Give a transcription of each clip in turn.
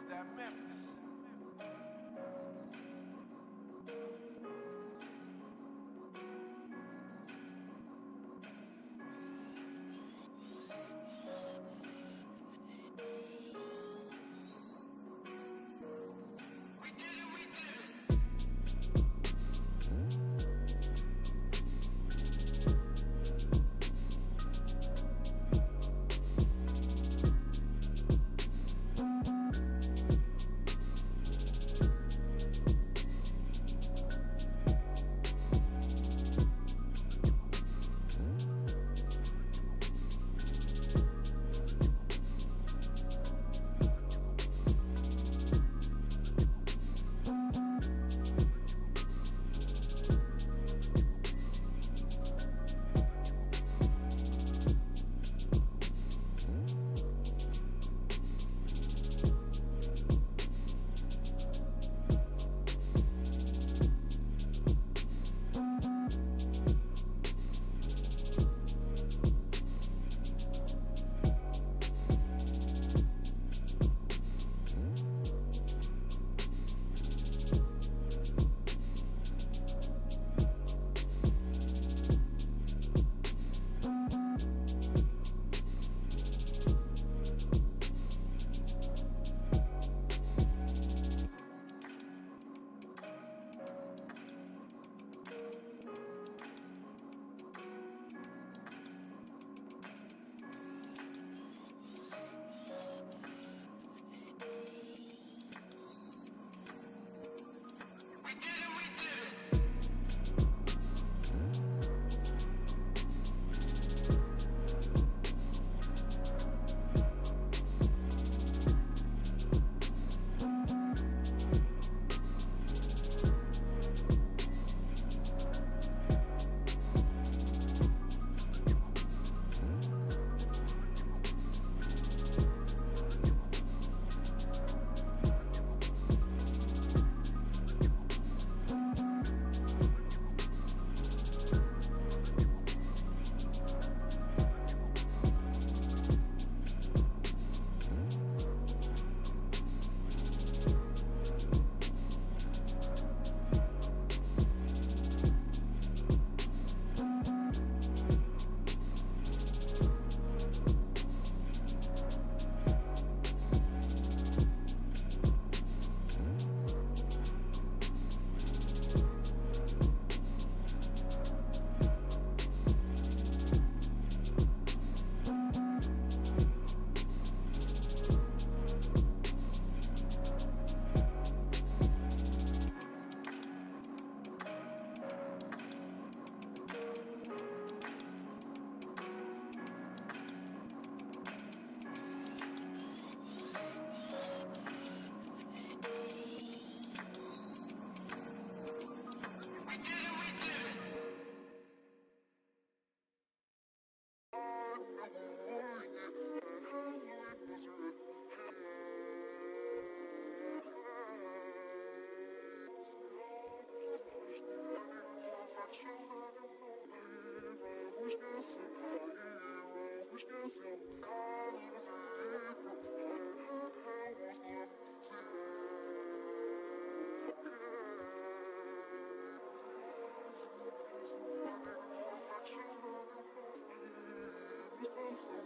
that Memphis. I'm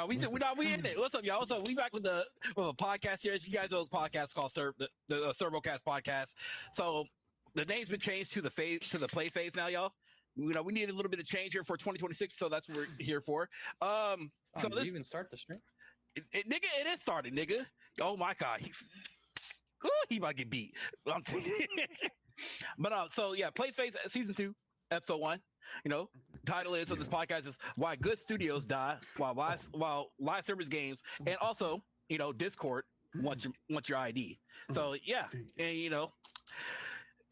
We in it. What's up, y'all? So we back with a podcast here. As you guys know, the podcast called the Turbocast podcast. So the name's been changed to the play phase now, y'all. We need a little bit of change here for 2026, so that's what we're here for. So did you even start the stream? Nigga, it is started, nigga. Oh my god, he about to get beat. But so yeah, play phase season 2, episode 1. Title of this podcast is Why Good Studios Die while live service games, and also Discord wants your ID. So yeah, and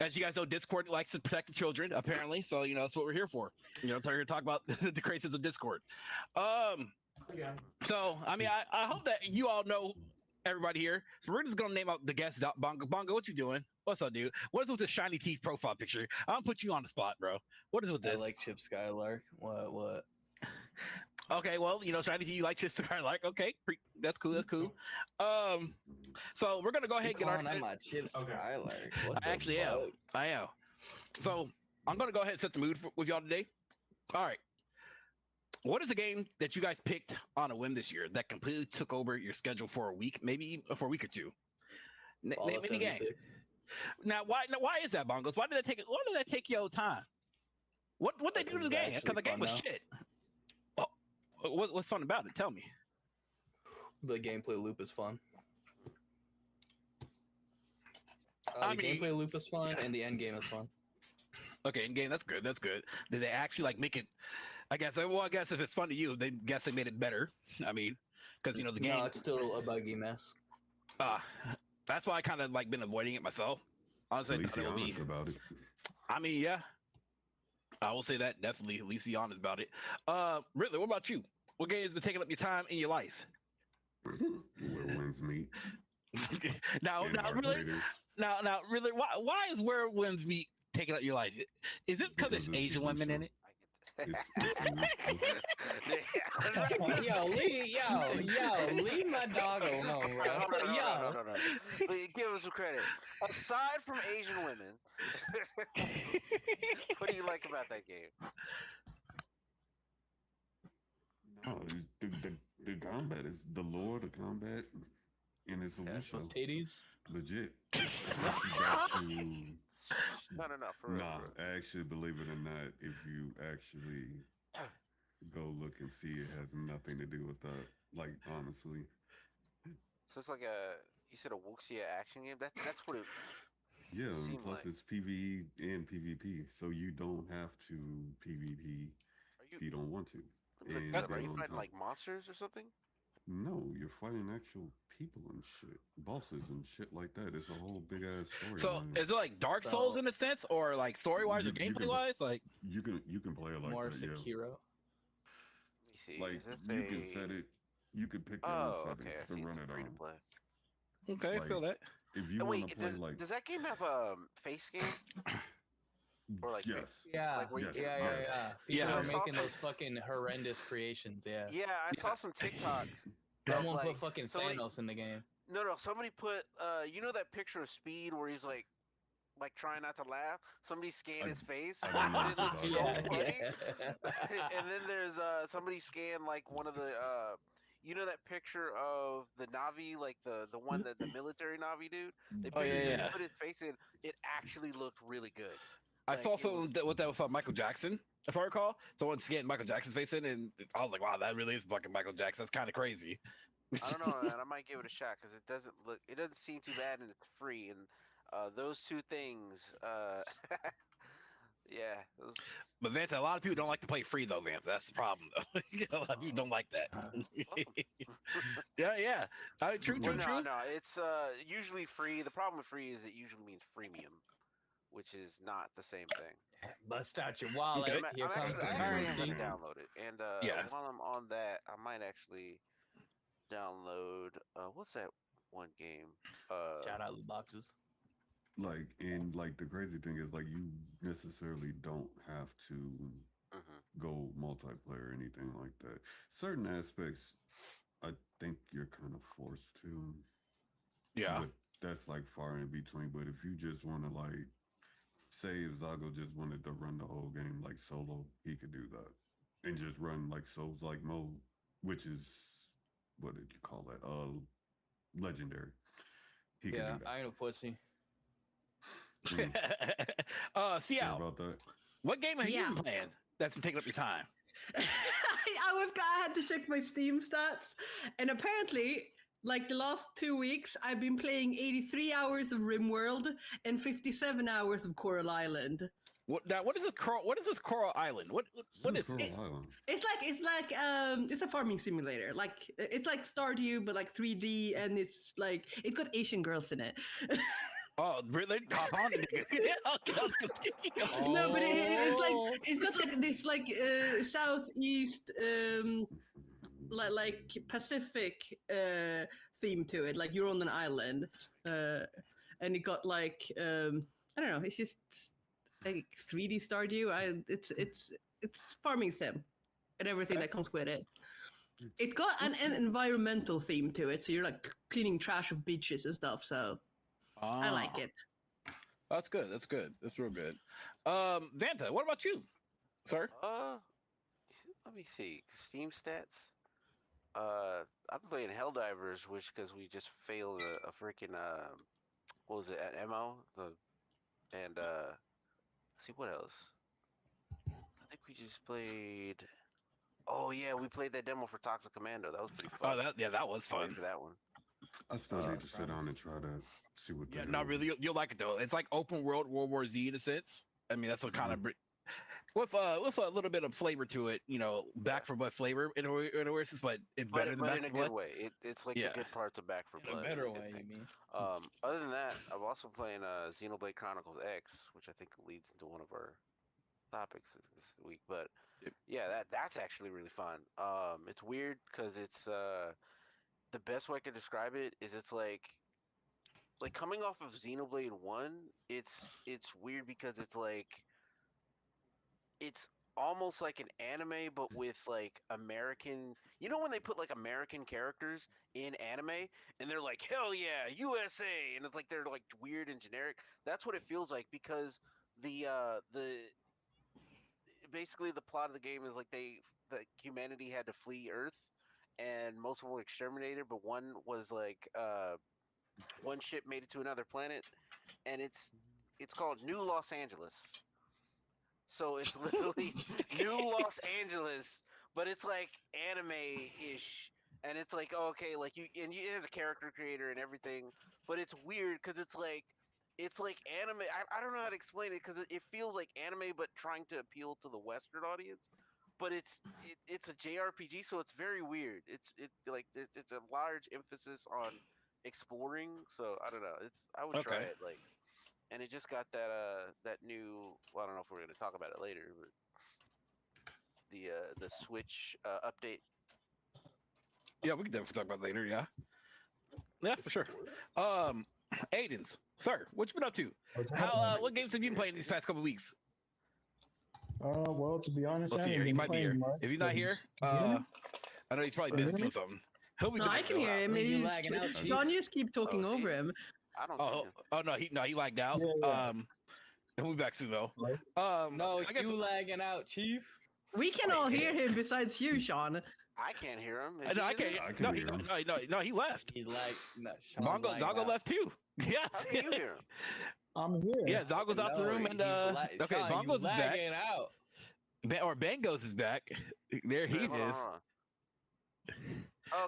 as you guys know, Discord likes to protect the children apparently. So that's what we're here for. We're here to talk about the craziness of Discord. So I mean, I hope that you all know everybody here. So we're just gonna name out the guests. Bongo, what you doing? What's up, dude? What is with this shiny teeth profile picture? I'll put you on the spot, bro. What is with this? I like Chip Skylark. What? Okay, well, shiny teeth, you like Chip Skylark. Okay, that's cool. That's cool. So we're gonna go ahead and get our. I'm a Chip Skylark. I actually am. I am. So I'm gonna go ahead and set the mood with y'all today. All right. What is a game that you guys picked on a whim this year that completely took over your schedule for a week, maybe for a week or two? Name any game. Now, why is that, Bongos? Why did that take your time? What they do to the game? Because the game was shit. Oh, what's fun about it? Tell me. The gameplay loop is fun. The gameplay loop is fun, and the end game is fun. Okay, in game, that's good. That's good. Did they actually make it? I guess if it's fun to you, they made it better. I mean, because the game. No, it's still a buggy mess. That's why I kind of been avoiding it myself. Honestly, at least be honest about it. I mean, yeah, I will say that definitely. At least be honest about it. Ridley, what about you? What game has been taking up your time in your life? Where Winds Meet. now, really, why is Where Winds Meet taking up your life? Is it because there's Asian women in it? Yo, leave my dog alone, bro. No. Please give us some credit. Aside from Asian women, what do you like about that game? No, the combat is the lore, the combat, and it's a Wii show. Titties? Legit. No, for real. Nah, actually, believe it or not, if you actually go look and see, it has nothing to do with that. Honestly. So it's like you said a Wuxia action game. That's what it. Yeah, and plus it's PvE and PvP, so you don't have to PvP if you don't want to. Are you fighting monsters or something? No, you're fighting actual people and shit, bosses and shit like that. It's a whole big ass story. So is it like Dark Souls in a sense, or story wise or gameplay wise? You can play it like more that, Sekiro. Yeah. You can set it. You could pick your own setting to run it on. Okay, I feel that. If you want to play does that game have a face scan? Or yes. Yeah. People are making those fucking horrendous creations. Yeah. Yeah, I saw some TikToks. Someone put fucking Thanos in the game. No, somebody put that picture of Speed where he's like trying not to laugh. Somebody scanned his face. And it looks so funny. And then there's somebody scanned one of the that picture of the Navi, the one that the military Navi dude. They put his face in. It actually looked really good. I saw something with that with Michael Jackson, if I recall. Someone scanned Michael Jackson's face in, and I was like, "Wow, that really is fucking Michael Jackson. That's kind of crazy." I don't know, man. I might give it a shot because it doesn't seem too bad, and it's free. And those two things, yeah. But Vanta, a lot of people don't like to play free though, Vanta. That's the problem, though. A lot of people don't like that. yeah. True. No, it's usually free. The problem with free is it usually means freemium, which is not the same thing. Bust out your wallet. Here comes the currency. Download it, and while I'm on that, I might actually download. What's that one game? Shout out the boxes. The crazy thing is you necessarily don't have to go multiplayer or anything like that. Certain aspects, I think you're kind of forced to. Yeah. But that's far in between. But if you just want to say if Zago just wanted to run the whole game solo, he could do that and just run Souls-like mode, which is what did you call that? Legendary. He can Yeah, do that. I ain't a pussy. Sure Cial, about that? what game have you been playing that's been taking up your time? I had to check my Steam stats, and apparently, like the last 2 weeks, I've been playing 83 hours of RimWorld and 57 hours of Coral Island. What is this Coral? What is this Coral Island? What is Coral this? Island? It's a farming simulator. Like it's like Stardew, but like 3D, and it's like it's got Asian girls in it. Oh, really? Hop on, nigga. No, but it's got like this like southeast like Pacific theme to it. Like you're on an island, and it got like I don't know. It's just like 3D Stardew. It's farming sim and everything that comes with it. It's got an environmental theme to it, so you're like cleaning trash of beaches and stuff. So I like it. That's good. That's good. That's real good. Vanta, what about you, sir? Let me see. Steam stats. I'm playing Helldivers, which because we just failed a freaking what was it at MO and let's see what else. I think we just played. Oh yeah, we played that demo for Toxic Commando. That was pretty fun. Oh, that was fun. For that one. I still need to sit down and try to see what. Yeah, not really. You'll like it though. It's like open world World War Z in a sense. I mean, that's what kind of with a little bit of flavor to it. You know, Back for Blood flavor in a way, but it's better than Back in a for Blood. good way. It's like the good parts of Back for Blood. In a better way, you mean? Other than that, I'm also playing Xenoblade Chronicles X, which I think leads into one of our topics this week. But yeah, that's actually really fun. It's weird because it's the best way I could describe it is it's like coming off of Xenoblade 1, it's weird because it's like it's almost like an anime but with like American, you know, when they put like American characters in anime and they're like hell yeah USA and it's like they're like weird and generic. That's what it feels like because the basically the plot of the game is like humanity had to flee Earth and most of them were exterminated, but one was like one ship made it to another planet and it's called New Los Angeles. So it's literally New Los Angeles, but it's like anime-ish, and it's like okay, like it has a character creator and everything, but it's weird because it's like anime. I don't know how to explain it because it feels like anime, but trying to appeal to the Western audience. But it's a JRPG, so it's very weird. It's a large emphasis on exploring. So I don't know. I would try it like. And it just got that new. Well, I don't know if we're going to talk about it later, but the Switch update. Yeah, we can definitely talk about it later. Yeah, for sure. Aiden's, sir, what you been up to? What games have you been playing these past couple weeks? Well, to be honest, Let's see here. He might be here. If he's not here, I know he's probably busy doing something. He'll be No, I can hear him. John just keep talking over him. I don't. He lagged out. Yeah. He'll be back soon though. No, I guess you lagging out, Chief. We can all hear him besides you, Sean. I can't hear him. No, I can't. I can hear him. No, he left. He like Zago left too. Yes. How can you hear him? I'm here. Yeah, Zago's out the room and okay, Sean, Bongos is back. Out. Or Bangos is back. There he is.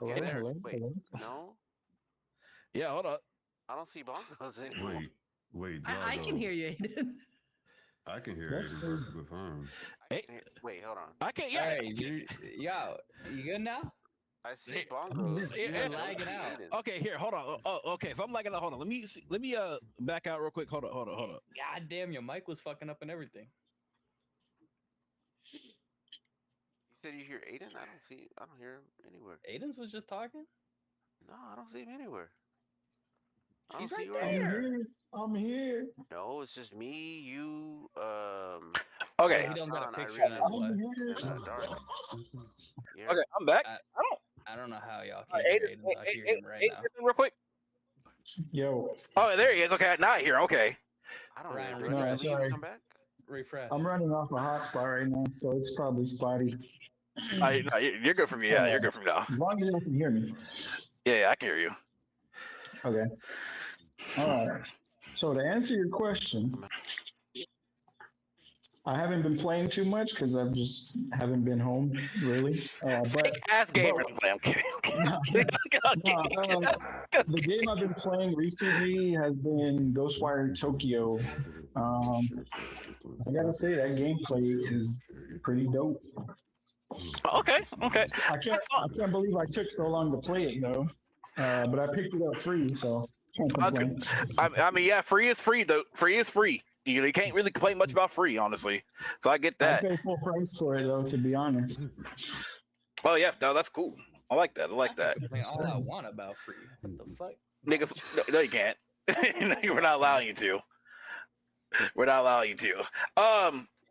Okay, there. Hello, Wait, hello. no, Yeah, hold up. I don't see Bongos anymore. Wait, I can hear you, Aiden. I can hear That's Aiden cool. perfectly fine. Wait, hold on. I can't. Yeah. Hey, yo, you good now? I see Bongos. Yeah, lagging out. Okay, here, hold on. Oh, okay. If I'm lagging out, hold on. Let me back out real quick. Hold on. God damn, your mic was fucking up and everything. You said you hear Aiden? I don't hear him anywhere. Aiden's was just talking? No, I don't see him anywhere. I don't He's see right you there. I'm here. No, it's just me, you, Okay. He don't got a Sean, picture, Irene, that's why. I'm here. and Dark. Yeah. Okay, I'm back. I don't know how y'all can hear Aiden's. I hear him right now. Real quick. Yo, Oh, there he is. Okay, now I hear. Okay. I don't Ryan, know. Do I no, have to leave sorry. and come back? Refresh. I'm running off a hotspot right now, so it's probably spotty. No, you're good for me. Yeah, you're good for me now. As long as you can hear me. Yeah, I can hear you. Okay. All right. So to answer your question, I haven't been playing too much because I've just haven't been home really. Fake ass gamer. I'm kidding. The game I've been playing recently has been Ghostwire Tokyo. I gotta say that gameplay is pretty dope. Okay. I can't believe I took so long to play it though. But I picked it up free, so can't complain. I mean, yeah, free is free though. Free is free. You can't really complain much about free, honestly. So I get that. I pay full price for it though, to be honest. Oh yeah, no, that's cool. I like that. I mean, all I want about free. What the fuck? Nigga, no, you can't. We're not allowing you to. We're not allowing you to.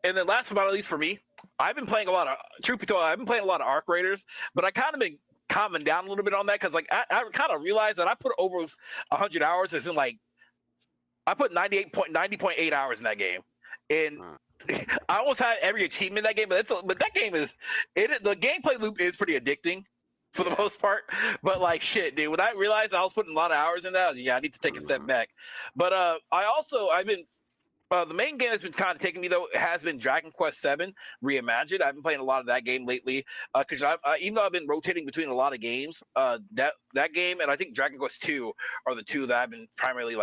And then last but not least for me, I've been playing a lot of. Truth be told, I've been playing a lot of Arc Raiders, but I kind of been calming down a little bit on that because like I kind of realized that I put over 100 hours. As in like I put 90.8 hours in that game, and I almost had every achievement in that game. But that game is the gameplay loop is pretty addicting for the most part. But like shit, dude, when I realized I was putting a lot of hours in that, yeah, I need to take a step back. But I've been. The main game that's been kind of taking me though has been Dragon Quest VII Reimagined. I've been playing a lot of that game lately because even though I've been rotating between a lot of games, that game and I think Dragon Quest II are the two that I've been primarily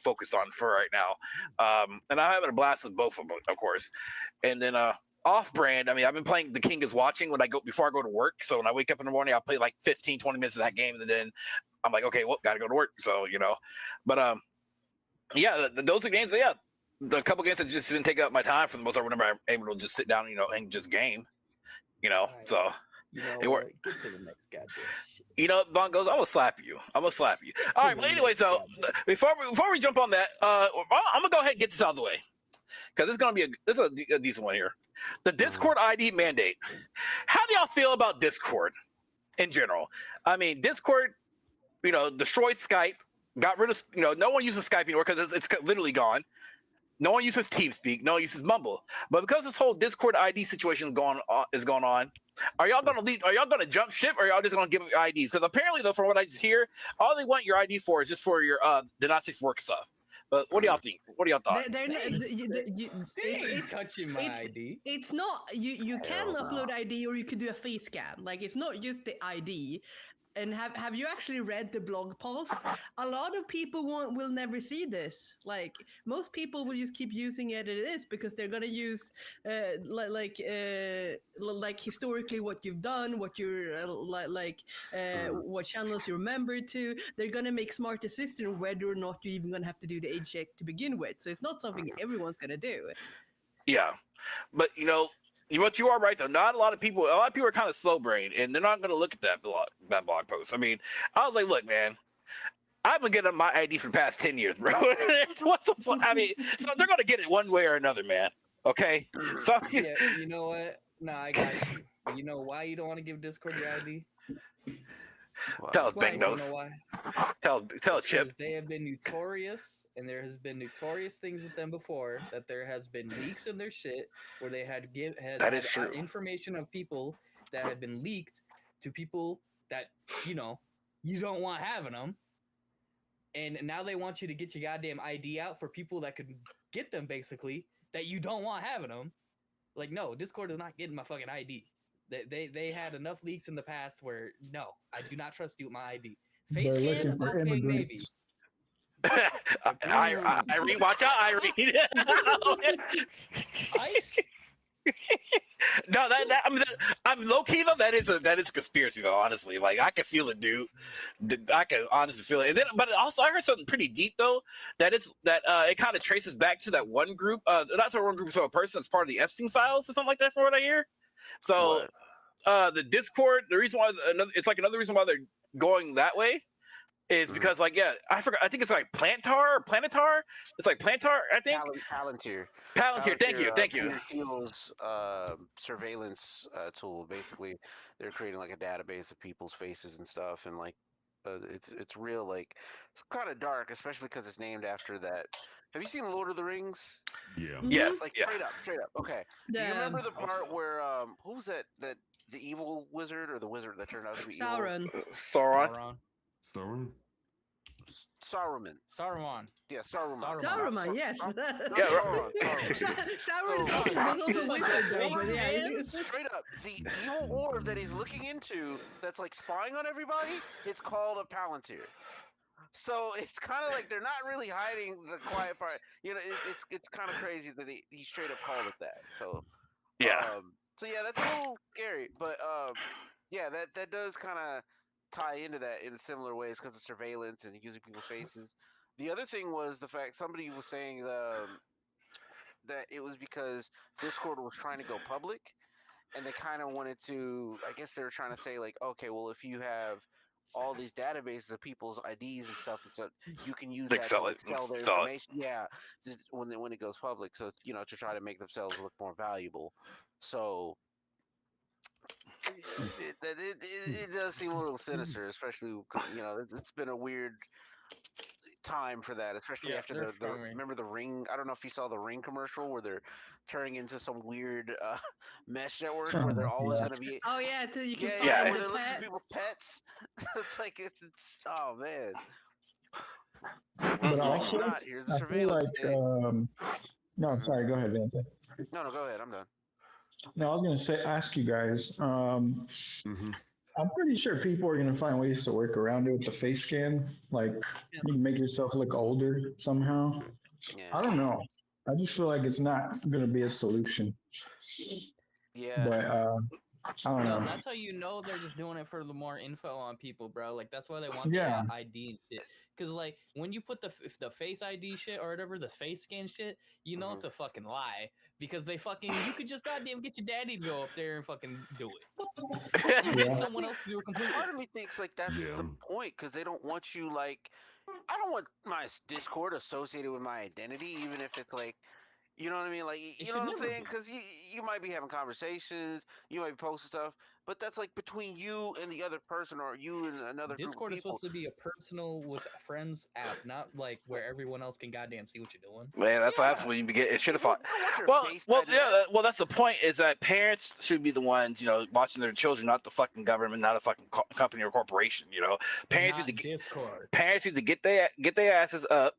focused on for right now. And I'm having a blast with both of them, of course. And then off-brand, I mean, I've been playing The King is Watching before I go to work. So when I wake up in the morning, I'll play like 15, 20 minutes of that game, and then I'm like, okay, well, gotta go to work. So but yeah, those are games. Yeah. The couple games that just been taking up my time for the most part whenever I'm able to just sit down, and just game, Right. So it worked. Get to the next goddamn shit. Bon goes, I'm gonna slap you. All right, but anyway, so before we jump on that, I'm gonna go ahead and get this out of the way because this is a decent one here. The Discord ID mandate. How do y'all feel about Discord in general? I mean, Discord, destroyed Skype, got rid of, no one uses Skype anymore because it's literally gone. No one uses TeamSpeak. No one uses Mumble. But because this whole Discord ID situation is going on, are y'all gonna leave? Are y'all gonna jump ship? Or are y'all just gonna give IDs? Because apparently, though, from what I just hear, all they want your ID for is just for your the not safe work stuff. But what do y'all think? What are y'all thoughts? It's touching my ID. It's not you can upload ID or you can do a face scan. Like it's not just the ID. And have you actually read the blog post? A lot of people will never see this. Like most people will just keep using it as it is because they're gonna use like historically what you've done, what you're what channels you're membered to. They're gonna make smart decisions whether or not you're even gonna have to do the age check to begin with. So it's not something everyone's gonna do. Yeah, but but you are right though. A lot of people are kind of slow brained, and they're not going to look at that blog post. I mean, I was like, look, man, I've been getting my ID for the past 10 years, bro. What's the point? I mean, so they're going to get it one way or another, man. Okay. So yeah, you know what? No, I got you. You know why you don't want to give Discord your ID? Tell us, Bang Nose. You know why? Tell us, Chip. They have been notorious. And there has been notorious things with them before that there has been leaks of their shit where they had information of people that had been leaked to people that you don't want having them, and now they want you to get your goddamn ID out for people that could get them basically that you don't want having them. Like no, Discord is not getting my fucking ID. They had enough leaks in the past where no, I do not trust you with my ID. Face scan, okay, maybe. Irene, watch out, Irene. Ice? No, I'm low key though. That is a conspiracy though. Honestly, like I can feel it, dude. I can honestly feel it. And then, but also I heard something pretty deep though. It kind of traces back to that one group. Not to one group, to a person that's part of the Epstein files or something like that. From what I hear. So, the Discord. The reason why another reason why they're going that way. Is because I forgot. I think it's like Plantar or Planetar. It's like Plantar, I think. Palantir. Thank you. Cial's surveillance tool. Basically, they're creating like a database of people's faces and stuff, and like it's real. Like it's kind of dark, especially because it's named after that Have you seen Lord of the Rings? Yeah. Yes. Like Yeah. straight up. Okay. Do you remember the part where who was that the evil wizard or the wizard that turned out to be Sauron. evil? Sauron. Sauron? Saruman. Yeah, Saruman. Saruman, yes. Yeah, Sauron. Sauron was also a wizard, though, but yeah. Straight up, the evil orb that he's looking into, that's like spying on everybody, it's called a Palantir. So it's kind of like they're not really hiding the quiet part. You know, it's kind of crazy that he straight up called it that. So Yeah. so yeah, that's a little scary, but yeah, that does kind of tie into that in similar ways because of surveillance and using people's faces. The other thing was the fact somebody was saying that it was because Discord was trying to go public, and they kind of wanted to. I guess they were trying to say like, okay, well, if you have all these databases of people's IDs and stuff, so you can use Like that sell to it. sell their Sell it. information. Yeah, just when it goes public, so you know, to try to make themselves look more valuable. So it does seem a little sinister, especially 'cause, you know, it's been a weird time for that, especially after the remember the Ring. I don't know if you saw the Ring commercial where they're turning into some weird mesh network where they're always going to be. Oh yeah, so you can Yeah, find where the they're looking pet. at people's pets. It's like it's oh man. But also, Here's the I feel surveillance. like, no, sorry, go ahead, Vance. No, go ahead. I'm done. No, I was going to ask you guys, I'm pretty sure people are going to find ways to work around it with the face scan. Like, you can make yourself look older somehow. Yeah. I don't know. I just feel like it's not going to be a solution. Yeah. But I don't know. That's how you know they're just doing it for the more info on people, bro. Like that's why they want Yeah. the ID and shit. Because like when you put the face ID shit or whatever, the face scan shit, you know it's a fucking lie. Because they fucking you could just goddamn get your daddy to go up there and fucking do it. You get someone else to do it completely. Part of me thinks like that's the point because they don't want you like. I don't want my Discord associated with my identity, even if it's like. You know what I mean? Like, you know what I'm saying? Because you might be having conversations, you might be posting stuff, but that's like between you and the other person, or you and another Discord group of is supposed to be a personal with friends app, not like where everyone else can goddamn see what you're doing. Man, that's what happens when you get. It should have thought. Well, that's the point. Is that parents should be the ones, you know, watching their children, not the fucking government, not a fucking company or corporation. You know, parents need to Discord. Parents need to get their asses up.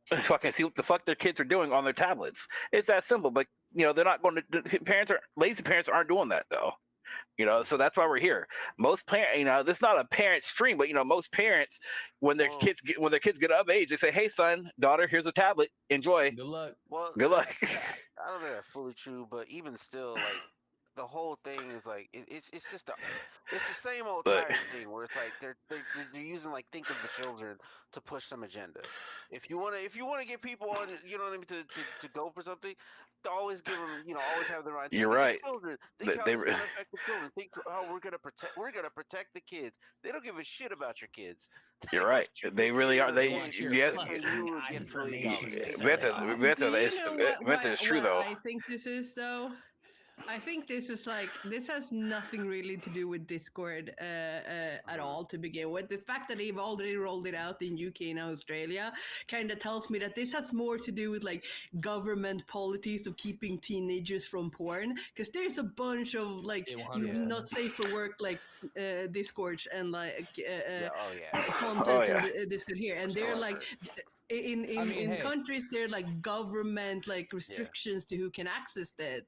Fucking see what the fuck their kids are doing on their tablets. It's that simple. But you know, they're not going to. Lazy parents aren't doing that though. You know, so that's why we're here. Most parents, you know, this is not a parent stream, but you know, most parents, when their kids get of age, they say, "Hey, son, daughter, here's a tablet. Enjoy. Good luck." Well, good luck. I don't think that's fully true, but even still, like the whole thing is like it's just it's the same old tired thing where it's like they're using like think of the children to push some agenda. If you wanna get people on, you know what I mean, to go for something, to always give them, you know, always have their idea. You're right. Children, think how it's gonna affect the children. Think how we're gonna protect the kids. They don't give a shit about your kids. You're right. They really are. They it's true though. I think this is though. I think this has nothing really to do with Discord at all to begin with. The fact that they've already rolled it out in UK and Australia kind of tells me that this has more to do with like government policies of keeping teenagers from porn. Because there's a bunch of like not safe for work like Discord and like content in Discord here, and they're like. In countries, there are like government like restrictions to who can access that.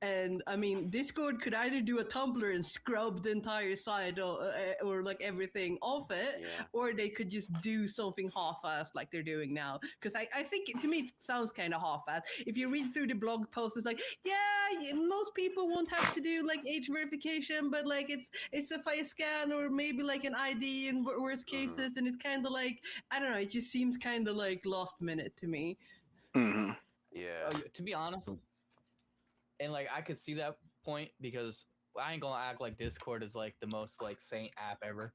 And I mean, Discord could either do a Tumblr and scrub the entire site or like everything off it, or they could just do something half-assed like they're doing now. Because I think, to me, it sounds kind of half-assed. If you read through the blog post, it's like, most people won't have to do like age verification, but like it's a face scan or maybe like an ID in worst cases, and it's kind of like, I don't know, it just seems kind of like last minute to me. Mm-hmm. Yeah. To be honest. And like I could see that point because I ain't gonna act like Discord is like the most like saint app ever.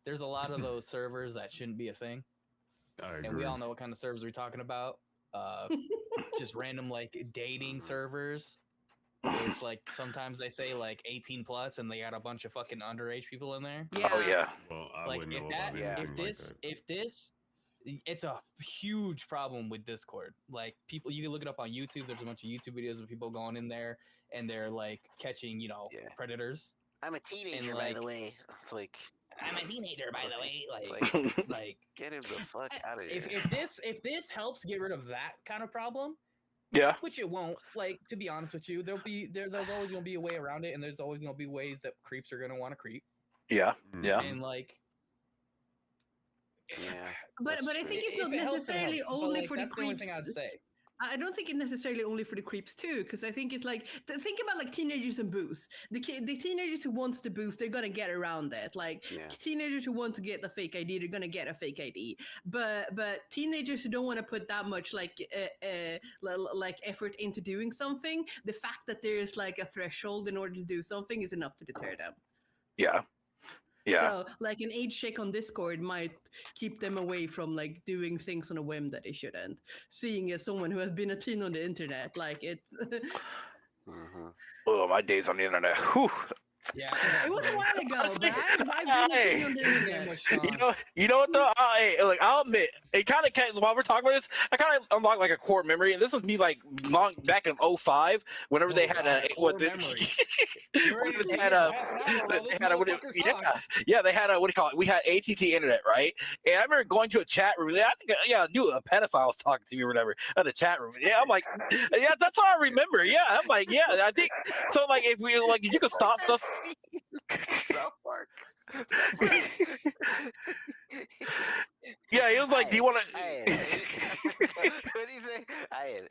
There's a lot of those servers that shouldn't be a thing. I agree. And we all know what kind of servers we're talking about. Just random like dating servers. It's like sometimes they say like 18 plus and they got a bunch of fucking underage people in there. Yeah. Oh yeah. Well, I like wouldn't if know that about if this it's a huge problem with Discord. Like people, you can look it up on YouTube. There's a bunch of YouTube videos of people going in there and they're like catching, predators. I'm a teenager, by the way. It's like I'm a teenager, by the way. Like get him the fuck out of here. If this helps get rid of that kind of problem, yeah, which it won't. Like, to be honest with you, there's always gonna be a way around it, and there's always gonna be ways that creeps are gonna want to creep. Yeah, yeah, and like. Yeah, but I think it's not necessarily only for the creeps. That's the only thing I'd say. I don't think it's necessarily only for the creeps too, because I think it's like think about like teenagers and booze. The teenagers who wants the booze, they're gonna get around it. Like teenagers who want to get the fake ID, they're gonna get a fake ID. But teenagers who don't want to put that much like effort into doing something, the fact that there's like a threshold in order to do something is enough to deter them. Yeah. Yeah. So, like an age check on Discord might keep them away from like doing things on a whim that they shouldn't. Seeing as someone who has been a teen on the internet, like it's. Oh, my days on the internet. Whew. Yeah, it was a while ago, but I've been a teen on the internet. You know what though? I'll admit, it kind of while we're talking about this, I kind of unlocked like a core memory, and this was me like long back in 05, whenever they had a what they had a what do you call it? We had AT&T internet, right? And I remember going to a chat room. I think dude, a pedophile was talking to me or whatever in the chat room. Yeah, I'm like, yeah, that's all I remember. Yeah, I'm like, yeah, I think so. Like, if we like, you could stop stuff. South Park. Yeah, he was like, "Do you want to?" What did he say? I am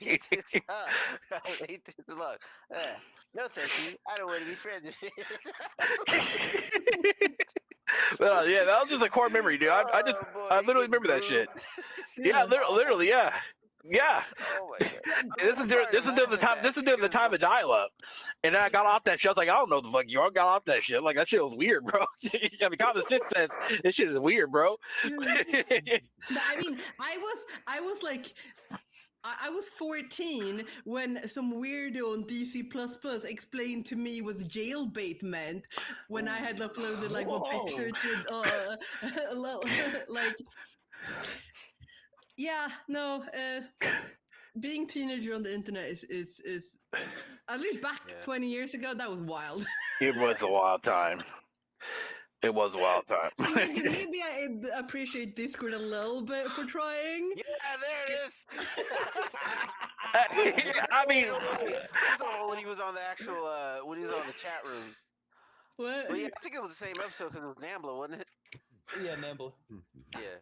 8 inches long. I'm 8 inches long. No, thank you. I don't want to be friends with you. Well, yeah, that was just a core memory, dude. I literally remember that shit. Yeah, literally, yeah. Yeah, oh my God. This is during the time of dial-up, and then I got off that shit. I was like, I don't know the fuck you all got off that shit. Like that shit was weird, bro. I mean, common sense says this shit is weird, bro. I mean, I was like. I was 14 when some weirdo on DC++ explained to me what jailbait meant when I had uploaded like one picture to like. Yeah, no. Being teenager on the internet is at least back 20 years ago. That was wild. It was a wild time. It was a wild time. Maybe I appreciate Discord a little bit for trying. Yeah, there it is. I mean, when he was on the actual, when he was on the chat room. What? Well, yeah, I think it was the same episode because it was Nambla, wasn't it? Yeah, Nambla. Yeah.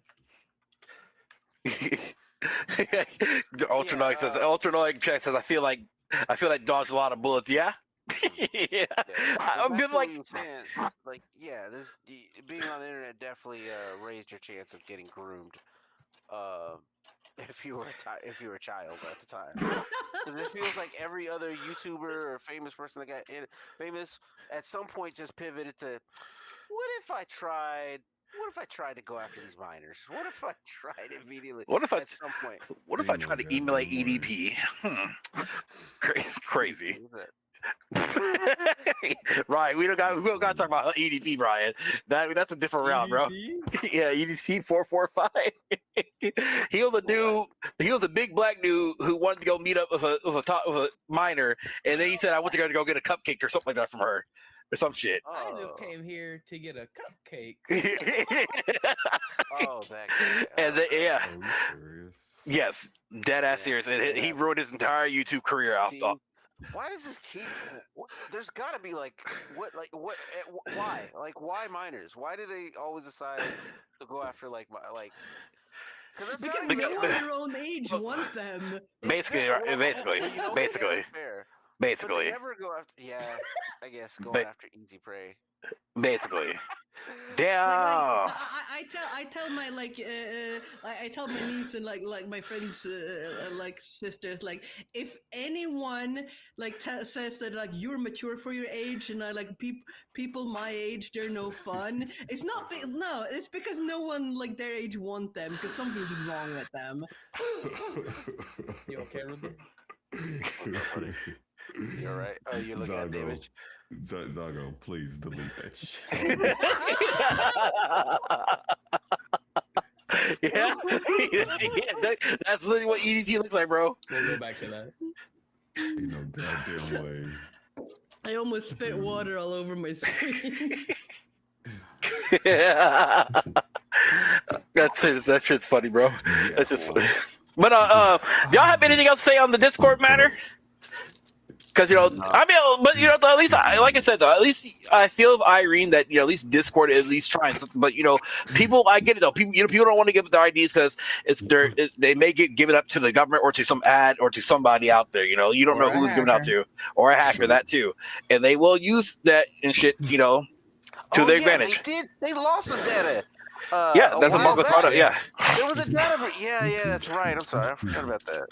Ultranoid says. Ultranoid check says. I feel like dodged a lot of bullets. Yeah. Yeah. I'm good. Like, this being on the internet definitely raised your chance of getting groomed. If you were a child at the time, because it feels like every other YouTuber or famous person that got famous at some point just pivoted to, what if I tried to go after these minors? What if I tried immediately? At some point? What if I tried to emulate EDP? Crazy. Right, we don't got to talk about EDP, Brian. That's a different round, bro. Yeah, EDP 445. He was a big black dude who wanted to go meet up with a minor, and then he said, "I want to go get a cupcake or something like that from her." Or some shit. I just came here to get a cupcake. Oh, that guy. And yeah. Are you serious? Yes, dead ass serious. And he ruined his entire YouTube career off. Why does this keep? There's got to be why? Like, why minors? Why do they always decide to go after because no one their own age want them. Basically. But they never go after. Yeah, I guess going after easy prey. Basically. Damn. I tell my I tell my niece and like my friends sisters, like, if anyone says that like you're mature for your age and people my age, they're no fun, it's not it's because no one like their age want them, because something's wrong with them. You okay, Ruben? You're right. Oh, you're looking at the image. Zago, please delete that shit. Yeah, that's literally what EDT looks like, bro. We'll go back to that. You know, goddamn way. I almost spit water all over my screen. Yeah. That shit's funny, bro. That's just funny. But y'all have anything else to say on the Discord matter? Because I mean, but at least like I said, though, at least I feel of Irene that at least Discord is at least trying something. But people, I get it though. People, people don't want to give up their IDs because they may give it up to the government or to some ad or to somebody out there. You don't know who's giving it out to, or a hacker, that too, and they will use that and shit. To their advantage. They lost some data. Yeah, that's what Marcos brought up. Yeah, there was a data. Yeah, that's right. I'm sorry, I forgot about that.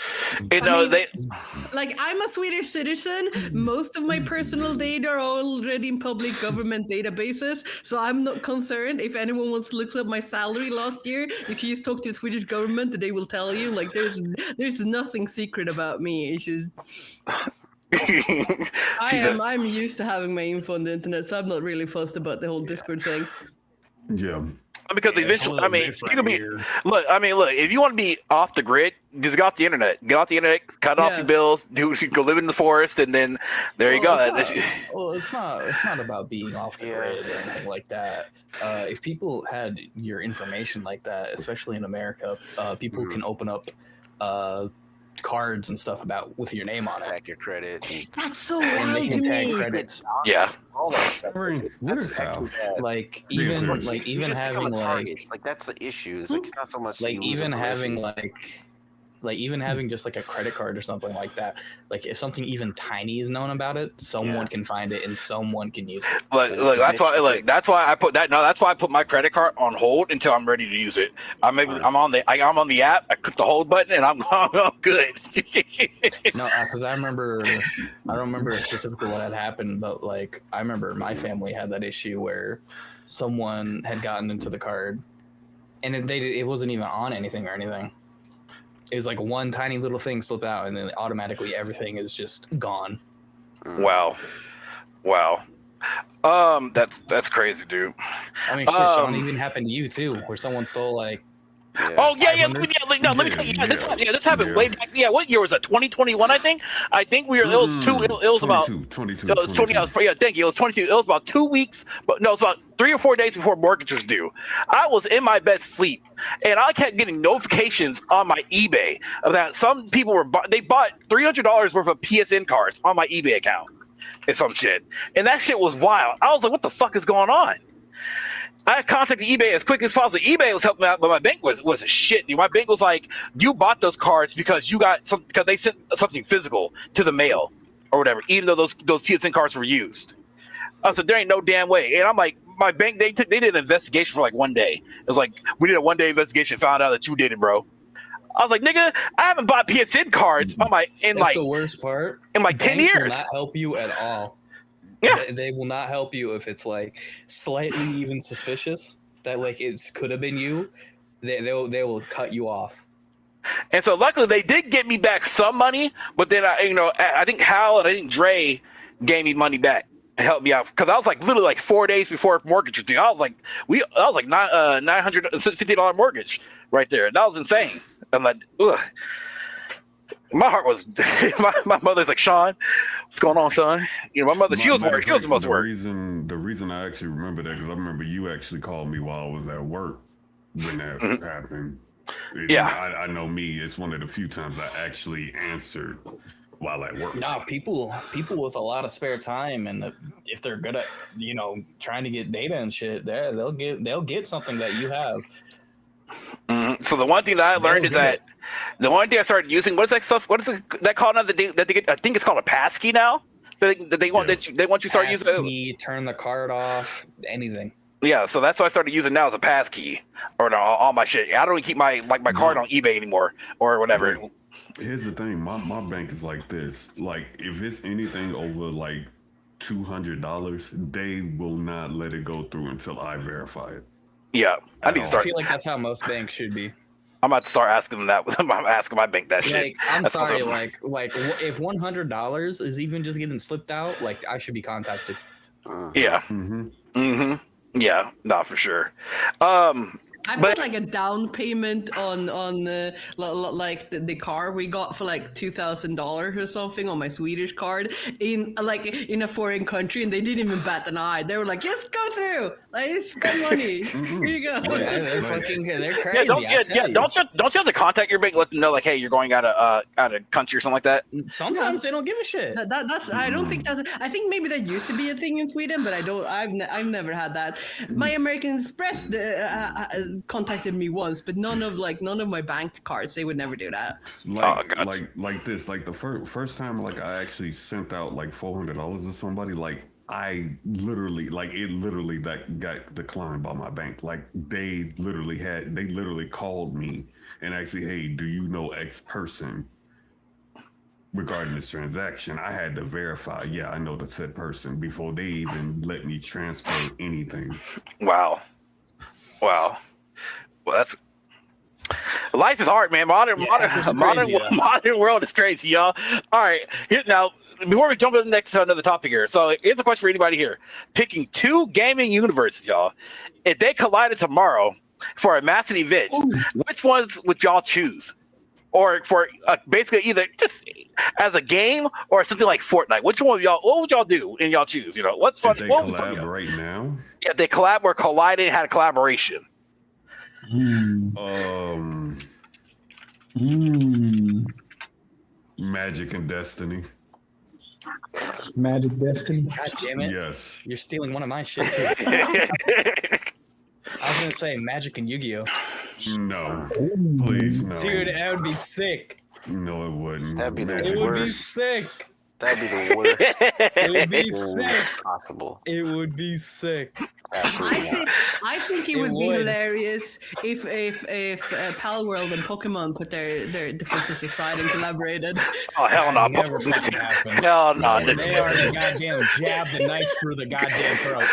I'm a Swedish citizen. Most of my personal data are already in public government databases, so I'm not concerned. If anyone wants to look up my salary last year, you can just talk to the Swedish government, and they will tell you. Like, there's nothing secret about me. It's just. I'm used to having my info on the internet, so I'm not really fussed about the whole Discord thing. Yeah. Because eventually, I mean, you can be look. If you want to be off the grid, just get off the internet. Get off the internet, cut off your bills, go live in the forest, and then there you go. It's not about being off the grid or anything like that. If people had your information like that, especially in America, people can open up cards and stuff with your name on it. Hack your credit. That's so wild to me. Credits. Yeah. All that stuff. Even having that's the issue. It's not so much even having just like a credit card or something like that. Like if something even tiny is known about it, someone can find it and someone can use it. Look, that's why I put that. No, that's why I put my credit card on hold until I'm ready to use it. I'm on the app. I click the hold button and I'm good. No, because I don't remember specifically what had happened, but like I remember my family had that issue where someone had gotten into the card, and it wasn't even on anything or anything. It was like one tiny little thing slip out, and then automatically everything is just gone. Wow. That's crazy, dude. I mean, shit, Sean, even happened to you too, where someone stole like. Let me tell you. This happened way back. Yeah, what year was that? 2021, I think. It was about 22. Thank you. It was 22. It was about 2 weeks, but no, it was about 3 or 4 days before mortgage was due. I was in my bed sleep, and I kept getting notifications on my eBay of that some people they bought $300 worth of PSN cards on my eBay account and some shit, and that shit was wild. I was like, what the fuck is going on? I contacted eBay as quick as possible. eBay was helping me out, but my bank was a shit. My bank was like, you bought those cards because because they sent something physical to the mail or whatever, even though those PSN cards were used. I said, there ain't no damn way. And I'm like, my bank, they did an investigation for like 1 day. It was like, we did a 1-day investigation, found out that you did it, bro. I was like, nigga, I haven't bought PSN cards That's the worst part. In like 10 years. Will not help you at all. Yeah, they will not help you if it's like slightly even suspicious that like it could have been you. They will cut you off. And so luckily they did get me back some money, but then I think Hal and I think Dre gave me money back and helped me out because I was like literally like 4 days before mortgage was due. I was like $950 mortgage right there. That was insane. I'm like, ugh. My heart was. my mother's like, Sean, what's going on, son? My mother, she was worried. She was the most worried. The reason I actually remember that because I remember you actually called me while I was at work when that happened. I know me. It's one of the few times I actually answered while at work. No, people with a lot of spare time, and if they're good at trying to get data and shit, they'll get something that you have. So the one thing that I learned is that the one thing I started using, what is that stuff? What is that called now? That they get? I think it's called a passkey now. That they want they want you to start using. Turn the card off. Anything. Yeah, so that's what I started using now as a passkey or all my shit. I don't even keep my card on eBay anymore or whatever. Here's the thing, my bank is like this. Like if it's anything over like $200, they will not let it go through until I verify it. Yeah, I need to start. I feel like that's how most banks should be. I'm about to start asking them that. I'm asking my bank that shit. I'm sorry, like if $100 is even just getting slipped out, like I should be contacted. Yeah. Yeah, no, for sure. I put like a down payment on like the car we got for like $2,000 or something on my Swedish card in a foreign country, and they didn't even bat an eye. They were like, "Just go through, like spend money. Here you go." Yeah, they're crazy. Don't you have to contact your bank, let them know like, hey, you're going out of country or something like that? Sometimes they don't give a shit. That's I don't think that's. I think maybe that used to be a thing in Sweden, but I've never had that. My American Express contacted me once, but none of my bank cards. They would never do that. Like the first time like I actually sent out like $400 to somebody, like I literally that got declined by my bank. Like they literally called me and asked me, hey, do you know X person regarding this transaction? I had to verify, yeah, I know the said person before they even let me transfer anything. Wow. Well, that's life is hard, man. Modern world is crazy, y'all. All right, now before we jump to another topic here, so here's a question for anybody here: picking two gaming universes, y'all. If they collided tomorrow for a massive event, which ones would y'all choose? Or for basically either just as a game or something like Fortnite. Which one of y'all? What would y'all do and y'all choose? You know, what's fun? Did they collab right now? Yeah, they collab or collided, had a collaboration. Magic and Destiny. Magic Destiny. God damn it! Yes. You're stealing one of my shit too. I was gonna say Magic and Yu-Gi-Oh. No, please no. Dude, that would be sick. No, it wouldn't. That'd be the Magic It would be worst. sick. That'd be the worst It would be thing sick. possible. It would be sick. I think it would be hilarious if Pal World and Pokemon put their differences aside and collaborated. Oh hell no! Never fucking happened. Hell no! They already goddamn jabbed the knife through the goddamn throat.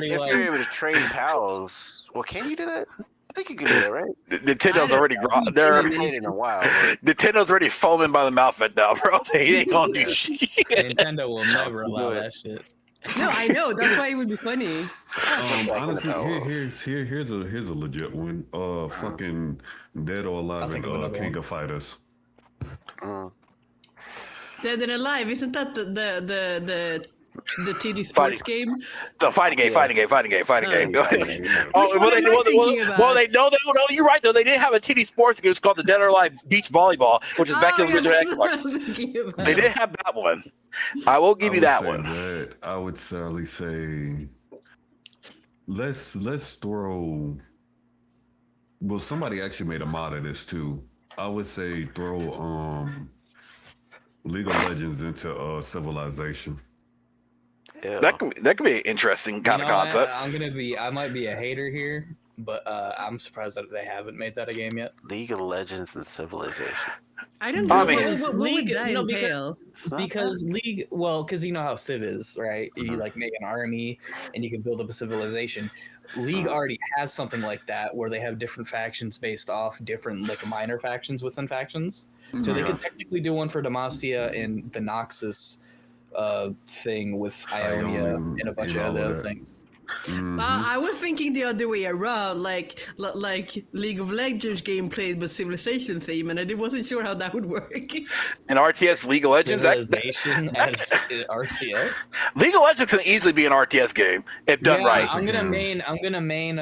If you're able to trade pals, well, can you do that? I think you can do that, right? Nintendo's already they're already played in a while. Nintendo already foaming by the mouth at now, bro. They ain't gonna do shit. Nintendo will never allow that shit. No, I know. That's why it would be funny. Honestly, here's a legit one. Fucking Dead or Alive and King of Fighters. Dead and Alive, isn't that the TD Sports game? The fighting game. Go ahead. No, you're right though. They did have a TD Sports game. It's called the Dead or Alive Beach Volleyball, which is back in the original Xbox. They did have that one. I will give you that one. I would sadly say, let's throw. Well, somebody actually made a mod of this too. I would say throw League of Legends into Civilization. Yeah. That could be an interesting kind of concept. I might be a hater here, but I'm surprised that they haven't made that a game yet. League of Legends and Civilization. I don't know. I mean, what would that entail? Because League, because you know how Civ is, right? You like make an army and you can build up a civilization. League already has something like that where they have different factions based off different like minor factions within factions. So they could technically do one for Demacia and the Noxus thing with Ionia and a bunch of other things. I was thinking the other way around, like League of Legends gameplay but Civilization theme, and I wasn't sure how that would work. An RTS League of Legends Civilization as RTS. League of Legends can easily be an RTS game if done right. I'm gonna main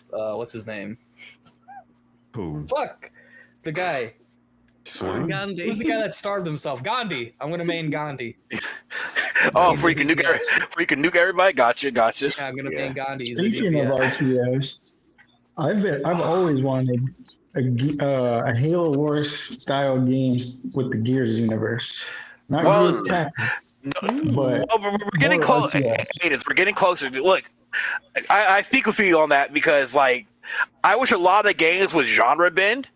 what's his name? Who? Fuck the guy. Gandhi. Who's the guy that starved himself? Gandhi. I'm gonna main Gandhi. Oh, freaking nuke everybody. Gotcha. Yeah, I'm gonna main Gandhi. Speaking of RTS, I've always wanted a Halo Wars style games with the Gears universe. Not Gears Tactics, but we're getting close. We're getting closer. Look, I speak with you on that because like I wish a lot of the games would genre bend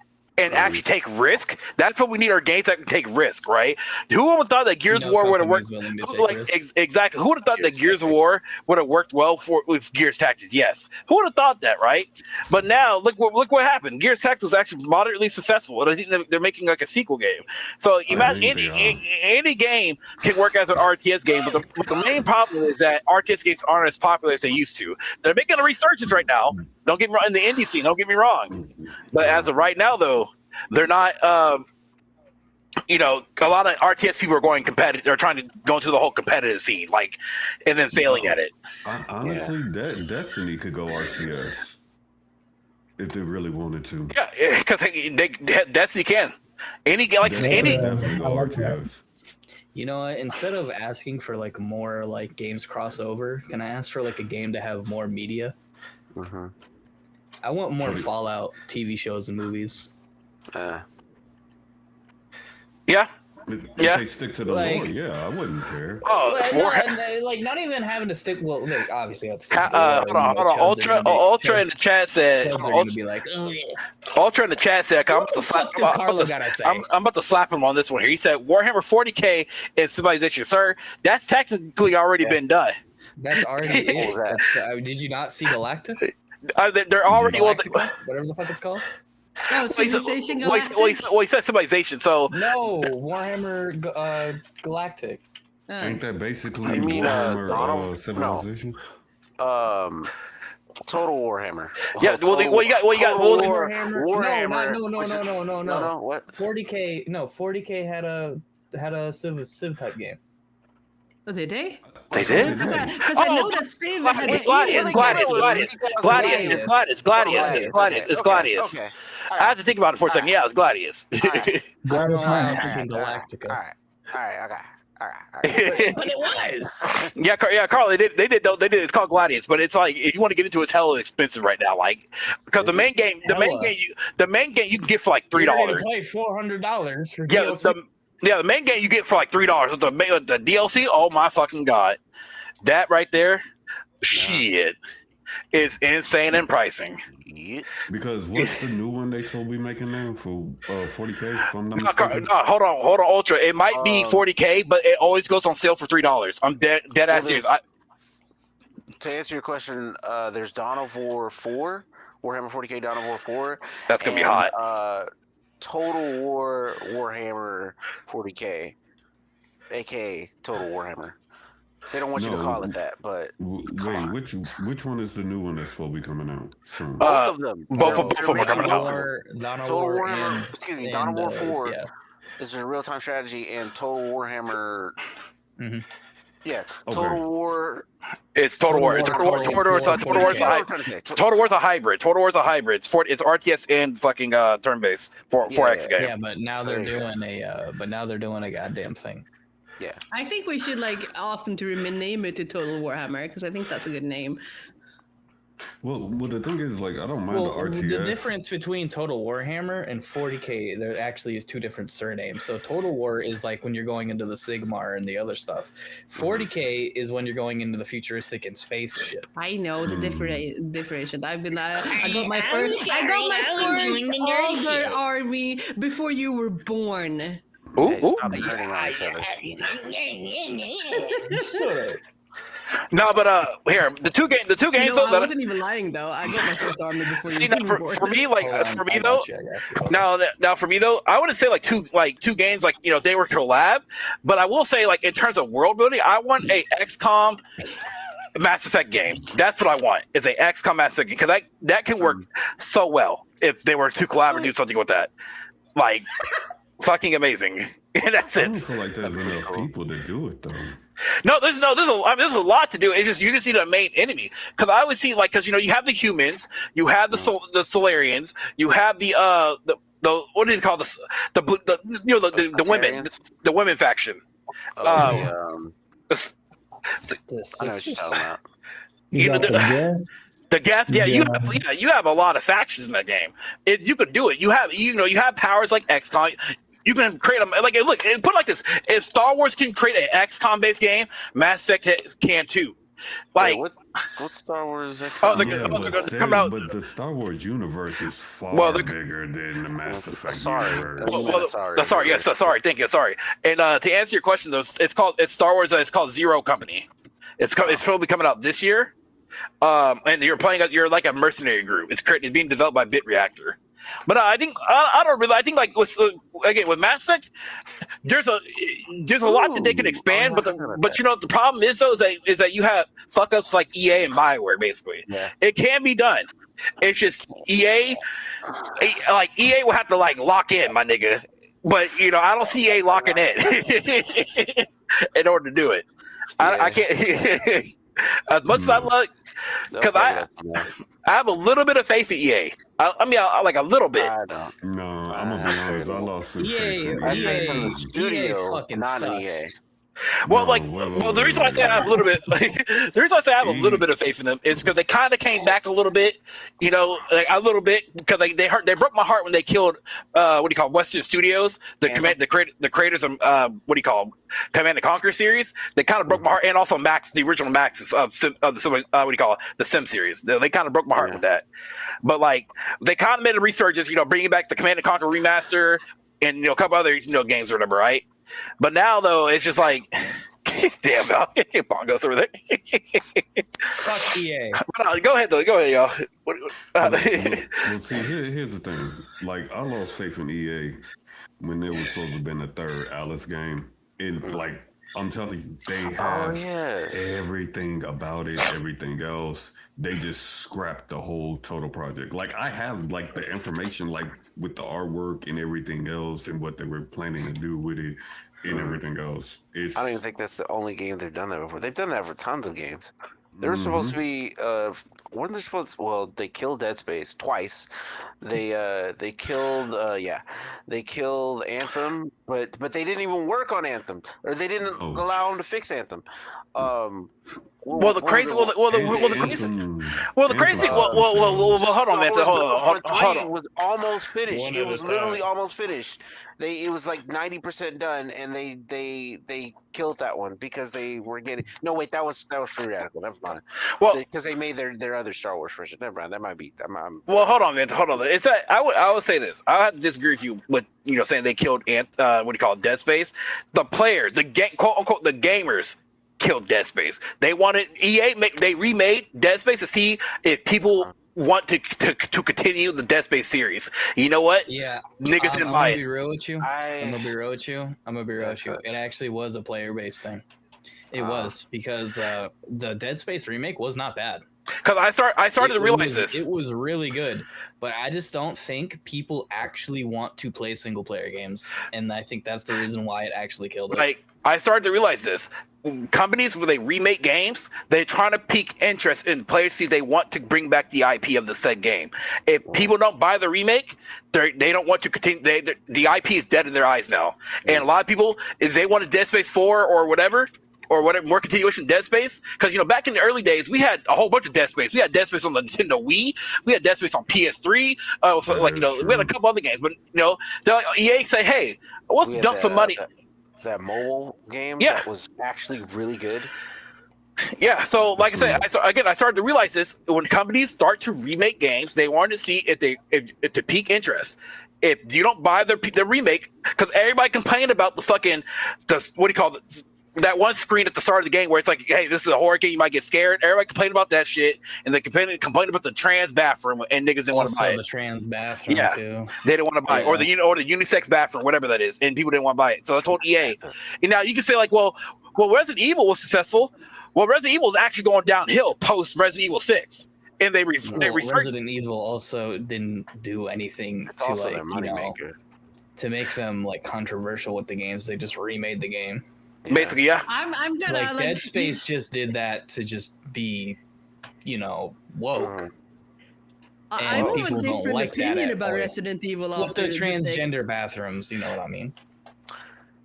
and actually take risk. That's what we need, our games that can take risk, right? Who would have thought that Gears of War would have worked? Exactly. Who would have thought that Gears of War would have worked well with Gears Tactics? Yes. Who would have thought that, right? But now look what happened. Gears Tactics was actually moderately successful, and I think they're making like a sequel game. So imagine any game can work as an RTS game, but the main problem is that RTS games aren't as popular as they used to. They're making a resurgence right now. Don't get me wrong, in the indie scene. Don't get me wrong, but as of right now, though, they're not. A lot of RTS people are going competitive. They're trying to go into the whole competitive scene, and then failing at it. Honestly, Destiny could go RTS if they really wanted to. Yeah, because Destiny can. Any go RTS. You know what? Instead of asking for more games crossover, can I ask for a game to have more media? Mm-hmm. I want more Fallout TV shows and movies. Yeah. If they stick to the lore, I wouldn't care. Oh, not even having to stick. Well, obviously, I'd stick. Hold on. Ultra in the chat said. Ultra in the chat said, I'm about to slap him on this one here. He said Warhammer 40K in Civilization, sir. That's technically already been done. That's already it. Did you not see Galactic? They're already Galactica? Whatever the fuck it's called. No, Civilization Galactic. He said Civilization, so no, Warhammer Galactic. Ain't that basically Warhammer Civilization? No. Total Warhammer. Yeah, you got Warhammer. Warhammer. No. What? 40K had a Civ type game. Oh, did they? They did? Because I know that Steve had the It's Gladius. Okay. I had to think about it for a second. Yeah, it's Gladius. Gladius I was thinking Galactica. All right. But it was. Yeah, Carl. They did. It's called Gladius, but it's if you want to get into it, it's hella expensive right now. Because the main game, you can get for $3. Play $400 for yeah, DLC. the main game you get for $3. The DLC, oh my fucking god, that right there, shit, is insane in pricing. Because what's the new one they supposed to be making now for 40K? No, hold on, Ultra. It might be 40K, but it always goes on sale for $3. I'm dead ass serious. To answer your question, there's Dawn of War 4, Warhammer 40K Dawn of War 4. That's gonna be hot. Total War Warhammer 40K, aka Total Warhammer. They don't want you to call it that, but wait, which one is the new one that's supposed to be coming out soon? Both of them. Both of them are coming out. Total Warhammer. Dawn of War 4 is a real-time strategy, and Total Warhammer. Mm-hmm. Yeah, Total War. It's Total War. Total War's a hybrid. Total War's a hybrid. It's RTS and fucking turn-based 4X game. Yeah, but now they're doing a goddamn thing. Yeah. I think we should ask them to rename it to Total Warhammer because I think that's a good name. Well, the thing is, I don't mind the RTS. The difference between Total Warhammer and 40K, there actually is two different surnames. So Total War is when you're going into the Sigmar and the other stuff. 40K is when you're going into the futuristic and space shit. I know the differentiation. I got my first older army before you were born. Ooh. No, but here the two games. I wasn't even lying though. I got my first army before you were born. For me, for me though, I wouldn't say two games they were collab, but I will say in terms of world building, I want a XCOM Mass Effect game. That's what I want. Is a XCOM Mass Effect game because that can work so well if they were to collab and do something with that. Fucking amazing. And that's it. I don't feel like there's enough people to do it though. No, there's a lot to do. It's just you just need a main enemy. Because I always see because you have the humans, you have the Solarians, you have the what do you call the women, the women faction. The Geth, you have a lot of factions in that game. You could do it. You have powers like XCOM. You can create them look. Put it like this: if Star Wars can create an XCOM based game, Mass Effect can too. Like, what Star Wars? they're coming out. But the Star Wars universe is far bigger than the Mass Effect universe. Sorry. Thank you. Sorry. And to answer your question, though, it's Star Wars. It's called Zero Company. It's probably coming out this year. And you're like a mercenary group. It's being developed by Bit Reactor. But I think like with Mass Effect, there's a lot that they can expand. But the problem is though is that you have fuck ups like EA and BioWare basically. Yeah. It can be done. It's just EA will have to like lock in, my nigga. But I don't see EA locking in in order to do it. I can't. As much as I look, because I have a little bit of faith in EA. I like a little bit. I don't. No, I'm gonna be honest. I lost some faith in EA. Studio, fucking not sucks. EA. Well, the reason why I say I have a little bit, the reason I say I have a little bit of faith in them is because they kind of came back a little bit, like a little bit, because they broke my heart when they killed Western Studios, the creators of Command and Conquer series. They kind of broke my heart, and also the original Max of the Sim series. They kind of broke my heart with that. But like they kind of made a resurgence, bringing back the Command and Conquer remaster and a couple other games or whatever, right? But now though, it's just like, damn, bongos over there. Fuck EA. Go ahead, y'all. Well, see, here's the thing. Like, I lost faith in EA when there was supposed to have been a third Alice game, and like, I'm telling you, they have everything about it, everything else. They just scrapped the whole total project. Like, I have like the information, like with the artwork and everything else, and what they were planning to do with it and everything else. I don't even think that's the only game they've done that before. They've done that for tons of games. They were supposed to be. Weren't they supposed? Well, they killed Dead Space twice. They killed. They killed Anthem, but they didn't even work on Anthem, or they didn't allow them to fix Anthem. Hold on, man. Hold on. It was almost finished. It was literally almost finished. It was like 90% done, and they killed that one because they were getting. No, wait, that was Free Radical. Never mind. Well, because they made their other Star Wars version. Never mind. That might be. Well, hold on, man. Hold on. It's that I would say this. I have to disagree with you with saying they killed Dead Space. The players, quote unquote, the gamers killed Dead Space. They wanted they remade Dead Space to see if people want to continue the Dead Space series. You know what? Yeah. Niggas didn't buy it. I'm gonna be real with you. It actually was a player-based thing. It was because the Dead Space remake was not bad. Because I started to realize this. It was really good, but I just don't think people actually want to play single player games, and I think that's the reason why it actually killed it. Like, I started to realize this. Companies, when they remake games, they're trying to pique interest in players, see they want to bring back the IP of the said game. If people don't buy the remake, they don't want to continue. The IP is dead in their eyes now, and a lot of people, if they want a Dead Space 4 or whatever, more continuation Dead Space, because back in the early days we had a whole bunch of Dead Space. We had Dead Space on the Nintendo Wii. We had Dead Space on PS3. We had a couple other games, but they're like, EA say, hey, let's dump some money. That mobile game that was actually really good. Yeah, so like I said, I started to realize this when companies start to remake games, they want to see if to pique interest. If you don't buy the remake, because everybody complained about that one screen at the start of the game where it's like, hey, this is a horror game, you might get scared. Everybody complained about that shit, and they complained about the trans bathroom, and niggas didn't want to buy it. The trans bathroom too. They didn't want to buy it, or the unisex bathroom, whatever that is, and people didn't want to buy it. So I told EA. And now you can say like, well, Resident Evil was successful. Well, Resident Evil is actually going downhill post Resident Evil 6, and they Resident Evil also didn't do anything to make them like controversial with the games. They just remade the game. Yeah. Basically, yeah. I'm gonna Dead Space just did that to just be, woke. I have a different opinion about Resident Evil. With the transgender bathrooms, you know what I mean.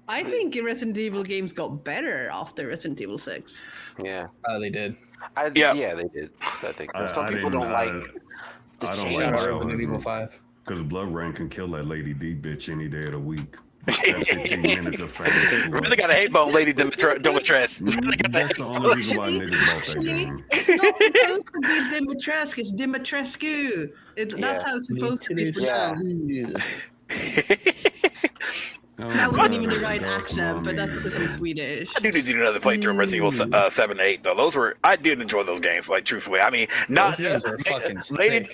I think Resident Evil games got better after Resident Evil 6. Yeah. They did. Yeah, they did. I think some people don't like the I don't change. like Resident Evil 5. Because Blood Rain can kill that Lady D bitch any day of the week. 15 minutes of fame. Really got a hate bone, Lady Dimitrescu. That's the only reason why niggas bought that Actually, game. it's not supposed to be Dimitrescu. It's Dimitrescu. That's how it's supposed to be pronounced. That wasn't even the right accent, but that's because I'm Swedish. I do need to do another playthrough of Resident Evil 7 and 8, though. I did enjoy those games, like, truthfully. I mean, not Those games are fucking Lady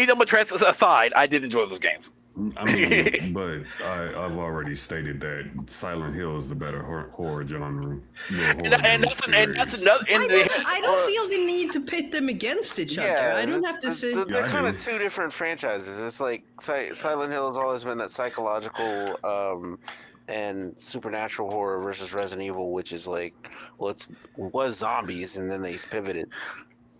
Dimitrescu aside, I did enjoy those games. I mean, but I've already stated that Silent Hill is the better horror genre. And that's another. I don't feel the need to pit them against each other. I don't have to say. They're kind of two different franchises. It's like Silent Hill has always been that psychological and supernatural horror versus Resident Evil, which is like, well, it was zombies, and then they pivoted.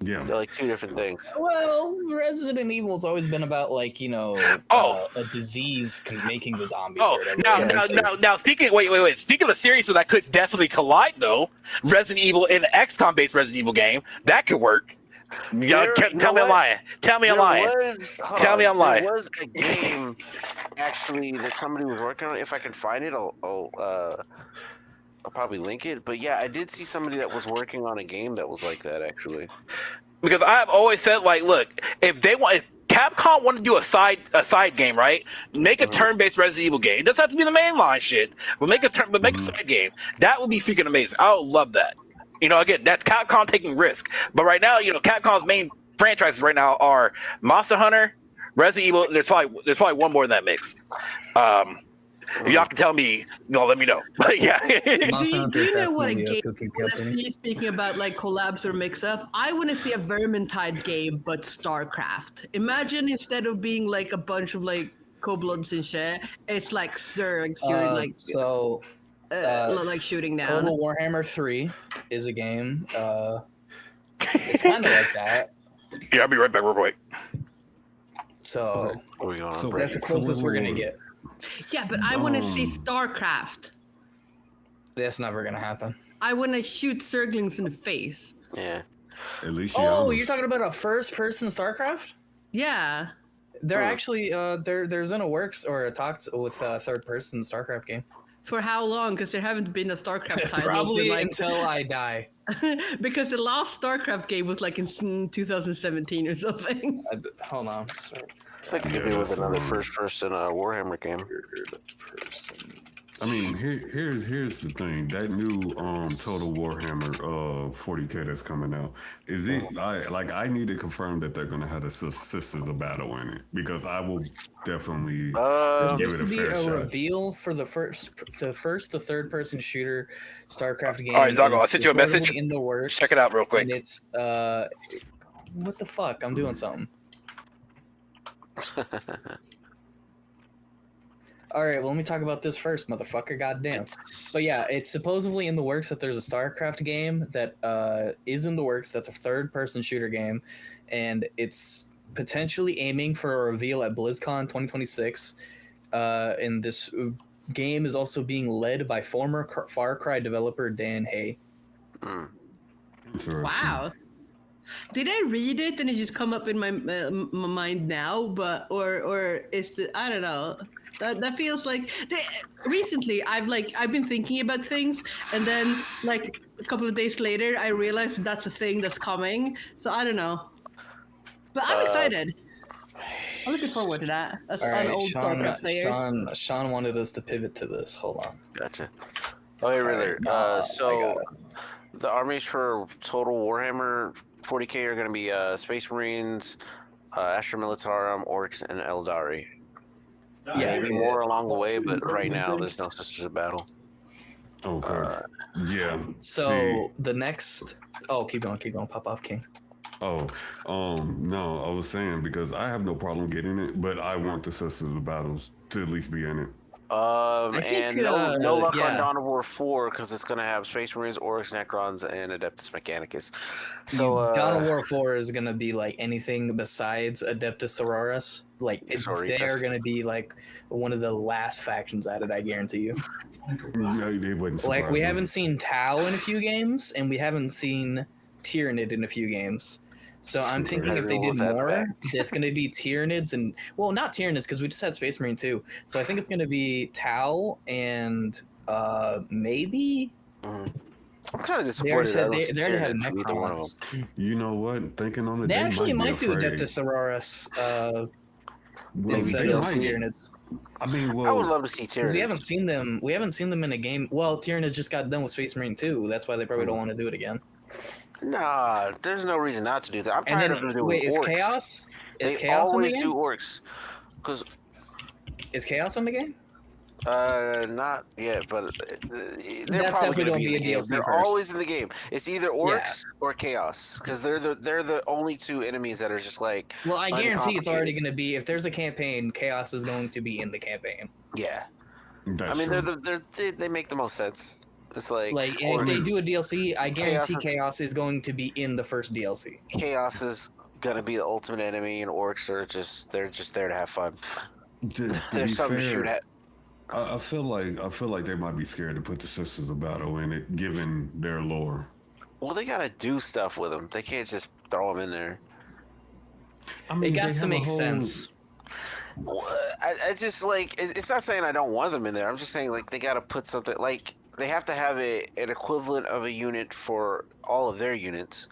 Yeah, they're like two different things. Well, Resident Evil's always been about like a disease making the zombies. Oh, now speaking of the series that could definitely collide though, Resident Evil in the XCOM based Resident Evil game that could work. Tell me I'm lying. Tell me I'm lying. There was a game actually that somebody was working on. If I can find it, I'll probably link it. But yeah, I did see somebody that was working on a game that was like that actually. Because I've always said, like, look, if Capcom want to do a side game, right? Make a turn-based Resident Evil game. It doesn't have to be the mainline shit, but make a side game. That would be freaking amazing. I would love that. Again, that's Capcom taking risk. But right now, Capcom's main franchises right now are Monster Hunter, Resident Evil. There's probably one more in that mix. Y'all can tell me, let me know. But yeah. do you know what a game speaking about like collabs or mix up? I want to see a Vermintide game, but StarCraft. Imagine instead of being like a bunch of like kobolds and shit, it's like Zergs. You're like like shooting down. Total Warhammer 3 is a game. It's kind of like that. Yeah, I'll be right back real quick. So that's the closest we're gonna get. Yeah, but I want to see StarCraft. That's never gonna happen. I want to shoot Zerglings in the face. Yeah. At least. You're talking about a first-person StarCraft? Yeah. They're actually there's in a works or a talks with a third-person StarCraft game. For how long? Because there haven't been a StarCraft title. Probably until I die. Because the last StarCraft game was like in 2017 or something. Hold on. I think you could do with another first-person Warhammer game. I mean, here's the thing. That new Total Warhammer 40K that's coming out, is it? I need to confirm that they're gonna have the Sisters of Battle in it, because I will definitely give it a fair shot. A reveal for the third-person shooter StarCraft game. All right, Zago, I'll send you a message. In the works. Check it out real quick. And it's what the fuck? I'm doing something. All right, well, let me talk about this first, motherfucker. Goddamn. But yeah, it's supposedly in the works that there's a StarCraft game that is in the works. That's a third-person shooter game, and it's potentially aiming for a reveal at BlizzCon 2026. And this game is also being led by former Far Cry developer Dan Hay. Wow. Did I read it and it just come up in my mind now? But or is the I don't know. That feels like recently I've been thinking about things, and then like a couple of days later I realized that's a thing that's coming. So I don't know. But I'm excited. I'm looking forward to that. As an old StarCraft player. Sean wanted us to pivot to this. Hold on. Gotcha. Okay, really. So the armies for Total Warhammer 40K are going to be Space Marines, Astra Militarum, Orcs, and Eldari. Yeah, maybe more along the way, but right now there's no Sisters of Battle. Okay. Yeah. So the next. Oh, keep going, Pop off, King. Oh, no, I was saying because I have no problem getting it, but I want the Sisters of Battles to at least be in it. And no luck on Dawn of War 4 because it's gonna have Space Marines, Orcs, Necrons, and Adeptus Mechanicus. So Dawn of War 4 is gonna be like anything besides Adeptus Sororitas. Like they're gonna be like one of the last factions added. I guarantee you. No, they wouldn't. Like we haven't seen Tau in a few games, and we haven't seen Tyranid in a few games. So I'm thinking if they did more, it's going to be Tyranids and not Tyranids because we just had Space Marine too. So I think it's going to be Tau and maybe. I'm kind of disappointed. They already had either one of them. Necrons. You know what? Thinking on it, They actually might do afraid. Adeptus Auroras Well, instead they of might. Tyranids. I mean, I would well, love to see Tyranids. We haven't seen them. We haven't seen them in a game. Well, Tyranids just got done with Space Marine 2. That's why they probably don't want to do it again. Nah, there's no reason not to do that. I'm tired of them doing orcs. Is Chaos? Is They Chaos always on the game? do orcs. Cause Is Chaos on the game? not yet, but they're That's probably definitely going to gonna be in be the a game. DLC They're first. always in the game. It's either orcs or chaos, because they're the only two enemies that are just like. Well, I guarantee it's already uncomplicated. going to be. If there's a campaign, Chaos is going to be in the campaign. Yeah, that's I mean true. they make the most sense. It's like And if they do a DLC, I guarantee Chaos is- Chaos is going to be in the first DLC. chaos is gonna be the ultimate enemy, and orcs are they're just there to have fun. To be There's something to shoot fair, at. I feel like they might be scared to put the Sisters of Battle in it, given their lore. Well, they gotta do stuff with them. They can't just throw them in there. I mean, It got they to have a make whole- sense. Well, I just like it's not saying I don't want them in there. I'm just saying like they gotta put something like they have to have an equivalent of a unit for all of their units,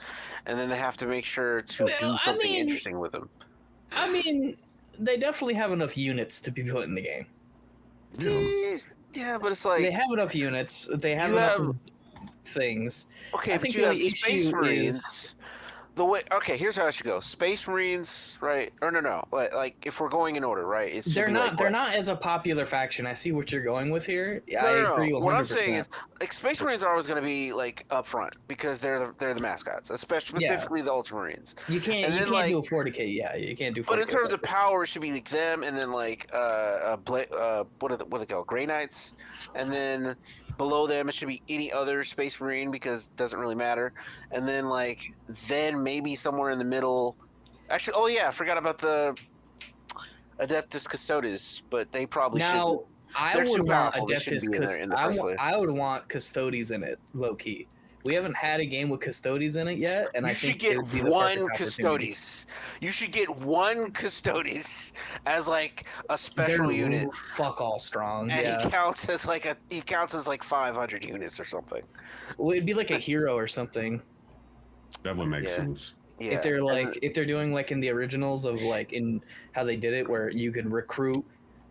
and then they have to make sure to do Well, I something mean- interesting with them. I mean, they definitely have enough units to be put in the game. Yeah. Yeah, but it's like They have enough units. They have You enough have- of things. okay, I but think you the have only Space issue Marines. is- The way okay, here's how it should go: Space Marines, right? Or no, like if we're going in order, right? It should They're be not. like, They're what? not as a popular faction. I see what you're going with here. No, I no, agree no. 100%. What I'm saying is, like, Space Marines are always going to be like up front because they're the mascots, especially Yeah. specifically the Ultramarines. you can't. and You then, can't like- do a 40k. Yeah, you can't do 40k. But in terms that's of power, it should be like them, and then like what do they call Grey Knights, and then below them it should be any other Space Marine because it doesn't really matter, and then then maybe somewhere in the middle. Actually, oh yeah, I forgot about the Adeptus Custodes, but they probably should. Now, I They're too would want powerful. They shouldn't Adeptus be in there in the first place. I would want Custodes in it, low key. We haven't had a game with Custodes in it yet, and You I should think get it would be the one perfect opportunity. Custodes. You should get one Custodes as like a special They're unit, fuck all strong. and Yeah, he counts as like 500 units or something. well, it'd be like a hero or something. That would make Yeah. sense. Yeah, If they're and like if they're doing like in the originals of like in how they did it where you could recruit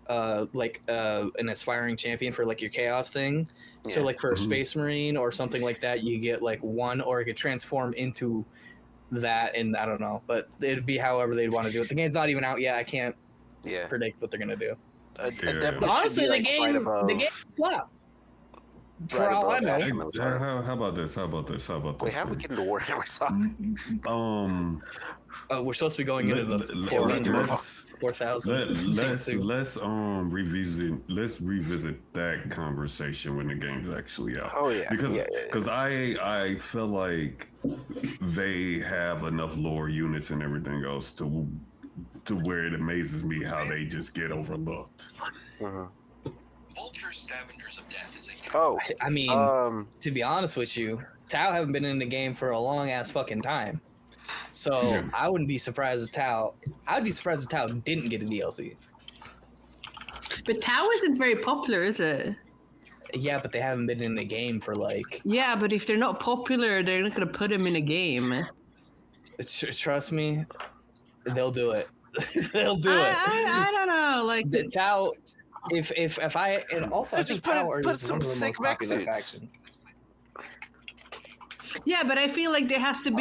an aspiring champion for like your chaos thing. So Yeah. like for a Mhm. Space Marine or something like that, you get like one, or it could transform into that, and I don't know, but it'd be however they'd want to do it. The game's not even out yet. I can't yeah. predict what they're gonna do. Adeptus Yeah. should But honestly, be, the like, game right above, the game flop. For right all I above know. Action Hey, Modes, right? how about this? How about this? How about Wait, this? how do we get into Warhammer talking? We're supposed to be going into the Let- 400, let's 4,000. let's revisit that conversation when the game's actually out. Oh yeah, Because yeah. I feel like they have enough lore units and everything else to where it amazes me how they just get overlooked. Mhm. Vulture Scavengers of Death is a Oh, I mean, to be honest with you, Tau haven't been in the game for a long ass fucking time. So Yeah. I wouldn't be surprised if Tau. I'd be surprised if Tau didn't get a DLC. But Tau isn't very popular, is it? Yeah, but they haven't been in the game for like. Yeah, but if they're not popular, they're not gonna put them in a game. Trust me, they'll do it. They'll do it. I don't know. Like The Tau. If I and also I Just think put Tau are put just some one of the sick most popular mech suits. factions. yeah, but I feel like there has to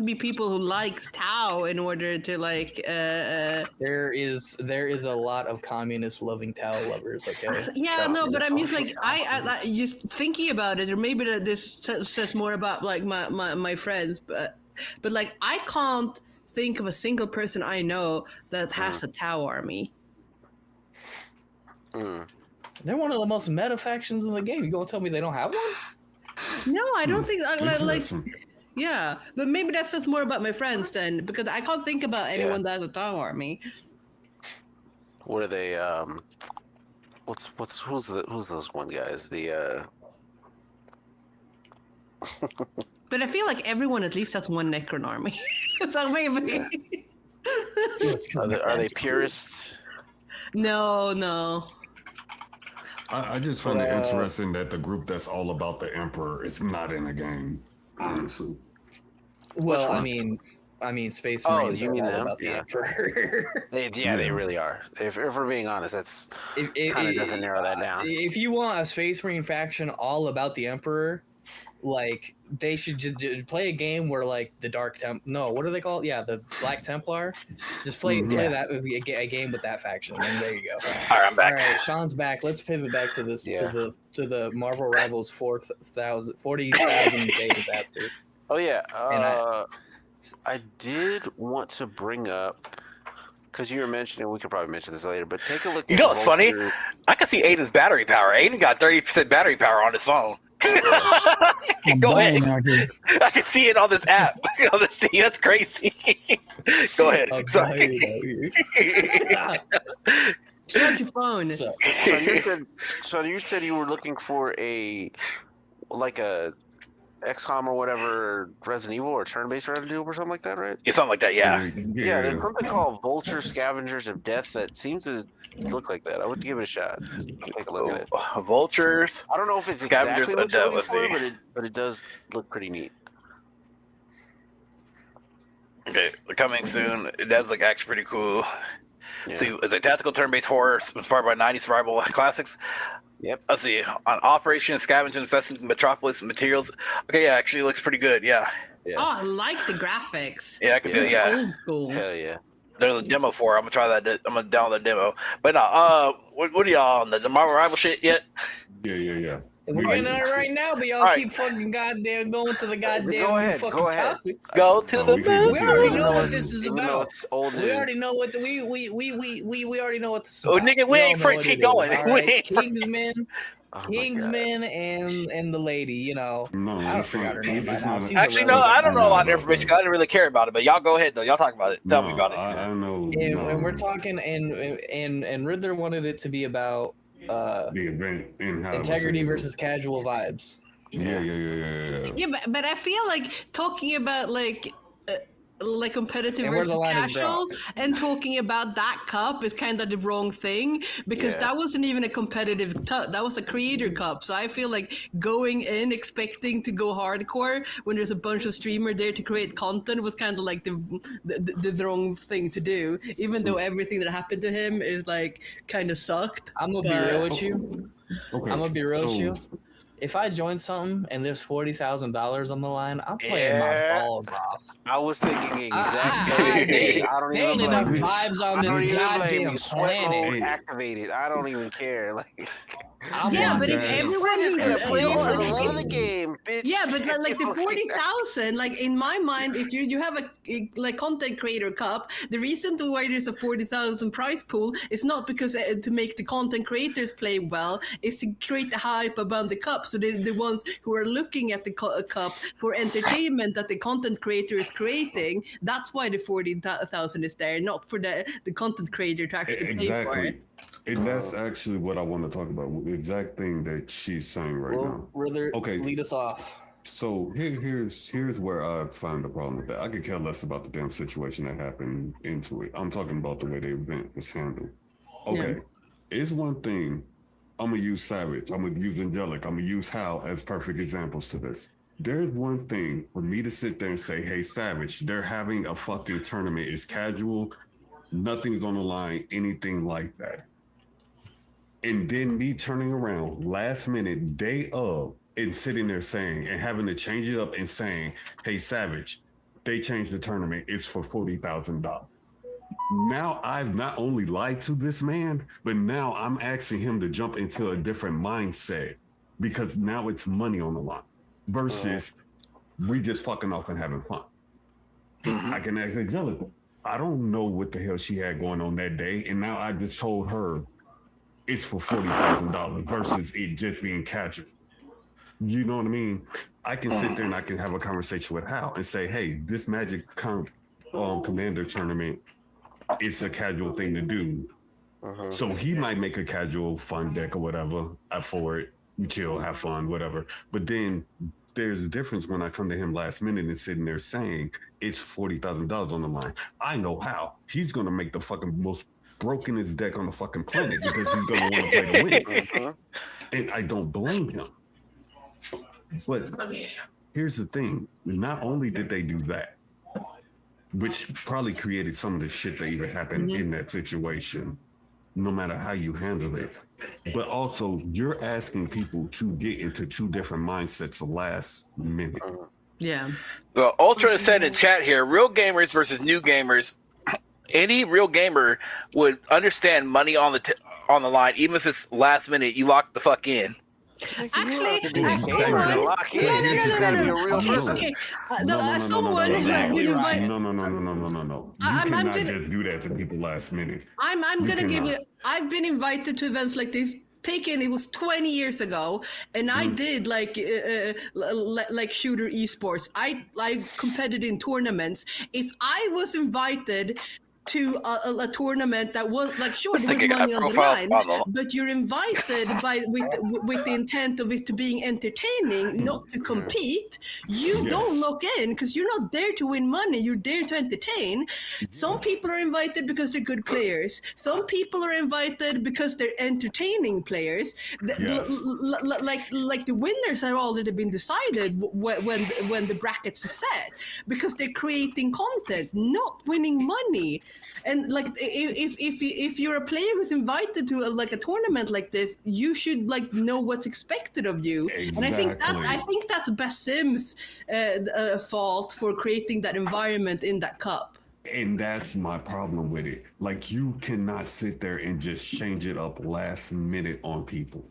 be people who likes Tau in order to like. There is a lot of communist loving Tau lovers. Okay. Yeah, Trust no, me. but I'm just like I just thinking about it, or maybe this says more about like my friends, but like I can't think of a single person I know that has a Tau army. mm. They're one of the most meta factions in the game. You gonna tell me they don't have one? No, I don't think like Interesting. yeah, but maybe that says more about my friends then, because I can't think about anyone that has a Tau army. What are they? Who's those one guys? The But I feel like everyone at least has one Necron army. So maybe. Are they purists? No. I just find it interesting that the group that's all about the Emperor is not in the game. Honestly. Well, I mean, Space Marines you are mean all them? about the Emperor. They really are. If we're being honest, that's kind of doesn't narrow that down. If you want a Space Marine faction all about the Emperor, like they should just play a game where like the what are they called? Yeah, the Black Templar. Just play that a game with that faction, and there you go. All right, I'm back. All right, Sean's back. Let's pivot back to this to the Marvel Rivals 40,000 day disaster. Oh yeah, I did want to bring up, because you were mentioning, we could probably mention this later, but take a look. You know what's funny? I can see Aiden's battery power. Aiden got 30% battery power on his phone. Go ahead. I can see it on this app. On this thing. That's crazy. Go ahead. Sorry. Shut your phone. So you said you were looking for a XCOM or whatever, Resident Evil or turn-based Resident Evil or something like that, right? Yeah, something like that, yeah. Yeah, there's something called Vulture Scavengers of Death that seems to look like that. I would give it a shot. Take a look at it. Vultures. I don't know if it's Scavengers exactly what you're looking let's see. for, but it does look pretty neat. Okay, coming soon. It does look actually pretty cool. Yeah. See, it's a tactical turn-based horror inspired by 90s survival classics. Yep. Let's see. On Operation Scavenging Infested Metropolis materials. Okay, yeah, actually looks pretty good. Yeah. Oh, I like the graphics. Yeah, I can do it. Yeah. Old school. Hell yeah. There's a demo for it. I'm gonna try that. I'm gonna download the demo. But no, what are y'all on the Marvel Rival shit yet? Yeah. We're getting on it right now, but y'all keep fucking goddamn going to the goddamn fucking topics. Go to the moon. We already know what this is about. We already know what we already know what this is Oh, about. nigga, we ain't free. Keep going. Kingsman and the lady, you know. No, I don't forgot her name by now. Actually, no, I don't know a lot of information. I didn't really care about it, but y'all go ahead though. Y'all talk about it. Tell me about it. I know. And we're talking, and Riddler wanted it to be about the event and how integrity versus casual vibes. Yeah. Yeah, but I feel like talking about like competitive And where the versus line is casual and talking about that cup is kind of the wrong thing because that wasn't even a competitive that was a creator cup. So I feel like going in expecting to go hardcore when there's a bunch of streamers there to create content was kind of like the wrong thing to do, even though everything that happened to him is like kind of sucked. I'm gonna be real with you. Okay. I'm gonna be real with you. If I join something and there's $40,000 on the line, I'm playing my balls off. I was thinking exact same thing. I don't even enough vibes on this goddamn planet. Activated. I don't even care. Like, yeah, but if everyone is play for the love of the game, bitch. Yeah, but like the 40,000, like in my mind, if you have a like content creator cup, the reason why there's a 40,000 prize pool is not because to make the content creators play well, is to create the hype about the cup. So the ones who are looking at the cup for entertainment that the content creator is creating, that's why the 40,000 is there, not for the content creator to actually pay for it. And that's actually what I want to talk about. The exact thing that she's saying right now. Okay, lead us off. So here's where I find the problem with that. I could care less about the damn situation that happened into it. I'm talking about the way the event was handled. Okay, it's one thing. I'm gonna use Savage. I'm gonna use Angelic. I'm gonna use Hal as perfect examples to this. There's one thing for me to sit there and say, "Hey, Savage, they're having a fucking tournament. It's casual. Nothing's on the line. Anything like that." And then me turning around last minute, day of, and sitting there saying, and having to change it up and saying, "Hey, Savage, they changed the tournament. It's for $40,000. Now I've not only lied to this man, but now I'm asking him to jump into a different mindset because now it's money on the line versus we just fucking off and having fun. I can ask Angelica. I don't know what the hell she had going on that day, and now I just told her it's for $40,000 versus it just being casual. You know what I mean? I can sit there and I can have a conversation with Hal and say, "Hey, this Magic Commander tournament, it's a casual thing to do." So he might make a casual fun deck or whatever for it, kill, have fun, whatever. But then there's a difference when I come to him last minute and sitting there saying it's $40,000 on the line. I know how. He's gonna make the fucking most brokenest deck on the fucking planet because he's gonna want to play to win. And I don't blame him. But here's the thing: not only did they do that, which probably created some of the shit that even happened in that situation, no matter how you handle it. But also, you're asking people to get into two different mindsets last minute. Yeah. Well, Ultra said in chat here, real gamers versus new gamers. Any real gamer would understand money on the line, even if it's last minute. You lock the fuck in. Actually, I saw one who's been invited. No. You cannot just do that to people last minute. I'm gonna give you. I've been invited to events like this. It was 20 years ago, and I did like shooter esports. I competed in tournaments. If I was invited to a tournament that was like, sure, there was money on the line, but you're invited with the intent of it to being entertaining, not to compete. You don't look in because you're not there to win money. You're there to entertain. Some people are invited because they're good players. Some people are invited because they're entertaining players. Like the winners have already been decided when the brackets are set, because they're creating content, not winning money. And like if you're a player who's invited to a tournament like this, you should like know what's expected of you. Exactly. And I think that's Basim's fault for creating that environment in that cup. And that's my problem with it. Like, you cannot sit there and just change it up last minute on people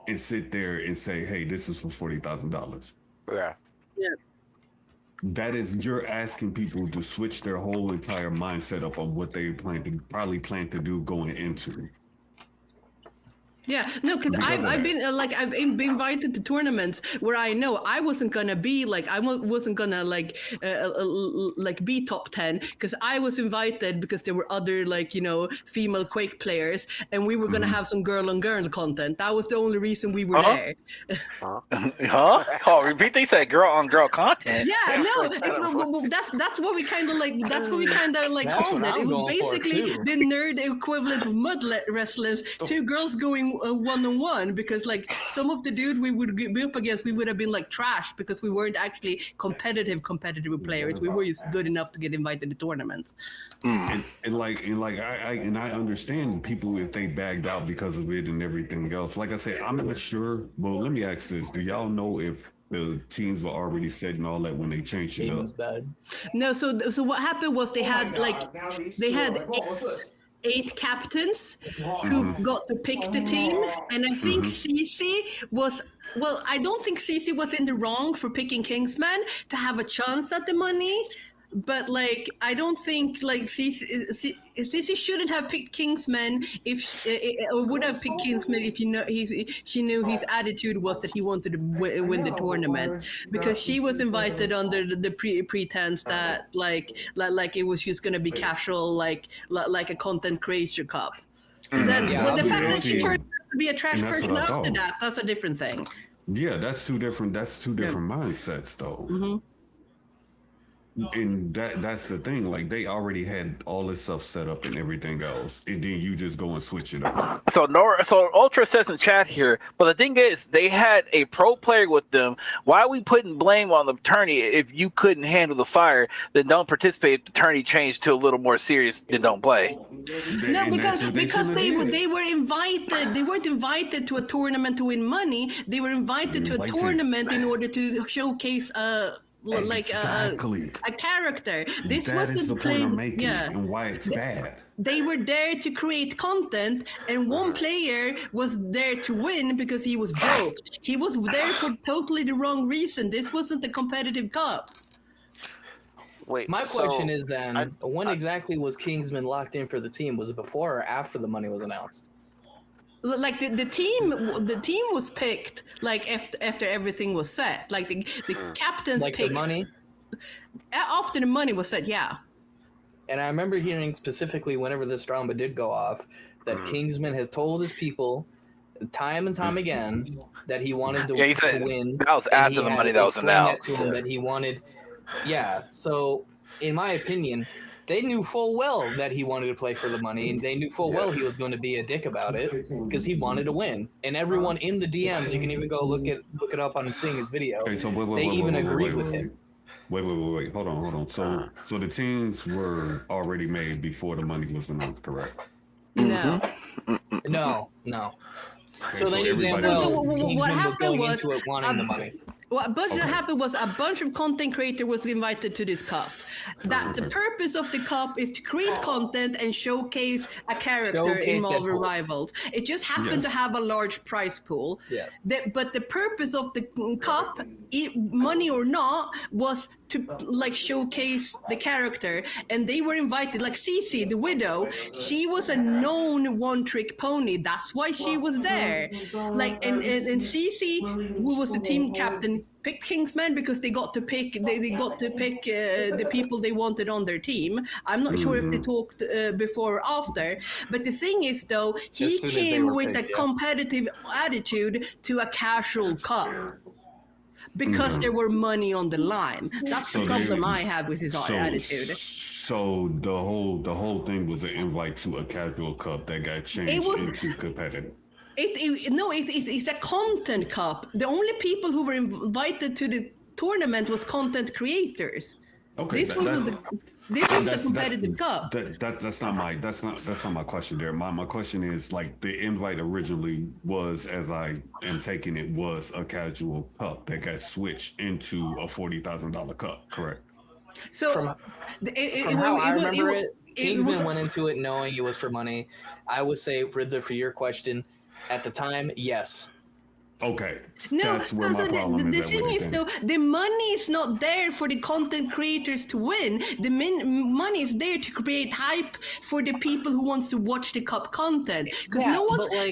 and sit there and say, hey, this is for $40,000. Yeah. That is, you're asking people to switch their whole entire mindset up on what they probably plan to do going into. Yeah, no, because I've been I've been invited to tournaments where I know I wasn't gonna be I wasn't gonna be top 10, because I was invited because there were other female Quake players, and we were gonna have some girl on girl content. That was the only reason we were there. Oh, repeat. They said girl on girl content. Yeah, no, that's what we kind of That's what we kind of called it. It was basically the nerd equivalent of mud wrestlers. Two girls going one-on-one, because some of the dude we would be up against, we would have been trash because we weren't actually competitive players. We were just good enough to get invited to tournaments. And I understand people if they bagged out because of it and everything else. Like I said, I'm not sure. Well, let me ask this: do y'all know if the teams were already set and all that when they changed it up? No. So what happened was they had 8 captains who got to pick the team, and I think CC was, well, I don't think CC was in the wrong for picking Kingsman to have a chance at the money, but I don't think CC shouldn't have picked Kingsman or would have picked Kingsman if she knew his attitude was that he wanted to win the tournament, because she was invited under the pretense that it was just gonna be casual, like a content creator cup. Then the fact that she turned out to be a trash person after that's a different thing. Yeah, that's two different mindsets though. And that's the thing. They already had all this stuff set up and everything else, and then you just go and switch it up. So Ultra says in chat here, but the thing is, they had a pro player with them. Why are we putting blame on the tourney? If you couldn't handle the fire, then don't participate. If the tourney changed to a little more serious, then don't play. No, because they were invited. They weren't invited to a tournament to win money. They were invited to a tournament in order to showcase a character. This wasn't the point I'm making, and why it's bad. They were there to create content, and one player was there to win because he was broke. He was there for totally the wrong reason. This wasn't the competitive cup. Wait, my question is then, when exactly was Kingsman locked in for the team? Was it before or after the money was announced? The team was picked after everything was set. The captains picked the money after the money was set. Yeah. And I remember hearing specifically whenever this drama did go off that Kingsman has told his people time and time again that he wanted to, he said to win. that was after the money that was announced. To him that he wanted. Yeah. So, in my opinion, they knew full well that he wanted to play for the money, and they knew full well he was going to be a dick about it because he wanted to win. And everyone in the DMs, you can even go look it up on his video. Okay, so they even agreed with him. Wait. Hold on. So the teams were already made before the money was announced, correct? No. No. Okay, So they knew damn everybody- well what Kingsman was happened going was, into it wanting the money. What happened was a bunch of content creators was invited to this cup. That the purpose of the cup is to create content and showcase a character Showcase in Marvel Deadpool. Rivals. It just happened to have a large prize pool. Yeah. But the purpose of the cup, money or not, was to like showcase the character. And they were invited, like Cece, the widow. She was a known one-trick pony. That's why she was there. Like and Cece, who was the team captain, picked Kingsman because they got to pick the people they wanted on their team. I'm not sure if they talked before or after, but the thing is though, he came with a competitive attitude to a casual cup because there were money on the line. That's the problem I had with his attitude. So the whole thing was an invite to a casual cup that got changed into competitive. It's a content cup. The only people who were invited to the tournament was content creators. Okay, this was the competitive cup. That's not my question there. My question is like the invite originally was, as I am taking it, was a casual cup that got switched into a $40,000 cup, correct? So from how I remember it, Kingsman went into it knowing it was for money. I would say for your question, at the time, yes. Okay. No, that's where my problem the is. thing is though, the money is not there for the content creators to win. The money is there to create hype for the people who wants to watch the cup content. Because no one's gonna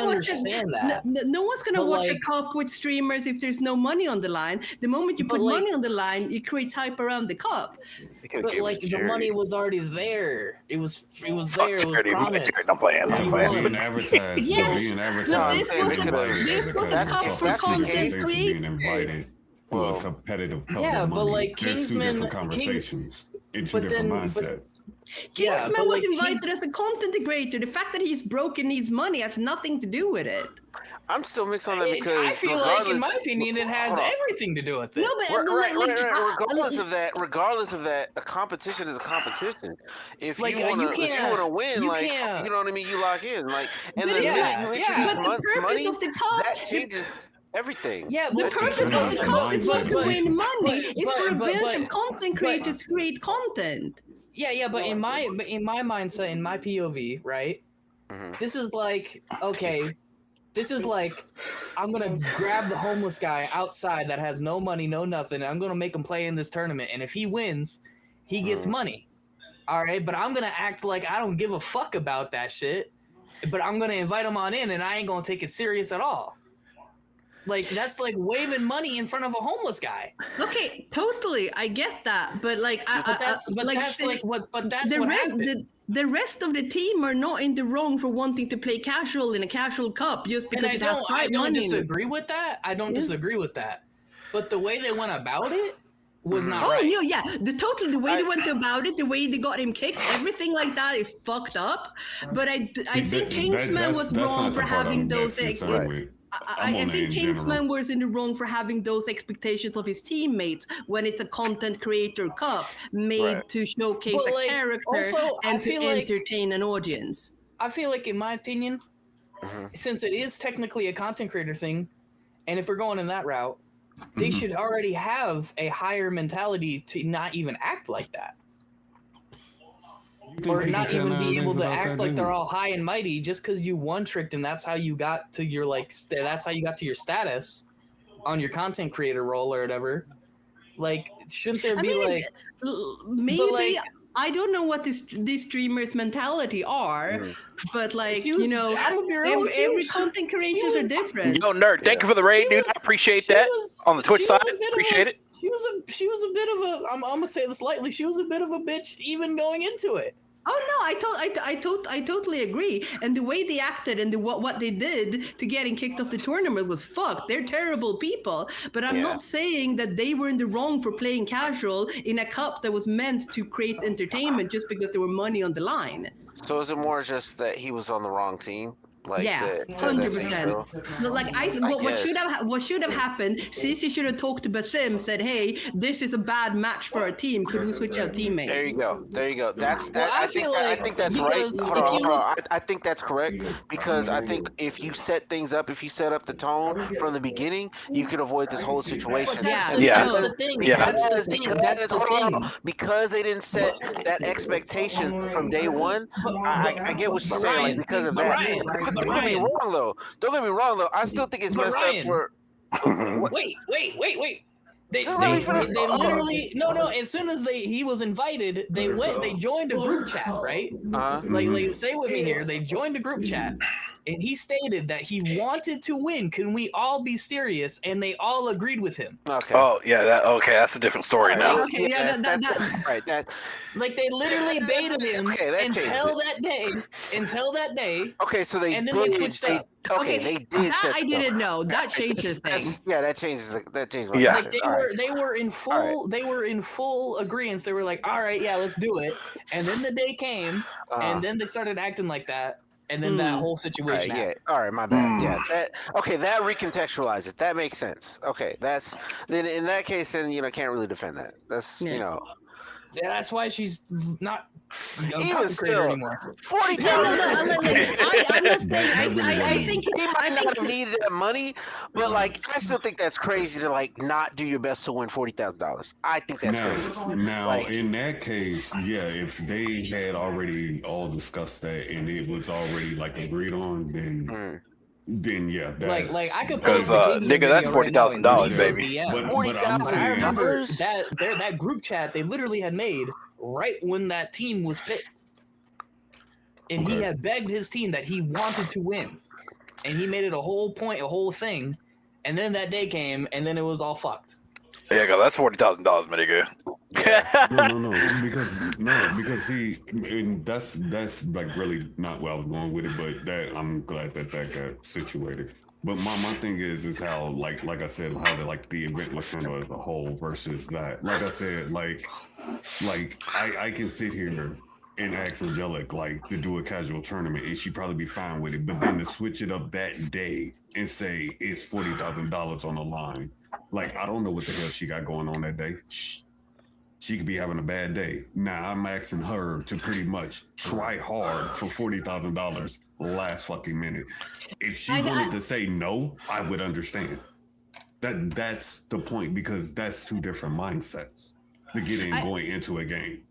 watch no one's gonna watch a cup with streamers if there's no money on the line. The moment you put money on the line, you create hype around the cup. But like the money was already there. It was there. It was promised. Don't play it. Being advertised. Yes, being advertised. This was a cup for content creators. Being invited to a competitive cup. Yeah, but like There's two Kingsman, different conversations. It's two different mindset. Kingsman was invited as a content creator. The fact that he's broke and needs money has nothing to do with it. I'm still mixed on that because I feel like, in my opinion, it has everything to do with it. No, but regardless of that, a competition is a competition. If like, you want to win, you know what I mean, you lock in, like, and then but the purpose of the cup that changes everything. Yeah, the purpose of the cup is not to win money. It's for a bunch of content creators to create content. Yeah, but in my mindset, in my POV, right? This is like, okay. This is like, I'm going to grab the homeless guy outside that has no money, no nothing, and I'm going to make him play in this tournament. And if he wins, he gets money. All right? But I'm going to act like I don't give a fuck about that shit. But I'm going to invite him on in, and I ain't going to take it serious at all. Like, that's like waving money in front of a homeless guy. Okay, totally. I get that. But like, that's what happened. The rest of the team are not in the wrong for wanting to play casual in a casual cup just because it has money. I don't disagree with that. Disagree with that. But the way they went about it was not right. Oh, yeah. The way they went about it, the way they got him kicked, everything like that is fucked up. But I think Kingsman was wrong for having those... I think Kingsman was in the wrong for having those expectations of his teammates when it's a content creator cup made to showcase a character and to entertain an audience. I feel like, in my opinion, since it is technically a content creator thing, and if we're going in that route, they should already have a higher mentality to not even act like that. Or not even be able to act like they're all high and mighty just because you one-tricked and that's how you got to your that's how you got to your status on your content creator role or whatever. Like, shouldn't there be maybe I don't know what these streamers' mentality are, but like every content creators are different. Yo, nerd, thank you for the raid, dude. I appreciate that on the Twitch side. Appreciate it. She was a bit of a. I'm gonna say this lightly. She was a bit of a bitch even going into it. Oh no, I totally agree. And the way they acted and what they did to getting kicked off the tournament was fucked. They're terrible people. But I'm not saying that they were in the wrong for playing casual in a cup that was meant to create entertainment just because there were money on the line. So is it more just that he was on the wrong team? Like yeah, 100%. Like what should have happened? Cici should have talked to Basim, said, "Hey, this is a bad match for our team. Could we switch out teammates?" There you go. There you go. That's that. Well, I think that's right. Hold on. I think that's correct because I think if you set things up, if you set up the tone from the beginning, you could avoid this whole situation. That's the thing. Because they didn't set that expectation from day one. I get what you're saying. Like because of that. Don't get me wrong though. Don't get me wrong though. I still think it's messed up for. Wait. They literally no. As soon as he was invited, they joined a group chat, right? Like stay with me here. They joined a group chat, and he stated that he wanted to win. Can we all be serious? And they all agreed with him. Okay. Oh yeah, that's a different story now. Okay, yeah, that right. That like they literally baited him until that day. Okay, so they and then they switched up. Okay, they did. That I didn't know. That changes things. Yeah, that changes. That changes. Yeah. Like they were in full. They were in full agreement. They were like, "All right, yeah, let's do it." And then the day came, and then they started acting like that. And then that whole situation. Right, yeah. All right, my bad. Yeah. That recontextualizes it. That makes sense. Okay, then in that case, then can't really defend that. That's Yeah, that's why she's not even still anymore. 40,000. I'm not saying. I think he might not have needed that money, but like I still think that's crazy to like not do your best to win $40,000. I think that's crazy. Now, in that case, yeah, if they had already all discussed that and it was already like agreed on, then yeah, like I could because nigga, that's $40,000, baby. But I'm saying, I remember that group chat they literally had made right when that team was picked, and he had begged his team that he wanted to win, and he made it a whole point, a whole thing, and then that day came, and then it was all fucked. Yeah, that's $40,000, my nigga. No, because see, and that's like really not where I was going with it, but that I'm glad that got situated. But my thing is how like I said, how the event was handled as a whole versus that. Like I said, like I can sit here and ask Angelic to do a casual tournament and she'd probably be fine with it. But then to switch it up that day and say it's $40,000 on the line, like I don't know what the hell she got going on that day. She could be having a bad day. Now I'm asking her to pretty much try hard for $40,000 last fucking minute. If she wanted to say no, I would understand. That's the point because that's two different mindsets to get in going into a game.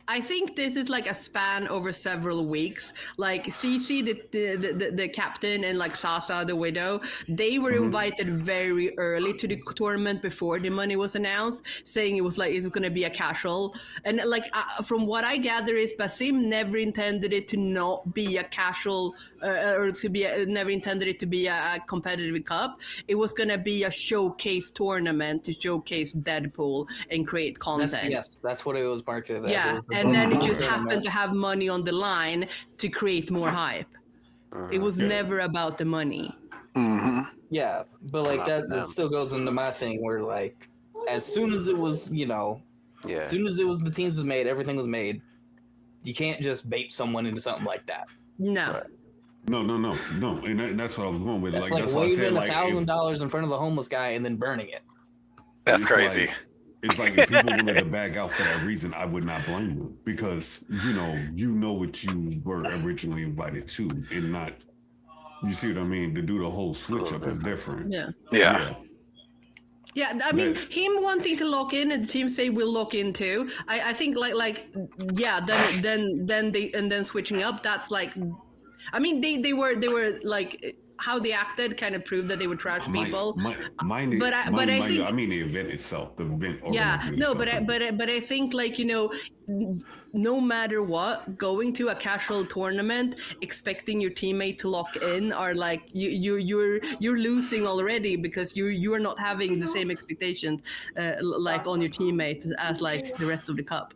I think this is like a span over several weeks. Like Cici, the captain, and like Sasa, the widow, they were invited very early to the tournament before the money was announced, saying it was going to be a casual. And like from what I gather is Basim never intended it to not be a casual or to be never intended it to be a competitive cup. It was going to be a showcase tournament to showcase Deadpool and create content. That's what it was marketed as. Yeah. And then it just happened to have money on the line to create more hype. It was never about the money. Yeah, but like that still goes into my thing where like as soon as it was, as soon as the teams was made, everything was made. You can't just bait someone into something like that. No. No, and that's what I was going with. That's like waving $1,000 in front of the homeless guy and then burning it. That's crazy. It's like if people wanted to back out for that reason, I would not blame them because you know what you were originally invited to, and not. You see what I mean? To do the whole switch up is different. Yeah. I mean, him wanting to lock in and the team say we'll lock in too. I think then switching up. That's like, I mean, they were like. How they acted kind of proved that they were trash people. I mean the event itself, the event. But I think no matter what, going to a casual tournament, expecting your teammate to lock in are like you're losing already because you are not having the same expectations like on your teammates as like the rest of the cup.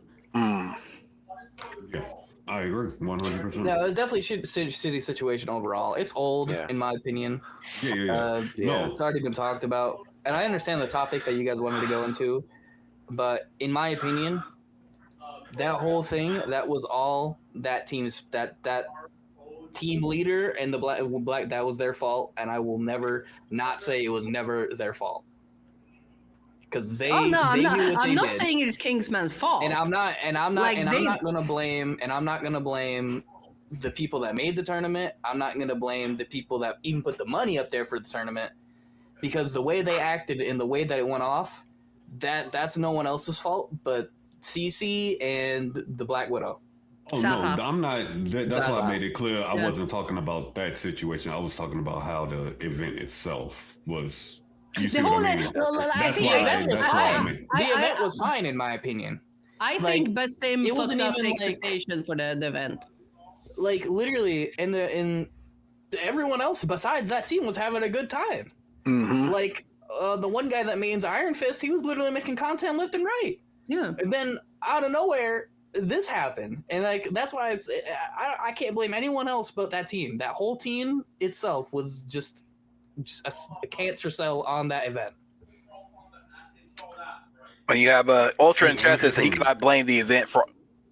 I agree, 100%. No, it's definitely shitty situation overall. It's old, in my opinion. Yeah. It's already been talked about, and I understand the topic that you guys wanted to go into, but in my opinion, that whole thing, that was all that team's that team leader and the black that was their fault, and I will never not say it was never their fault. Because I'm not saying it is Kingsman's fault. And I'm not gonna blame the people that made the tournament. I'm not gonna blame the people that even put the money up there for the tournament, because the way they acted and the way that it went off, that's no one else's fault but CC and the Black Widow. Oh no, I'm not. That's why I made it clear. I wasn't talking about that situation. I was talking about how the event itself was. You see what I mean? The event was fine in my opinion. I think Basim fucked up the expectation for the event. Like literally, in everyone else besides that team was having a good time. Mm-hmm. Like the one guy that made Iron Fist, he was literally making content left and right. Yeah. And then out of nowhere, this happened, and like that's why I can't blame anyone else but that team. That whole team itself was just a cancer cell on that event. When you have Ultra and Chess, he cannot blame the event for.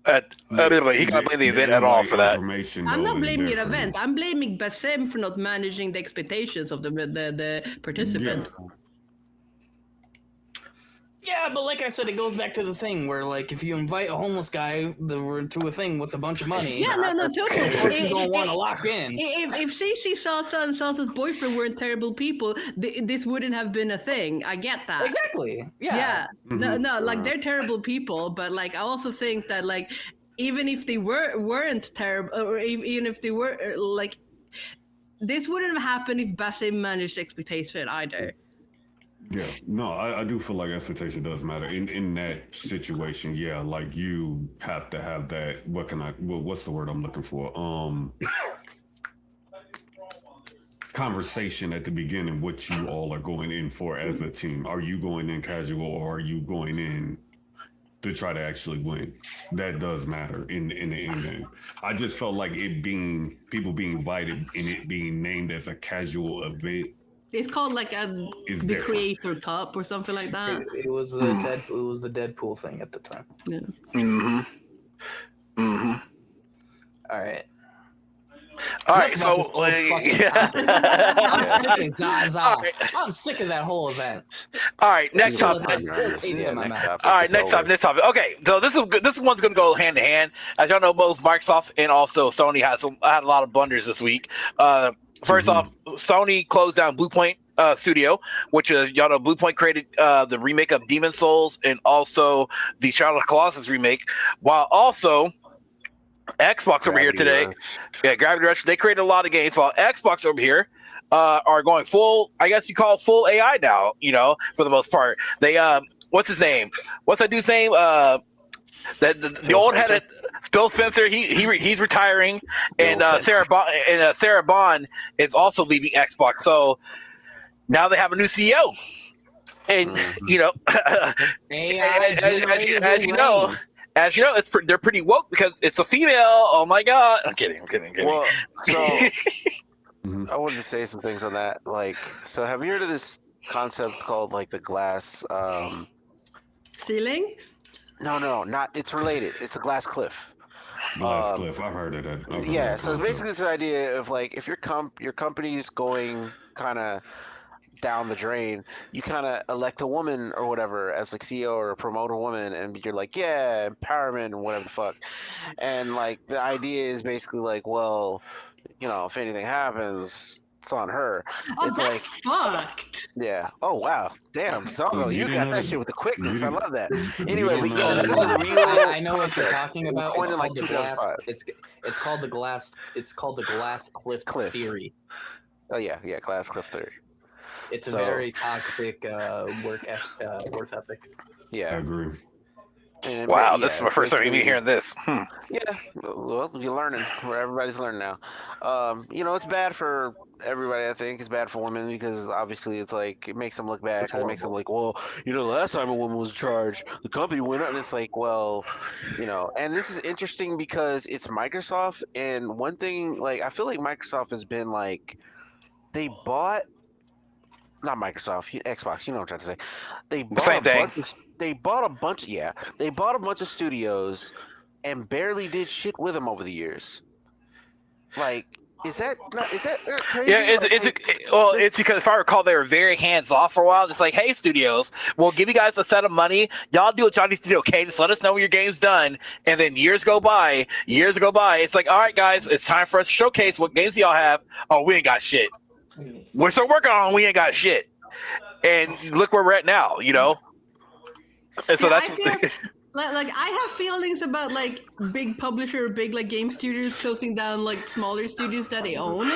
He cannot blame the event at all for that. I'm not blaming the event. I'm blaming Basim for not managing the expectations of the participants. Yeah, but like I said, it goes back to the thing where, like, if you invite a homeless guy to a thing with a bunch of money, totally. Of course he's gonna want to lock in. If Cece, Salsa, and Salsa's boyfriend weren't terrible people, this wouldn't have been a thing. I get that. Exactly. Yeah. No, like they're terrible people, but like I also think that like even if they weren't terrible, or even if they were like, this wouldn't have happened if Basim managed expectation either. Yeah, no, I do feel like expectation does matter in that situation. Yeah, like you have to have that. What's the word I'm looking for? Conversation at the beginning. What you all are going in for as a team? Are you going in casual, or are you going in to try to actually win? That does matter in the end game. I just felt like people being invited and it being named as a casual event. It's called like the Creator Cup or something like that. It was the Deadpool thing at the time. Yeah. Mm-hmm. Mm-hmm. All right. So I'm sick of Zaza. I'm sick of that whole event. All right, next topic. All right, next topic. Okay, so this one's going to go hand in hand. As y'all know, both Microsoft and also Sony had a lot of blunders this week. First off, Sony closed down Bluepoint Studio, which is, y'all know, Bluepoint created the remake of Demon Souls and also the Shadow of the Colossus remake, while also Xbox over here today, Gravity Rush, they created a lot of games, while Xbox over here are going full, I guess you call it full AI now, for the most part. They, what's his name? What's that dude's name? The old head of Phil Spencer, he's retiring, and Sarah Bond is also leaving Xbox. So now they have a new CEO, and as you know, they're pretty woke because it's a female. Oh my god! I'm kidding. Well, so I wanted to say some things on that. Like, so have you heard of this concept called like the glass ceiling? No, not. It's related. It's a glass cliff. Glass cliff. I've heard of that. Yeah. So it's basically this idea of like if your company's going kind of down the drain, you kind of elect a woman or whatever as like CEO or promote a woman, and you're like, yeah, empowerment and whatever the fuck. And like the idea is basically like, well, if anything happens, it's on her. Oh, it's that's fucked. Yeah. Oh wow. Damn, Zorro, you got that shit with the quickness. I love that. Anyway, I know what you're talking about. It's called like the glass. It's called the glass. It's called the glass cliff theory. Oh yeah, glass cliff theory. It's a very toxic work ethic. Yeah, I agree. Wow, this is my first time even hearing this. Yeah, well, you're learning. Everybody's learning now. It's bad for everybody, I think, is bad for women because obviously it's like it makes them look bad because it makes them like, well, last time a woman was in charge, the company went up, and it's like, well, and this is interesting because it's Microsoft, and one thing, like, I feel like Microsoft has been like, they bought, not Microsoft, Xbox, you know what I'm trying to say. They bought Same a thing. bunch. They bought a bunch. Yeah, they bought a bunch of studios, and barely did shit with them over the years. Like, is that crazy? Yeah, it's because if I recall, they were very hands off for a while. Just like, hey, studios, we'll give you guys a set of money. Y'all do what y'all need to do. Okay, just let us know when your game's done. And then years go by. It's like, all right, guys, it's time for us to showcase what games y'all have. Oh, we ain't got shit. We're still working on. We ain't got shit. And look where we're at now. And so that's. Like I have feelings about like big publisher, big like game studios closing down like smaller studios that they own.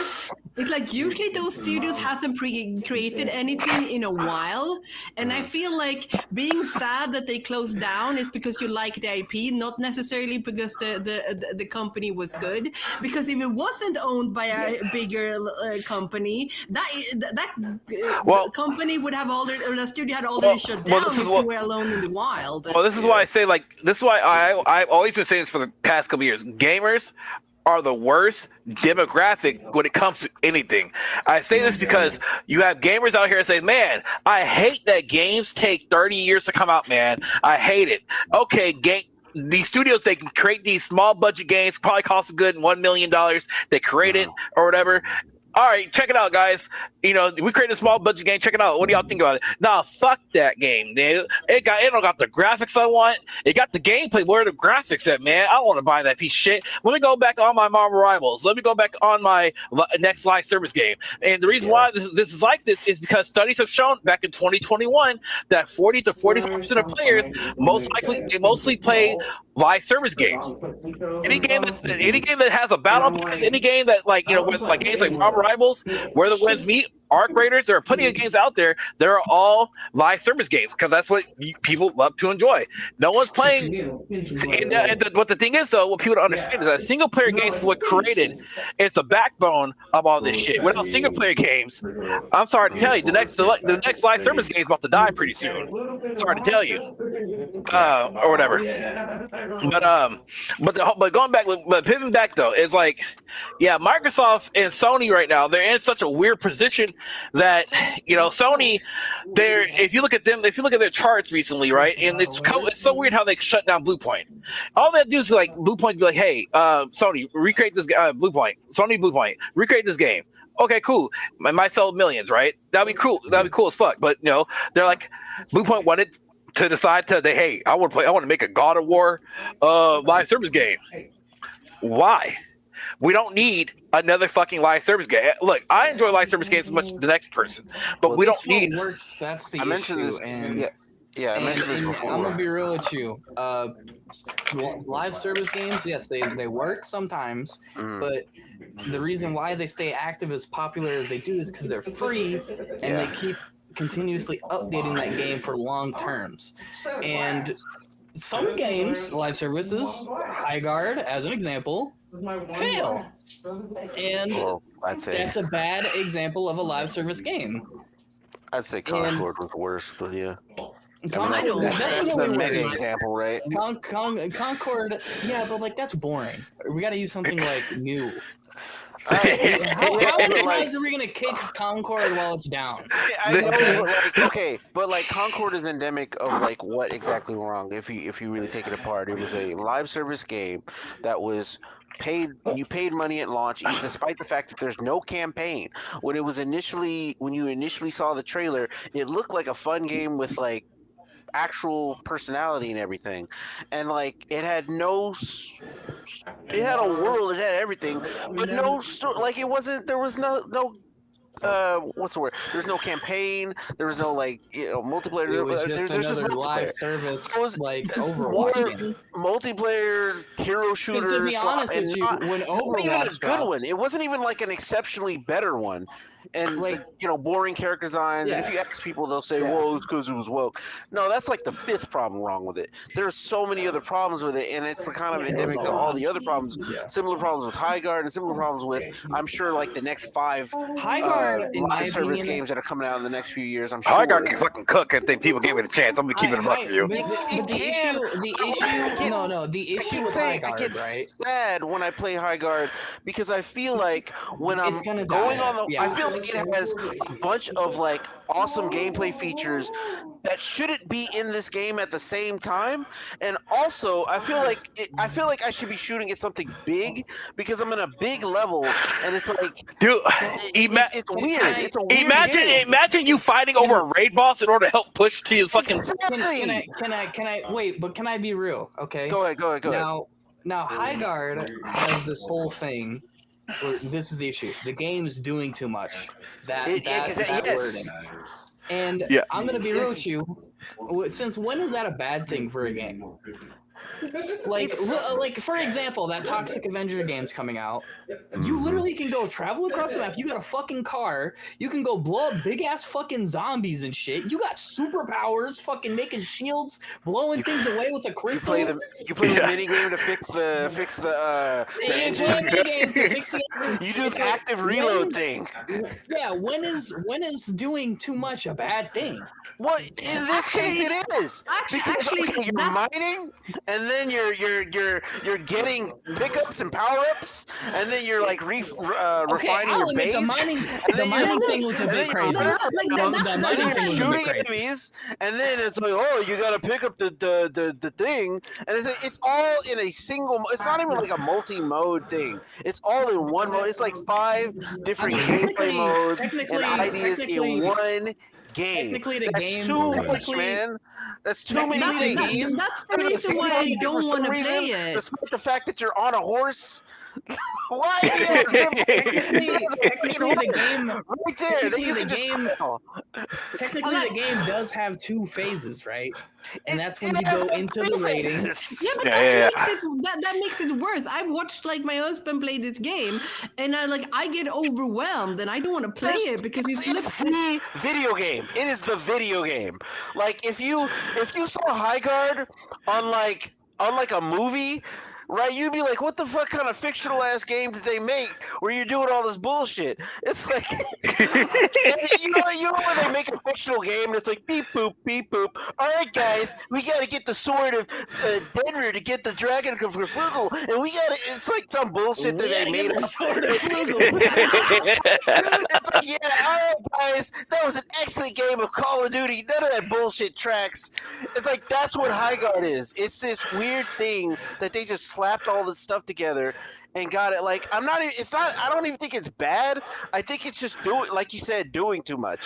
It's like usually those studios hasn't created anything in a while, and I feel like being sad that they closed down is because you like the IP, not necessarily because the company was good. Because if it wasn't owned by a bigger company, that company would have already, or the studio had already shut down if they were alone in the wild. Well, this is why I say, like, this is why I've always been saying this for the past couple of years. Gamers are the worst demographic when it comes to anything. I say this because you have gamers out here saying, man, I hate that games take 30 years to come out, man. I hate it. Okay, these studios, they can create these small budget games, probably cost a good $1 million. They create it or whatever. All right, check it out, guys. We created a small budget game. Check it out. What do y'all think about it? Nah, fuck that game. It don't got the graphics I want. It got the gameplay. Where are the graphics at, man? I don't want to buy that piece of shit. Let me go back on my Marvel Rivals. Let me go back on my next live service game. And the reason why this is like this is because studies have shown back in 2021 that 40 to 45% of players mostly play live service games. Any game that has a battle pass, any game that with like games like Marvel Rivals, Where the Winds Meet, Arc Raiders, there are plenty of games out there that are all live service games because that's what people love to enjoy. No one's playing. What the thing is, though, what people don't understand is that single player games is what created. It's the backbone of all this shit. Without single player games, I'm sorry to tell you, the next live service game is about to die pretty soon. Sorry to tell you, or whatever. But going back, but pivoting back though, is like, yeah, Microsoft and Sony right now, they're in such a weird position that Sony, if you look at their charts recently, right, and it's so weird how they shut down Bluepoint. All they do is like Bluepoint be like, hey, Sony, recreate this Bluepoint, recreate this game. Okay, cool. Might sell millions, right? That'd be cool. That'd be cool as fuck. But they're like, Bluepoint wanted to decide hey, I want to make a God of War live service game. Why? We don't need another fucking live service game. Look, I enjoy live service games as much as the next person, but we don't need. That's the issue. This, and I mentioned this before. I'm gonna be real with you. Live service games, yes, they work sometimes, but the reason why they stay active as popular as they do is because they're free and they keep continuously updating that game for long terms. And some games, live services, High Guard as an example, fail. And that's a bad example of a live service game. I'd say Concord was worse, but yeah. That's the mega example, right? Concord, yeah, but like that's boring. We got to use something like new. How many times are we gonna kick Concord while it's down? I know, but Concord is endemic of like what exactly wrong. If you really take it apart, it was a live service game that was paid. You paid money at launch, despite the fact that there's no campaign. When you initially saw the trailer, it looked like a fun game with like actual personality and everything, and like it had a world, it had everything, but no like it wasn't. There was no what's the word? There's no campaign. There was no multiplayer. It was just another live service like Overwatch multiplayer hero shooter. To be honest with you, when Overwatch it wasn't even a good one. It wasn't even like an exceptionally better one. and Like- boring character designs. And if you ask people, they'll say, "Well, it's because it was woke." No, that's like the fifth problem wrong with it. There's so many other problems with it, and it's kind of endemic to all the other problems. Similar problems with High Guard, and similar problems with, I'm sure, like the next 5 High Guard, in my live service opinion, games that are coming out in the next few years. I'm sure. High Guard can fucking cook. I think people gave it a chance. I'm gonna keep it a buck for you. But the issue, the issue with High Guard, I get right? sad when I play High Guard because I feel like when I'm It's gonna going die. on the, Yeah. I feel like it has a bunch of like awesome gameplay features that shouldn't be in this game at the same time. And also, I feel like I should be shooting at something big because I'm in a big level, and it's like, dude, it's weird. It's a weird game. Imagine you fighting over a raid boss in order to help push to your fucking. Exactly. Can I wait? But can I be real? Okay. Go ahead. Now, High Guard has this whole thing. Where this is the issue. The game's doing too much. That wording. And I'm gonna be real with you. Since when is that a bad thing for a game? Like for example, that Toxic Avenger game's coming out. You literally can go travel across the map. You got a fucking car. You can go blow up big ass fucking zombies and shit. You got superpowers, fucking making shields, blowing things away with a crystal. You play the mini game to fix the engine. You play a mini game to fix the. You do the active reload thing. Yeah, when is doing too much a bad thing? Well, in this case, it is. Actually, you're mining, and then you're getting pickups and power ups, and then you're like refining your base. The mining thing was a bit crazy. The mining thing was shooting enemies, and then it's like, oh, you gotta pick up the thing, and it's all in a single. It's not even like a multi-mode thing. It's all in one mode. It's like 5 different gameplay modes and ideas in one game. Technically, the game. Too much, man. That's too many things. That's the reason why I don't want to play it. Despite the fact that you're on a horse. Why? Technically, the game. Right there. Technically, the game does have 2 phases, right? And that's when you go into the rating. Yeah, but that makes it worse. I've watched like my husband play this game, and I get overwhelmed, and I don't want to play it because it's the video game. It is the video game. Like if you saw High Guard on like a movie. Right, you'd be like, what the fuck kind of fictional ass game did they make where you're doing all this bullshit? It's like, you know when they make a fictional game and it's like, beep boop, beep boop. All right, guys, we got to get the sword of Denver to get the dragon of Flugel, and we got to, it's like some bullshit that they made up. Sword of Flugel. It's like, yeah, all right, guys, that was an excellent game of Call of Duty. None of that bullshit tracks. It's like, that's what High Guard is. It's this weird thing that they just slapped all this stuff together and got it. Like, I don't even think it's bad. I think it's just like you said, doing too much.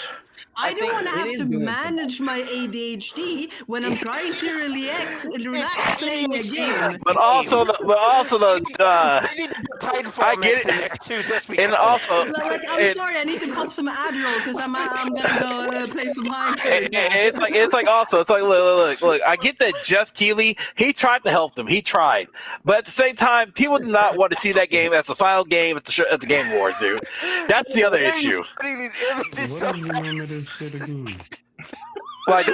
I don't want to have to manage my ADHD when I'm trying to relax playing a game. But also the I need to put Titanfall I get it. in there too, just because. And also, I'm sorry, I need to pop some Adderall because I'm gonna go play some high. It's like look. I get that Jeff Keighley, he tried to help them. He tried, but at the same time, people do not want to see that game as the final game at the Game Awards, dude. That's the other issue. Like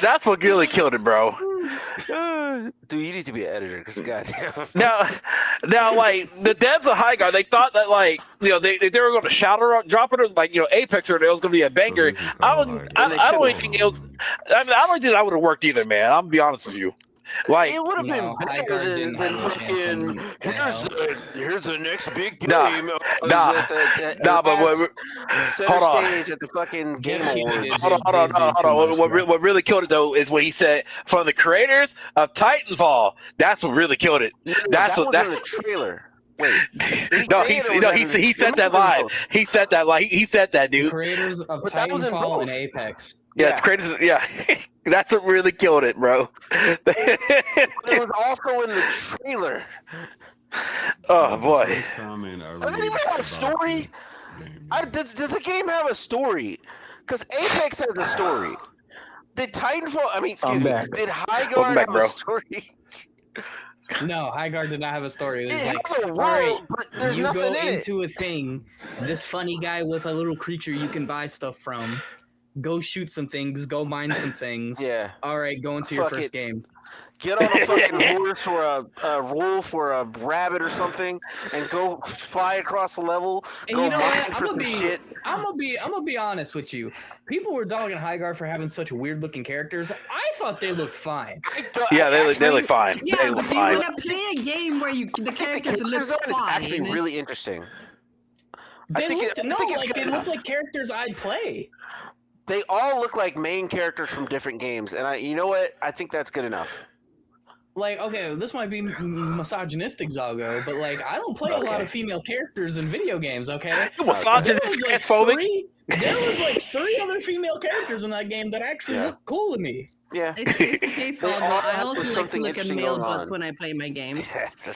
that's what really killed it, bro. Dude, you need to be an editor, because goddamn. Now, like the devs of High Guard, they thought that they were going to shadow drop it, or Apex, or it was going to be a banger. I don't even think it was. I don't think that would have worked either, man. I'm gonna be honest with you. Like, it would have been better than fucking. Here's the next big game. But hold on. Stage at the fucking Game Awards. Hold on. What really killed it though is what he said from the creators of Titanfall. That's what really killed it. That's what that. The trailer. Wait. He said that live. He said that, dude. Creators of Titanfall and Apex. Yeah, it's crazy. Yeah, that's what really killed it, bro. It was also in the trailer. Oh boy! Does it even have a story? Does the game have a story? Because Apex has a story. Did Titanfall? Did High Guard have a story? No, Highguard did not have a story. It was It like, has a all right, world, but there's you nothing go in it. into a thing. This funny guy with a little creature you can buy stuff from. Go shoot some things. Go mine some things. Yeah. All right, go into your Fuck first it. game. Get on a fucking horse or a wolf or a rabbit or something, and go fly across the level. And go you know mine what? for some shit. I'm gonna be honest with you. People were dogging Highguard for having such weird looking characters. I thought they looked fine. Yeah, they look fine. Yeah, they but look you fine. want to play a game where the characters look design is actually fine. really interesting. They look they they look like characters I'd play. They all look like main characters from different games, and you know what? I think that's good enough. Like, okay, this might be misogynistic, Zalgo, but like, I don't play a lot of female characters in video games. Okay, Misogynistic, transphobic. There was like 3 other female characters in that game that actually looked cool to me. Yeah. It's the case, They although all I have also like to something look at interesting male going butts on. when I play my games.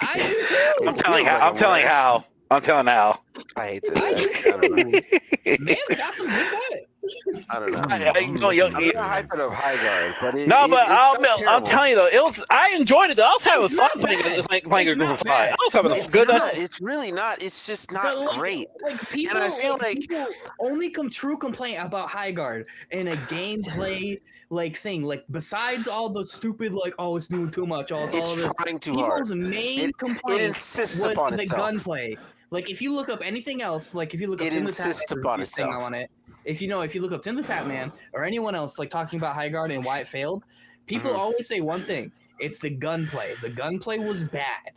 I do too. I'm telling how. I'm telling how. I hate I this. do I don't know. too. Man's got some good butt. I don't know. I'm I'm not hyping of Highguard, but I'm telling you though, I enjoyed it. Though. I was having It's fun not playing bad. a It's group not of 5. bad. I was having a It's good. not. It's really not. It's just not But, like, great. Like people, And I feel like people only true complaint about Highguard in a gameplay like thing. Like besides all the stupid like, oh, it's doing too much. Oh, it's all It's this. trying too hard. People's main It complaint insists was upon the itself. gunplay. Like if you look up anything else, like if you look up It Tim the Tap insists upon Man thing itself. on it, if you look up Tim the Tap Man or anyone else like talking about Highguard and why it failed, people Mhm. always say one thing: it's the gunplay. The gunplay was bad,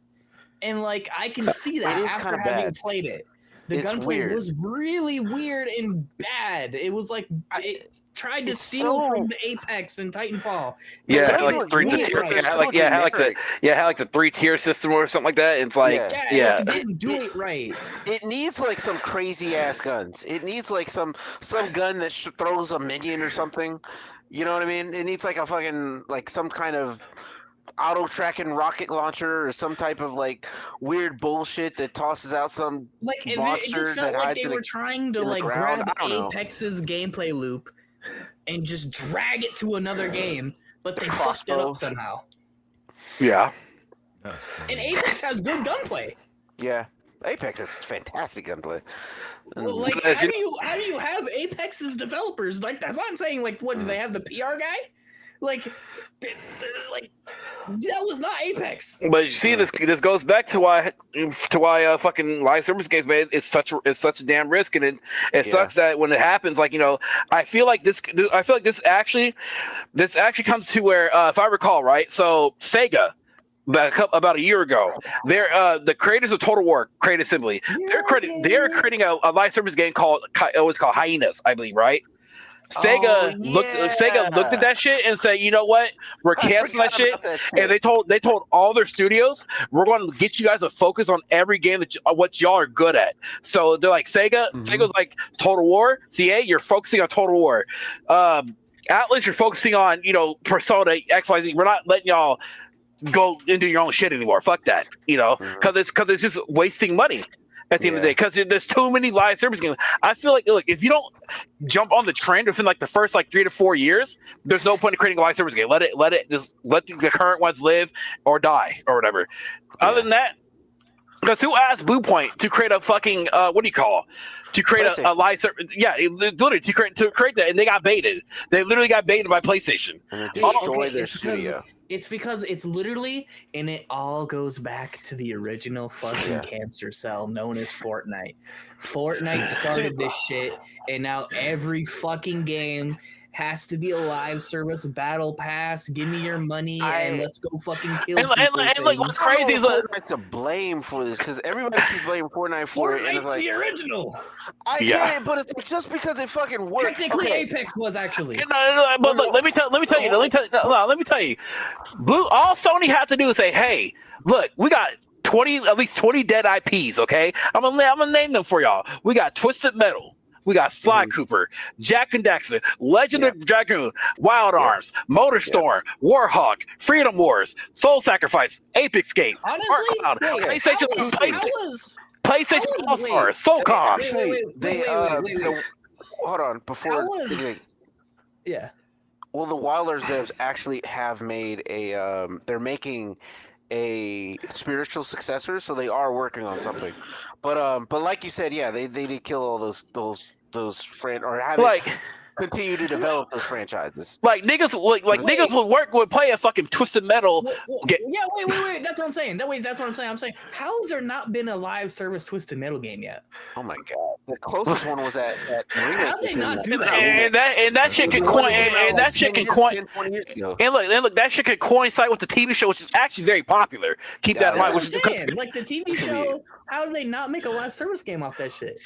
and like I can see that It is after kinda having bad. played it. The It's gunplay weird. was really weird and bad. It was like it tried to it's steal so- from the Apex and Titanfall. Yeah, It had doesn't like 3 look tier. right. Had like the 3-tier system or something like that. It's like Yeah. Like, it didn't do it right. It needs like some crazy ass guns. It needs like some gun that throws a minion or something. You know what I mean? It needs like a fucking like some kind of auto tracking rocket launcher or some type of like weird bullshit that tosses out some Like it monster just felt that like hides they in were the- trying to in the like ground. grab I don't know. Apex's gameplay loop and just drag it to another game, but they fucked it crossbow. up somehow. yeah. And Apex has good gunplay. Yeah. Apex is fantastic gunplay. Well, like, As how you- do you have Apex's developers? Like, that's what I'm saying. Like, what do they have the PR guy? Like, like that was not Apex. But you see, this goes back to why fucking live service games, man. It's such a damn risk, and it sucks that when it happens, like I feel like this actually comes to where if I recall right, so Sega. About a year ago, the creators of Total War, created simply, they're creating a live service game called Hyenas, I believe, right? Sega looked at that shit and said, you know what, we're canceling that shit. And they told all their studios, we're going to get you guys to focus on every game what y'all are good at. So they're like Sega's like Total War, CA, you're focusing on Total War. Atlas, you're focusing on Persona XYZ. We're not letting y'all go into your own shit anymore. Fuck that, because it's just wasting money at the end of the day. Because there's too many live service games. I feel like, look, if you don't jump on the trend within like the first 3 to 4 years, there's no point in creating a live service game. Let the current ones live or die or whatever. Other than that, because who asked Bluepoint to create a fucking to create a live service? Yeah, literally to create that, and they got baited. They literally got baited by PlayStation. And destroy their studio. It's because it's literally, and it all goes back to the original fucking cancer cell known as Fortnite. Fortnite started this shit, and now every fucking game has to be a live service battle pass. Give me your money and let's go fucking kill people. And like, what's crazy is Fortnite's to blame for this because everybody keeps blaming Fortnite for it. And it's Fortnite's like, the original. I get it, but it's just because it fucking worked. Technically, Apex was actually. No, but look, let me tell you. All Sony had to do is say, "Hey, look, we got at least 20 dead IPs. Okay, I'm gonna name them for y'all. We got Twisted Metal, we got Sly Cooper, Jack and Daxter, Legend of Dragoon, Wild Arms, Motorstorm, Warhawk, Freedom Wars, Soul Sacrifice, Ape Escape, Honestly, PlayStation All Stars, SoulCon. Hold on, before. Yeah. Well, the Wilders devs actually have made they're making a spiritual successor, so they are working on something. But like you said, yeah, they did kill all those or haven't Like, continue to develop those franchises. like niggas, niggas would play a fucking Twisted Metal. Yeah, wait. That's what I'm saying. That's what I'm saying. I'm saying, how has there not been a live service Twisted Metal game yet? Oh my god, the closest one was at How did they not do that? And that shit can and that shit can and look, that shit can coincide with the TV show, which is actually very popular. Keep that in mind. Which is like the TV show. How do they not make a live service game off that shit?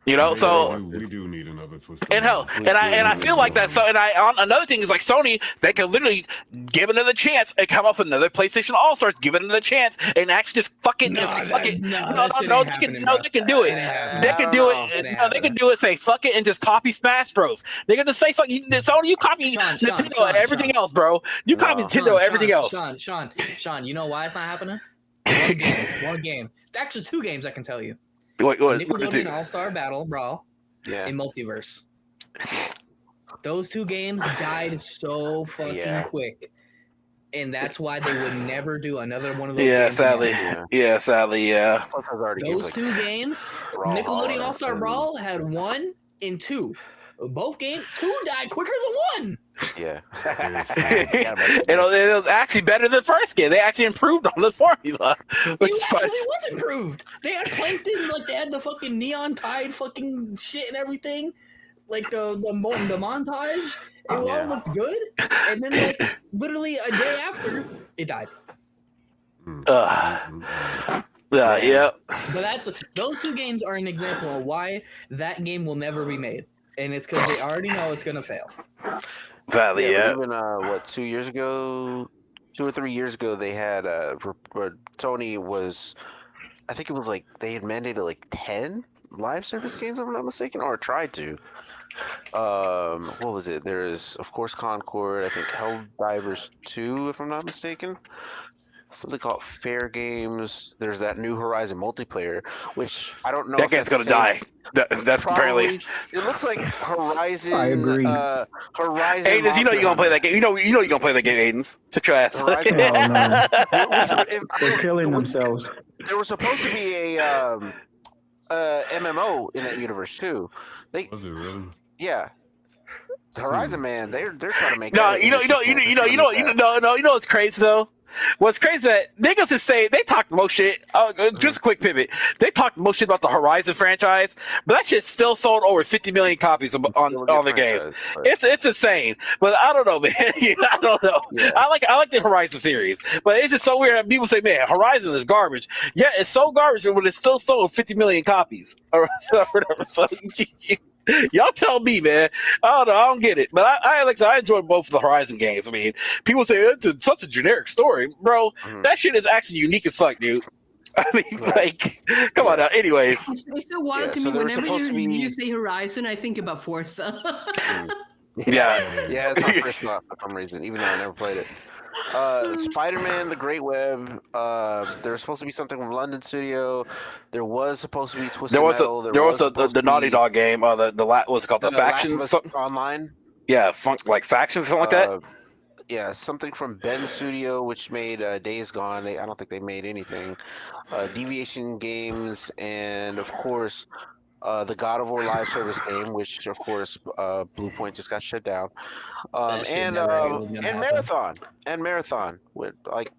You know, so we do need another Twisted and hell, and I feel like that. So, and another thing is like Sony, they can literally give it another chance and come up with another PlayStation All Stars, give it another chance, and actually just fucking they can do it. They can do it. No, they can do it. Say fuck it and just copy Smash Bros. They can just say fuck Sony. You copy Nintendo and everything else, bro. You copy Nintendo and everything else. Sean, you know why it's not happening? One game. It's actually 2 games. I can tell you. What Nickelodeon All-Star Battle Brawl and Multiverse. Those 2 games died so fucking quick. And that's why they would never do another one of those games. Sadly. Yeah, sadly. Those 2 games, Nickelodeon All-Star Brawl had 1 and 2. Both games, 2 died quicker than 1. Yeah. It was actually better than the first game. They actually improved on the formula. It actually was improved. They had plankton, like they had the fucking neon tide fucking shit and everything. Like the montage. It all looked good. And then like literally a day after, it died. Yeah. But those 2 games are an example of why that game will never be made. And it's because they already know it's gonna fail. Exactly. Even 2 years ago, 2 or 3 years ago, they had Tony was, I think it was like they had mandated like 10 live service games, if I'm not mistaken, or tried to. What was it? There's of course Concord. I think Helldivers 2, if I'm not mistaken. Something called Fair Games. There's that New Horizon multiplayer, which I don't know. That game's gonna die. That's apparently. It looks like Horizon. I agree. Horizon. Aidens, you know you're gonna play that game. You know you're gonna play that game, Aidens. Sit your ass. Horizon. They're killing themselves. There was supposed to be a MMO in that universe too. Was it really? Yeah. Horizon, man, they're trying to make. No, you know what's crazy though. What's crazy that niggas is saying they talk the most shit. Just a quick pivot. They talk the most shit about the Horizon franchise, but that shit still sold over 50 million copies on the games. It's insane. But I don't know, man. I don't know. Yeah. I like the Horizon series, but it's just so weird that people say, man, Horizon is garbage. Yeah, it's so garbage, but it's still sold 50 million copies or whatever. So y'all tell me, man. I don't get it. But I enjoyed both of the Horizon games. I mean, people say it's such a generic story, bro. That shit is actually unique as fuck, dude. I mean, come on now. Anyways, it's so wild to me. Whenever you say Horizon, I think about Forza. Yeah, it's my first thought for some reason, even though I never played it. Spider-Man: The Great Web. There was supposed to be something from London Studio. There was supposed to be Twisted Metal. There was the Naughty Dog game. What's it called? The Factions Online. Yeah, Factions, something like that. Yeah, something from Ben Studio, which made Days Gone. I don't think they made anything. Deviation Games, and of course, the God of War live service game, which of course Bluepoint just got shut down. And Marathon with like.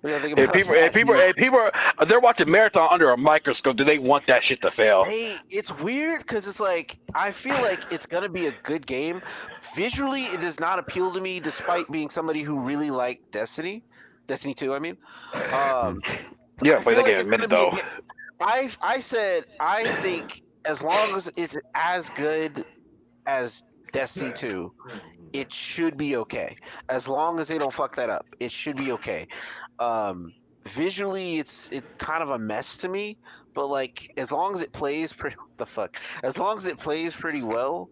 People they're watching Marathon under a microscope. Do they want that shit to fail? Hey, it's weird because it's like I feel like it's gonna be a good game. Visually, it does not appeal to me, despite being somebody who really liked Destiny 2. I mean, yeah, play that game in a minute though. I said I think as long as it's as good as Destiny 2, it should be okay. As long as they don't fuck that up, it should be okay. Visually, it's kind of a mess to me, but like as long as it plays pretty well,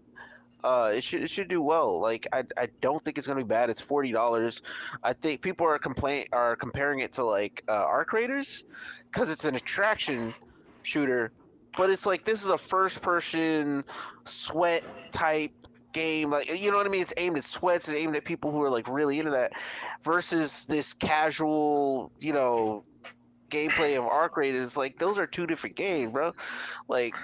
it should do well. Like I don't think it's gonna be bad. It's $40. I think people are comparing it to like Arc Raiders because it's an attraction shooter, but it's like this is a first person sweat type game, like you know what I mean. It's aimed at sweats. It's aimed at people who are like really into that, versus this casual, gameplay of Arc Raid. Is like those are two different games, bro. Like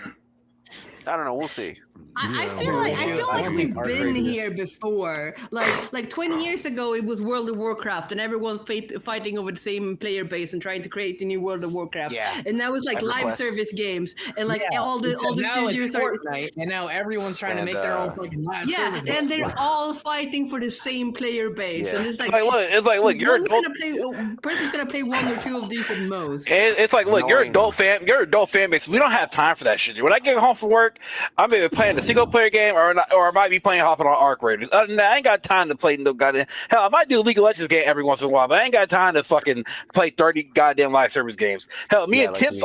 I don't know. We'll see. I feel like we've been here before. Like 20 years ago, it was World of Warcraft, and everyone fighting over the same player base and trying to create a new World of Warcraft. Yeah. And now it's like live service games, and like all the studios are. Fortnite, and now everyone's trying to make their own fucking live service. Yeah, and they're all fighting for the same player base, and it's like look, you're adult. Person's gonna play one or two of these at most. It's like, look, you're adult fan base. We don't have time for that shit. When I get home from work, I'm either playing a single player game or I might be hopping on Arc Raid. Other than that, I ain't got time to play no goddamn. Hell, I might do a League of Legends game every once in a while, but I ain't got time to fucking play 30 goddamn live service games. Hell, me and Tips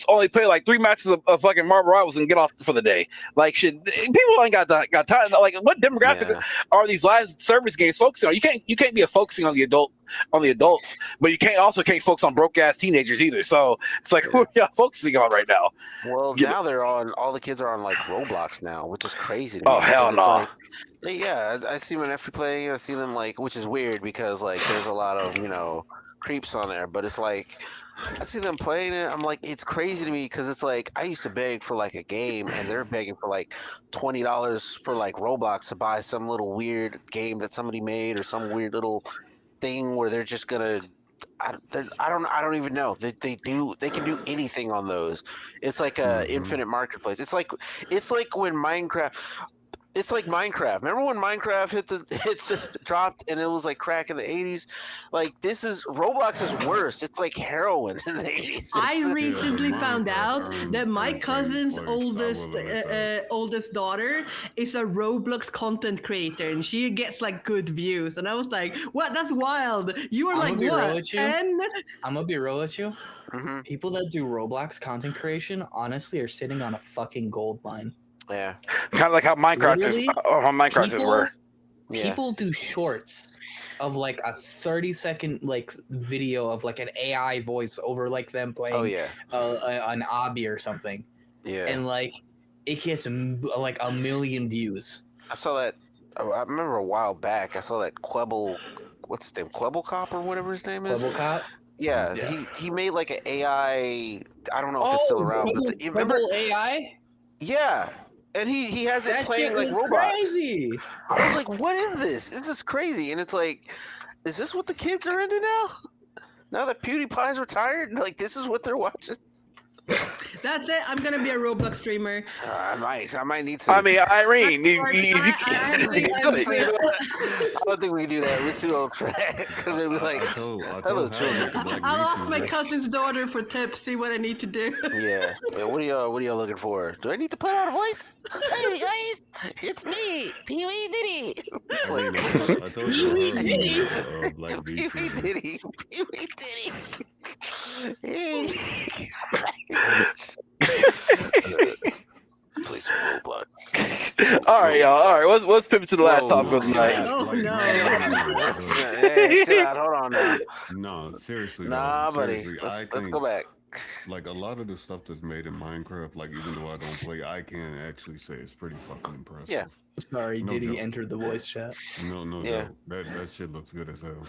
only play like 3 matches of fucking Marvel Rivals and get off for the day. Like shit, people ain't got time. Like, what demographic are these live service games focusing on? You can't be focusing on the adults, but you can't focus on broke ass teenagers either. So it's like, who are y'all focusing on right now? Well, now all the kids are on like Roblox now, which is crazy to me. Oh hell no! I see my nephew playing. I see them like, which is weird because like there's a lot of creeps on there, but it's like I see them playing it. I'm like, it's crazy to me because it's like I used to beg for like a game, and they're begging for like $20 for like Roblox to buy some little weird game that somebody made or some weird little thing where they're just gonna. I don't even know. They can do anything on those. It's like a infinite marketplace. It's like when Minecraft. It's like Minecraft. Remember when Minecraft dropped and it was like crack in the 80s? Like Roblox is worse. It's like heroin in the 80s. I recently found out that my cousin's oldest daughter is a Roblox content creator, and she gets like good views. And I was like, "What? That's wild! You were like what? 10?" I'm gonna be real with you. Mm-hmm. People that do Roblox content creation honestly are sitting on a fucking gold mine. Yeah, kind of like how Minecrafters were. People do shorts of like a 30-second like video of like an AI voice over like them playing an obby or something. Yeah, and like it gets like 1 million views. I saw that. I remember a while back. I saw that Quebble. What's his name? Quebble Cop or whatever his name is. Quebble Cop. Yeah, he made like an AI. I don't know if it's still around. Quebble AI. Yeah. And he has it playing like Roblox. Crazy. I was like, what is this? This is crazy. And it's like, is this what the kids are into now? Now that PewDiePie's retired, like this is what they're watching. That's it. I'm gonna be a Roblox streamer. I might need to. I mean, Irene, I don't think we can do that. We're too old for that. Because it was like, hello, children. I'll ask my cousin's daughter for tips. See what I need to do. Yeah. What are y'all looking for? Do I need to put on a voice? Hey guys, it's me, Pee Wee Diddy. Pee Wee Diddy. Pee Wee Diddy. Pee Wee Diddy. Hey. Let's play some Roblox. All right, y'all. All right, let's pivot to the last topic of the night. Oh no! Hey, chill out. Hold on now. No, seriously. Nah, buddy. Seriously, Let's go back. Like a lot of the stuff that's made in Minecraft, like even though I don't play, I can actually say it's pretty fucking impressive. Yeah. Sorry, did he enter the voice chat? No. Yeah. That shit looks good as hell.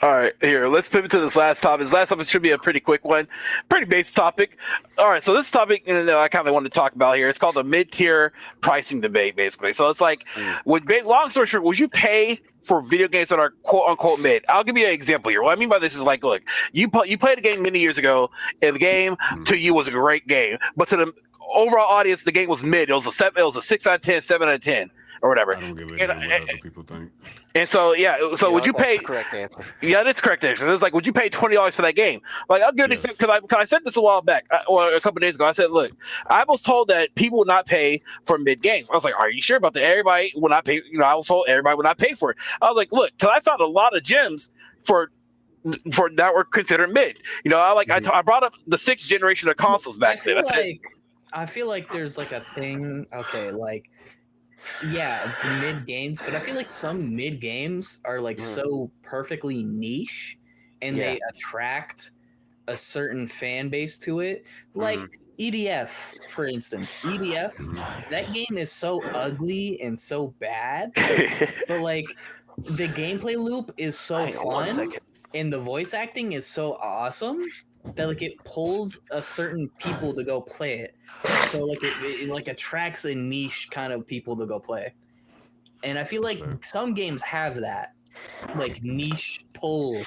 All right, here, let's pivot to this last topic. This last topic should be a pretty quick one, pretty basic topic. All right, so this topic I kind of wanted to talk about here, it's called the mid-tier pricing debate, basically. So it's like, long story short, would you pay for video games that are quote-unquote mid? I'll give you an example here. What I mean by this is like, look, you played a game many years ago, and the game to you was a great game, but to the overall audience, the game was mid. It was a 6 out of 10, 7 out of 10. Or whatever. I don't give a damn what other people think. And so, would you pay? That's the correct answer. Yeah, that's correct answer. It's like, would you pay $20 for that game? Like, I'll give an example because I said this a while back, or a couple of days ago. I said, look, I was told that people would not pay for mid games. I was like, are you sure about that? Everybody would not pay. I was told everybody would not pay for it. I was like, look, because I found a lot of gems for that were considered mid. I brought up the 6th generation of consoles back then. I feel like there's like a thing. Okay, like. Yeah, mid games, but I feel like some mid games are like so perfectly niche and they attract a certain fan base to it. Like EDF, for instance. EDF, that game is so ugly and so bad, but like the gameplay loop is so fun, and the voice acting is so awesome that like it pulls a certain people to go play it. So like it like attracts a niche kind of people to go play. And I feel like some games have that, like niche pull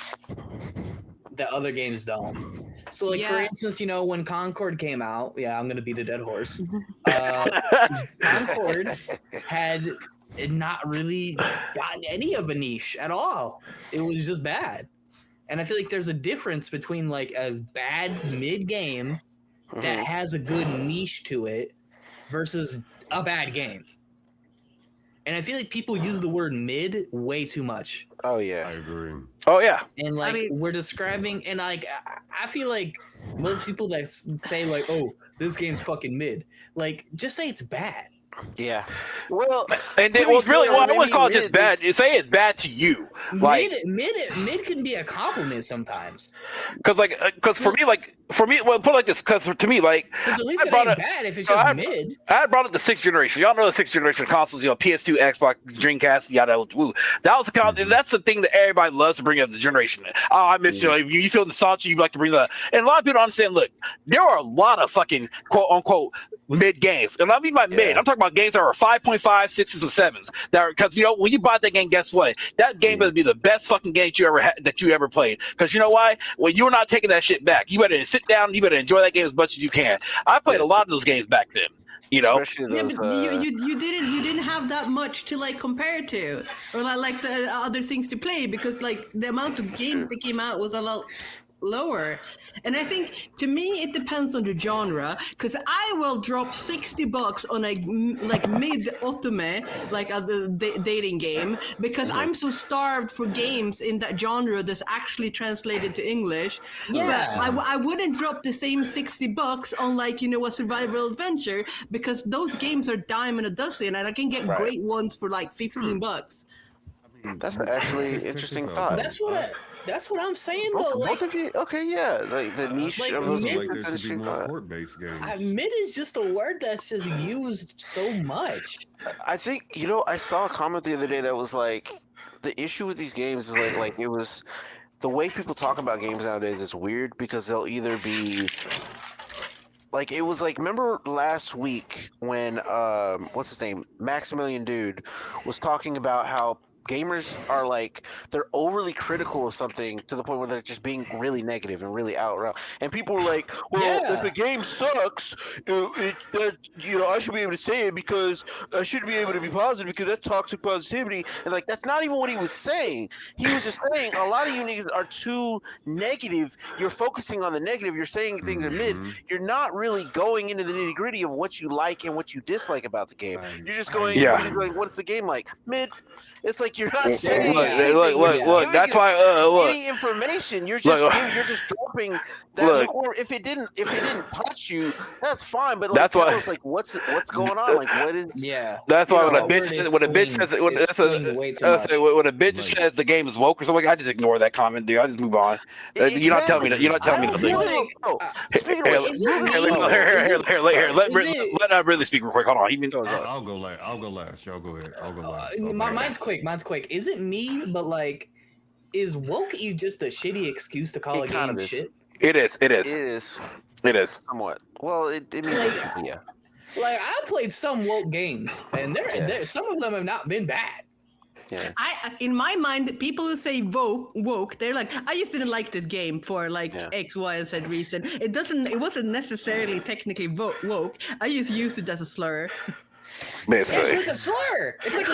that other games don't. So like for instance, you know, when Concord came out, I'm gonna beat a dead horse. Concord had not really gotten any of a niche at all. It was just bad. And I feel like there's a difference between like a bad mid game that has a good niche to it versus a bad game. And I feel like people use the word mid way too much. Oh yeah, I agree. Oh yeah, and like we're describing, and like I feel like most people that say like, "Oh, this game's fucking mid," like just say it's bad. Yeah. Well, and then really, I wouldn't call it just bad. Say it's bad to you. Like mid can be a compliment sometimes. Because for me, well, put it like this. Because to me, like, at least it ain't bad if it's just mid. I brought up the 6th generation. Y'all know the 6th generation consoles. You know, PS2, Xbox, Dreamcast, yada. Woo. That was the that's the thing that everybody loves to bring up the generation. Oh, I miss you. Know, you feel nostalgia. You like to bring that. And a lot of people don't understand. Look, there are a lot of fucking quote unquote mid games, and I mean by mid, I'm talking about games that are 5.5, 6s, and 7s. That are because you know when you bought that game, guess what? That game better be the best fucking game that you ever played. Because you know why? Well, you're not taking that shit back. You better sit down. You better enjoy that game as much as you can. I played a lot of those games back then. You know, but you didn't have that much to like compare to, or like the other things to play because like the amount of games that came out was a lot lower. And I think to me it depends on the genre, because I will drop $60 on a like mid otome, like a dating game, because I'm so starved for games in that genre that's actually translated to English. Yeah, I wouldn't drop the same $60 on like, you know, a survival adventure, because those games are dime a dozen and I can get great ones for like $15. That's actually interesting thought. That's what I'm saying though. Both of you, okay, yeah. Like the niche of those games. Like there should be more court-based games. Mid is just a word that's just used so much. I think I saw a comment the other day that was like, the issue with these games is like it was the way people talk about games nowadays is weird because they'll either be like, it was like, remember last week when what's his name, Maximilian Dude was talking about how gamers are like, they're overly critical of something to the point where they're just being really negative and really outright. And people were like, well, if the game sucks, I should be able to say it because I should be able to be positive because that's toxic positivity. And like, that's not even what he was saying. He was just saying a lot of you niggas are too negative. You're focusing on the negative. You're saying things are mid. You're not really going into the nitty gritty of what you like and what you dislike about the game. You're just going, what's the game like? Mid. It's like you're not saying anything. Look. That's why. Any information, you're just dropping that. Or if it didn't touch you, that's fine. But like, that's why. Like, what's going on? Like, what is? Yeah. That's why when a bitch says the game is woke or something, I just ignore that comment, dude. I just move on. You're not telling me that. You're not telling me nothing. Here. Let really speak real quick. Hold on. I'll go last. Y'all go ahead. I'll go last. Mine's quick. Is it me? But like, is woke just a shitty excuse to call a game shit? It is. Somewhat. Well, it means yeah. Like, I've played some woke games, and some of them have not been bad. Yeah. In my mind, people who say woke, they're like, I just didn't like this game for like X, Y, and Z reason. It wasn't necessarily technically woke. I just used it as a slur. Basically. It's like a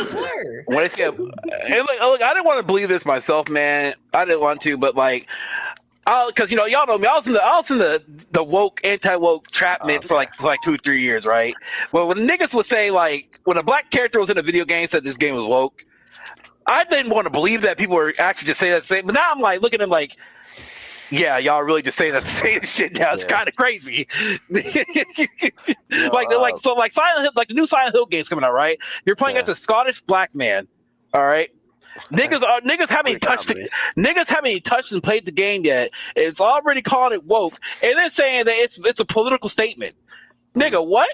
slur. When I say, look, I didn't want to believe this myself, man. I didn't want to, but like, because y'all know me, I was in the woke, anti-woke trapment for like 2 or 3 years, right? Well, when niggas would say like, when a black character was in a video game said this game was woke, I didn't want to believe that people were actually just saying that same. But now I'm like looking at them like, yeah, y'all really just saying this shit now. It's kind of crazy. Like Silent Hill, like the new Silent Hill game's coming out, right? You're playing as a Scottish black man, all right? niggas haven't touched and played the game yet. It's already calling it woke, and then saying that it's a political statement. Nigga, what?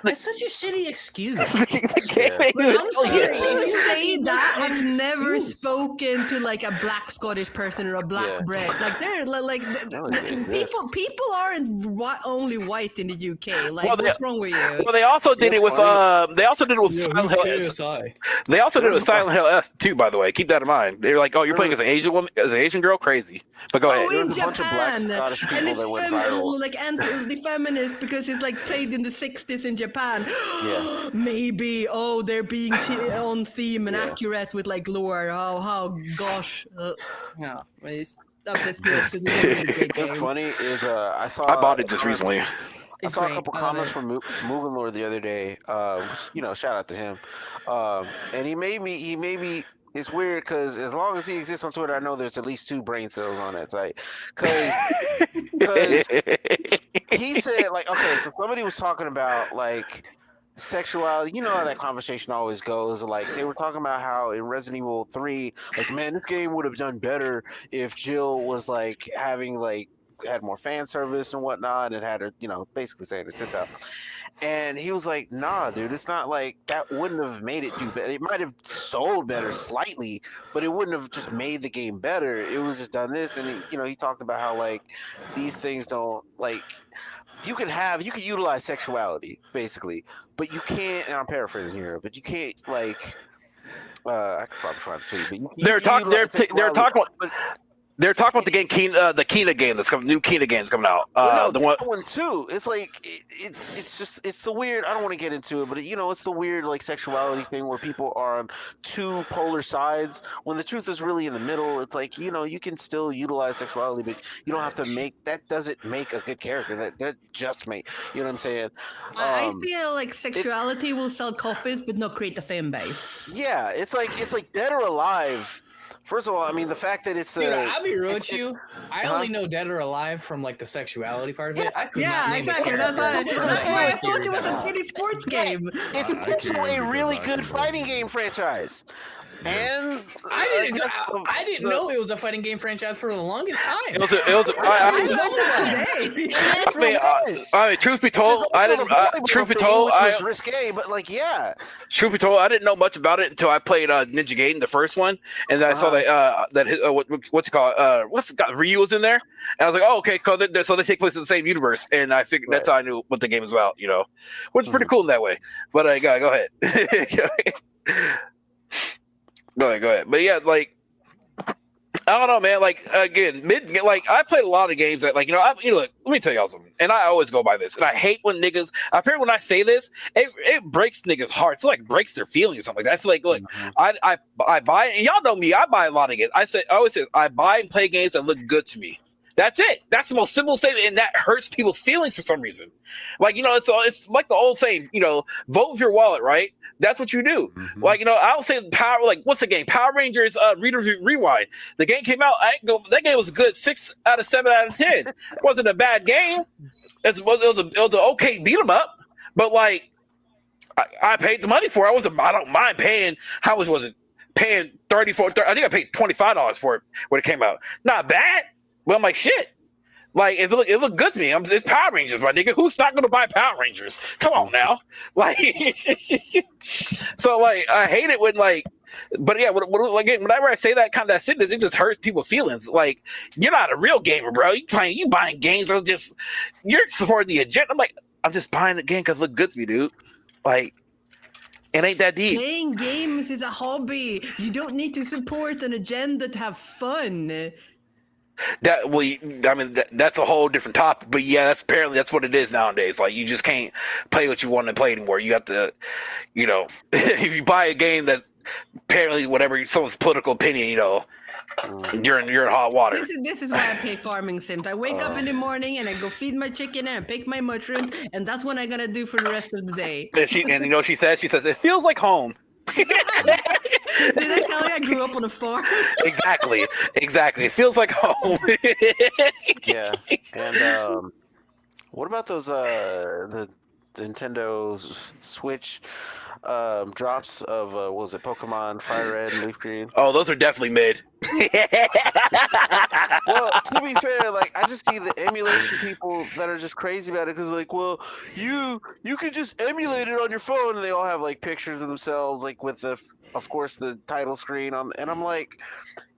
It's such a shitty excuse. I'm sorry. If you say that, I've never spoken to like a black Scottish person or a black Brit. Like they're like people aren't only white in the UK. Like what's wrong with you? Well, they also did it with Silent Hill. They also did it with Silent Hill F too. By the way, keep that in mind. They're like, oh, you're playing as an Asian woman, as an Asian girl, crazy. But go ahead. In Japan, and it's like anti-feminist because it's like played in the 60s in Japan. Maybe they're being on theme and accurate with like lore. How gosh, yeah. It's funny is I bought it just recently. I saw a couple comments from Moving Lord the other day. Shout out to him. And he made me. It's weird because as long as he exists on Twitter, I know there's at least 2 brain cells on that site. Because he said, like, okay, so somebody was talking about, like, sexuality. You know how that conversation always goes. Like, they were talking about how in Resident Evil 3, like, man, this game would have done better if Jill was, like, having, like, had more fan service and whatnot and had her, basically saying her tits out. And he was like, nah, dude, it's not like that wouldn't have made it do better. It might have sold better slightly, but it wouldn't have just made the game better. It was just done this. And, he talked about how, like, these things don't, like, you can utilize sexuality, basically, but you can't, and I'm paraphrasing here, but you can't, like, I could probably find it to you, but they're talking about the game, the Kena game that's coming. New Kena game's coming out. The one too. It's like it's the weird. I don't want to get into it, but it's the weird like sexuality thing where people are on 2 polar sides when the truth is really in the middle. It's like you can still utilize sexuality, but you don't have to make that. Doesn't make a good character. That just make. You know what I'm saying? I feel like sexuality will sell copies, but not create a fan base. Yeah, it's like Dead or Alive. First of all, I mean the fact that it's dude, I'll be real with you. I only know Dead or Alive from like the sexuality part of it. Exactly. That's why I thought it was a titty sports game. It's also a really good fighting game franchise. And I didn't know it was a fighting game franchise for the longest time. It was. I mean, truth be told, I didn't. Truth be told, risque, but like, yeah. Truth be told, I didn't know much about it until I played Ninja Gaiden, the first one, and then I saw what's it called? Ryu was in there, and I was like, oh, okay, so they take place in the same universe, and I figured that's how I knew what the game was about, which is pretty cool in that way. But go ahead. Go ahead. But yeah, like, I don't know, man. Like, again, I played a lot of games that, like, look, let me tell y'all something. And I always go by this. And I hate when niggas, apparently when I say this, it breaks niggas' hearts. It, like, breaks their feelings or something like that. It's like, look, I buy, and y'all know me, I buy a lot of games. I always say, I buy and play games that look good to me. That's it. That's the most simple statement, and that hurts people's feelings for some reason. Like, it's like the old saying, vote with your wallet, right? That's what you do. Mm-hmm. Like, I don't say what's the game? Power Rangers Rewind. The game came out. That game was a good 6 out of 7 out of 10. It wasn't a bad game. It was an okay beat 'em up. But like, I paid the money for it. I don't mind paying. How much was it? Paying $34. I think I paid $25 for it when it came out. Not bad. But I'm like, shit. Like, it looked good to me. It's Power Rangers, my nigga. Who's not going to buy Power Rangers? Come on now. Like, so, like, I hate it when, like, but yeah, whenever I say that kind of sentence, it just hurts people's feelings. Like, you're not a real gamer, bro. You buying games or you're supporting the agenda. I'm like, I'm just buying the game because it looked good to me, dude. Like, it ain't that deep. Playing games is a hobby. You don't need to support an agenda to have fun. That's a whole different topic, but yeah, that's what it is nowadays. Like, you just can't play what you want to play anymore. You have to, if you buy a game that apparently whatever someone's political opinion, you're in hot water. This is why I play farming sims. I wake up in the morning and I go feed my chicken and pick my mushrooms, and that's what I'm gonna do for the rest of the day. She says it feels like home. Did I tell you I grew up on a farm? Exactly. It feels like home. Yeah. And what about those the Nintendo Switch drops of what was it, Pokemon Fire Red and Leaf Green? Oh, those are definitely mid. Well, to be fair, like I just see the emulation people that are just crazy about it because, like, well, you could just emulate it on your phone, and they all have like pictures of themselves, like with of course, the title screen on, and I'm like,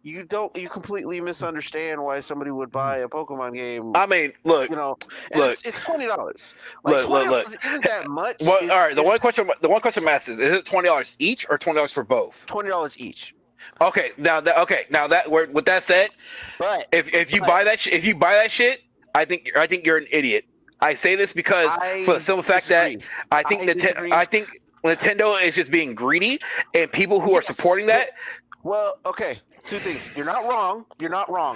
you completely misunderstand why somebody would buy a Pokemon game. I mean, look, it's $20. Like $20 isn't that much. All right, the one question I'm asking is it $20 each or $20 for both? $20 each. Okay, now that with that said, but if you buy that shit, I think you're an idiot. I say this because for the simple fact that I think Nintendo is just being greedy, and people who are supporting that. Well, okay, two things. You're not wrong.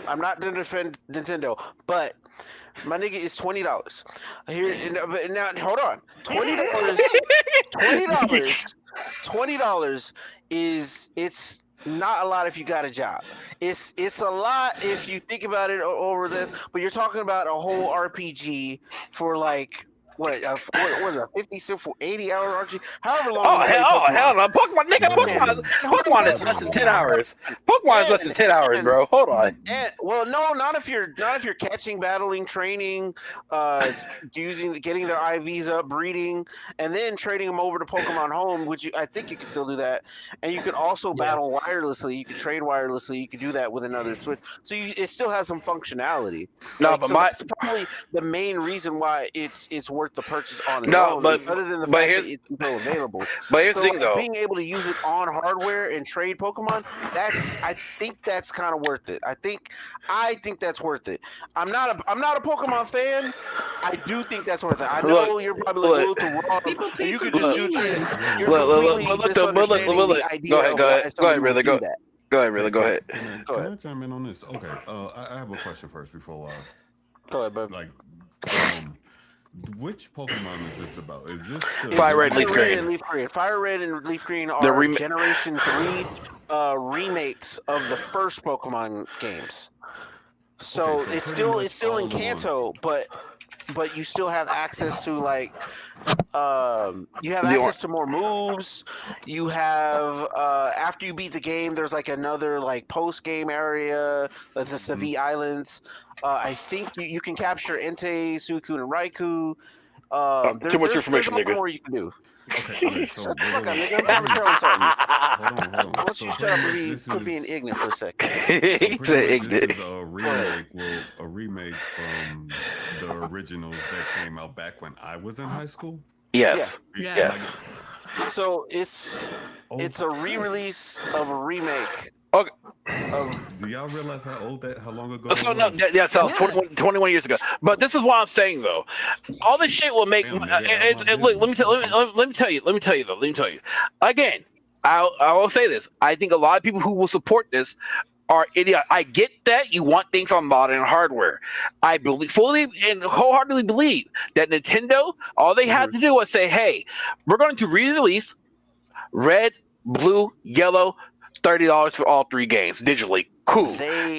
I'm not going to defend Nintendo, but my nigga is $20. Here now, hold on. $20 is it's not a lot if you got a job. It's a lot if you think about it over this, but you're talking about a whole RPG for like what was it, 50 for 80-hour RPG? However long. Oh hell no! Pokemon is less than 10 hours. Pokemon is less than 10 hours, bro. Hold on. Well, no, not if you're catching, battling, training, getting their IVs up, breeding, and then trading them over to Pokemon Home, which I think you can still do that. And you can also battle wirelessly. You can trade wirelessly. You can do that with another Switch. So it still has some functionality. No, but that's probably the main reason why it's worth the purchase on its own. But other than the fact that it's still available. But here's the thing, though. Being able to use it on hardware and trade Pokemon, I think that's kind of worth it. I think that's worth it. I'm not a Pokemon fan. I do think that's worth it. I know you're probably a little too wrong. You could just do trade. Go ahead, brother. Go ahead, brother. Go ahead. Can I chime in on this? Okay. I have a question first before. Go ahead, bud. Like, which Pokemon is this about? Is this Fire Red, Leaf Green? Fire Red and Leaf Green are Generation 3 remakes of the first Pokemon games. So, it's still in Kanto, but you still have access to like access to more moves. You have after you beat the game, there's like another like post game area. That's the Savi Islands. I think you can capture Entei, Suicune, and Raikou. Too much information, nigga. More you can do. Okay, so Shut the fuck up, nigga. I'm telling something. Hold on. Why don't you shut up and quit being ignorant for a second? This is a remake from the originals that came out back when I was in high school. Yes. Yeah. Yes. So it's a re-release of a remake. Okay. Do y'all realize how long ago? So no, so 21 years ago. But this is what I'm saying though. All this shit will make. Look, let me tell you. Again, I will say this. I think a lot of people who will support this are idiots. I get that you want things on modern hardware. I fully and wholeheartedly believe that Nintendo, all they had to do was say, "Hey, we're going to re-release Red, Blue, Yellow." $30 for all 3 games digitally. Cool.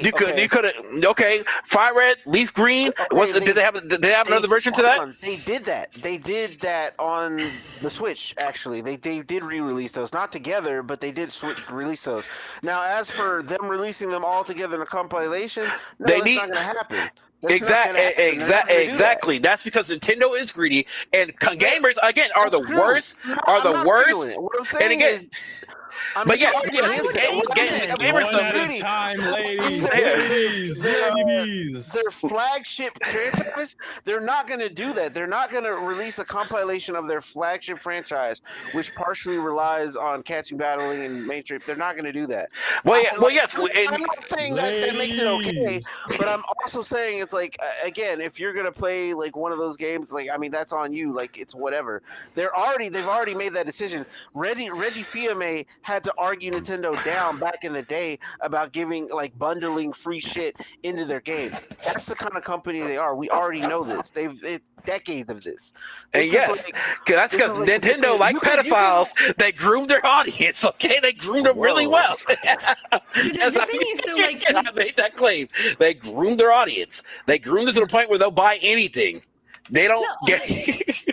You could have Fire Red, Leaf Green. Did they have another version to that? They did that. They did that on the Switch. Actually, they did re-release those, not together, but they did release those. Now, as for them releasing them all together in a compilation, that's not going to happen. Exactly. That's because Nintendo is greedy, and gamers again are the worst. What I'm saying and again. is, But yes, gamers are greedy. Time, ladies. Their flagship franchise, they're not going to do that. They're not going to release a compilation of their flagship franchise, which partially relies on catching, battling, and mainstream. They're not going to do that. Yes. I'm not saying that makes it okay, but I'm also saying it's like, again, if you're going to play like one of those games, like, I mean, that's on you. Like, it's whatever. They've already made that decision. Reggie Fils-Aimé had to argue Nintendo down back in the day about giving like bundling free shit into their game. That's the kind of company they are. We already know this. They've decades of this. And yes, that's because Nintendo, like pedophiles, they groom their audience. Okay, they groom them really well. The thing is, though, like, I made that claim. They groom their audience. They groom them to the point where they'll buy anything. They don't get.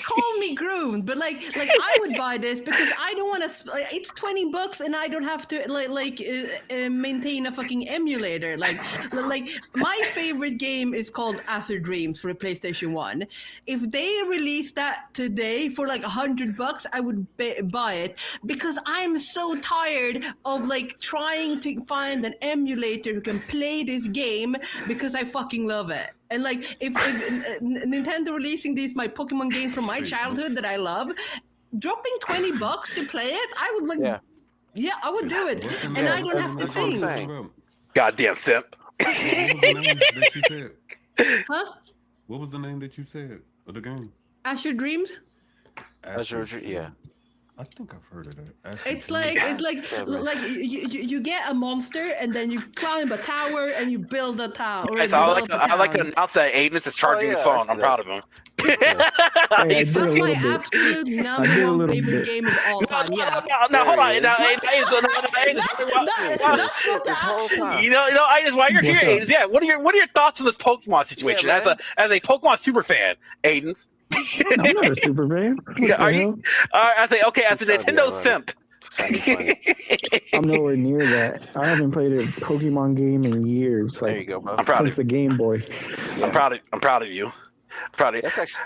Call me groomed, but like I would buy this because I don't want to. It's $20 and I don't have to maintain a fucking emulator. Like my favorite game is called Azure Dreams for the PlayStation 1. If they release that today for like $100, I would buy it because I'm so tired of like trying to find an emulator who can play this game because I fucking love it. And like, if Nintendo releasing these my Pokemon games from my childhood that I love, dropping $20 to play it, I would like, yeah, I would do it, and I don't have to think. Goddamn simp. What was the name that you said? Huh? What was the name that you said of the game? Azure Dreams. Azure, yeah. I think I've heard of that. It's like you get a monster and then you climb a tower and you build a tower. Guys, I like to announce that Aiden is charging his phone. I'm proud of him. That's my absolute number one favorite game of all time. No, hold on. You know, Aiden, while you're here, Aiden, what are your thoughts on this Pokemon situation as a Pokemon super fan, Aiden's? I'm not a super fan. Are you? I say okay. As a Nintendo simp, I'm nowhere near that. I haven't played a Pokemon game in years. Like, there you go, bro. I'm proud since the Game Boy. I'm proud of you. Proud of you. That's actually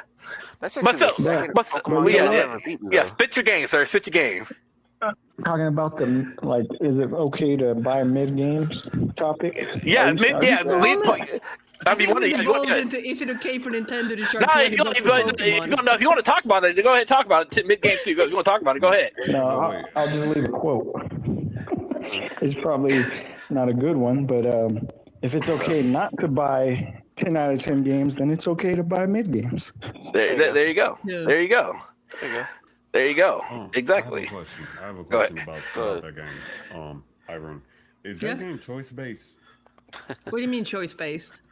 the second Pokemon yeah. Spit your game, sir. Spit your game. Talking about the is it okay to buy mid games topic? Yeah, I mean, is it okay for Nintendo to charge? If you want to talk about it, go ahead and talk about it. Mid game too. If you want to talk about it, go ahead. No, I'll just leave a quote. It's probably not a good one, but if it's okay not to buy 10 out of 10 games, then it's okay to buy mid games. There you go. Yeah. There you go. There you go. Exactly. I have a question about that game. Iron, is that game choice based? What do you mean choice based?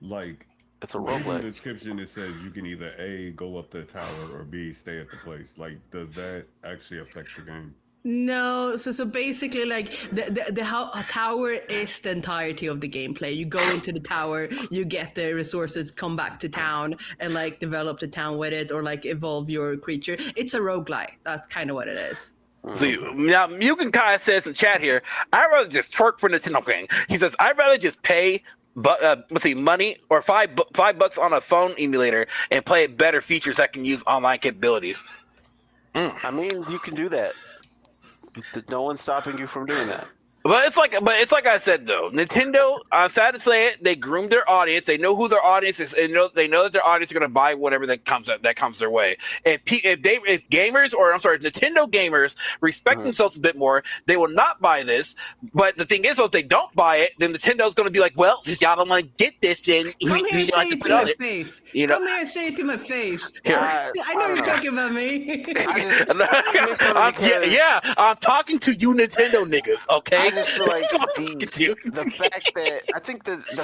Like, it's a in roguelike. the description it says you can either A, go up the tower, or B, stay at the place. Like, does that actually affect the game? No, so basically, like the tower is the entirety of the gameplay. You go into the tower, you get the resources, come back to town, and like develop the town with it, or like evolve your creature. It's a roguelike. That's kind of what it is. So now Mugen Kai says in chat here, I'd rather just twerk for Nintendo game. He says I'd rather just pay money or $5 on a phone emulator and play it better features that can use online capabilities. I mean, you can do that. No one's stopping you from doing that. But it's like I said though, Nintendo. I'm sad to say it. They groomed their audience. They know who their audience is, and they know that their audience are going to buy whatever that comes their way. If Nintendo gamers respect themselves a bit more, they will not buy this. But the thing is, if they don't buy it, then Nintendo's going to be like, well, since y'all don't want to get this, then come here and say it to my face. You know? Come here and say it to my face. Here. I know you're talking about me. I'm talking to you, Nintendo niggas. Okay. I just feel like the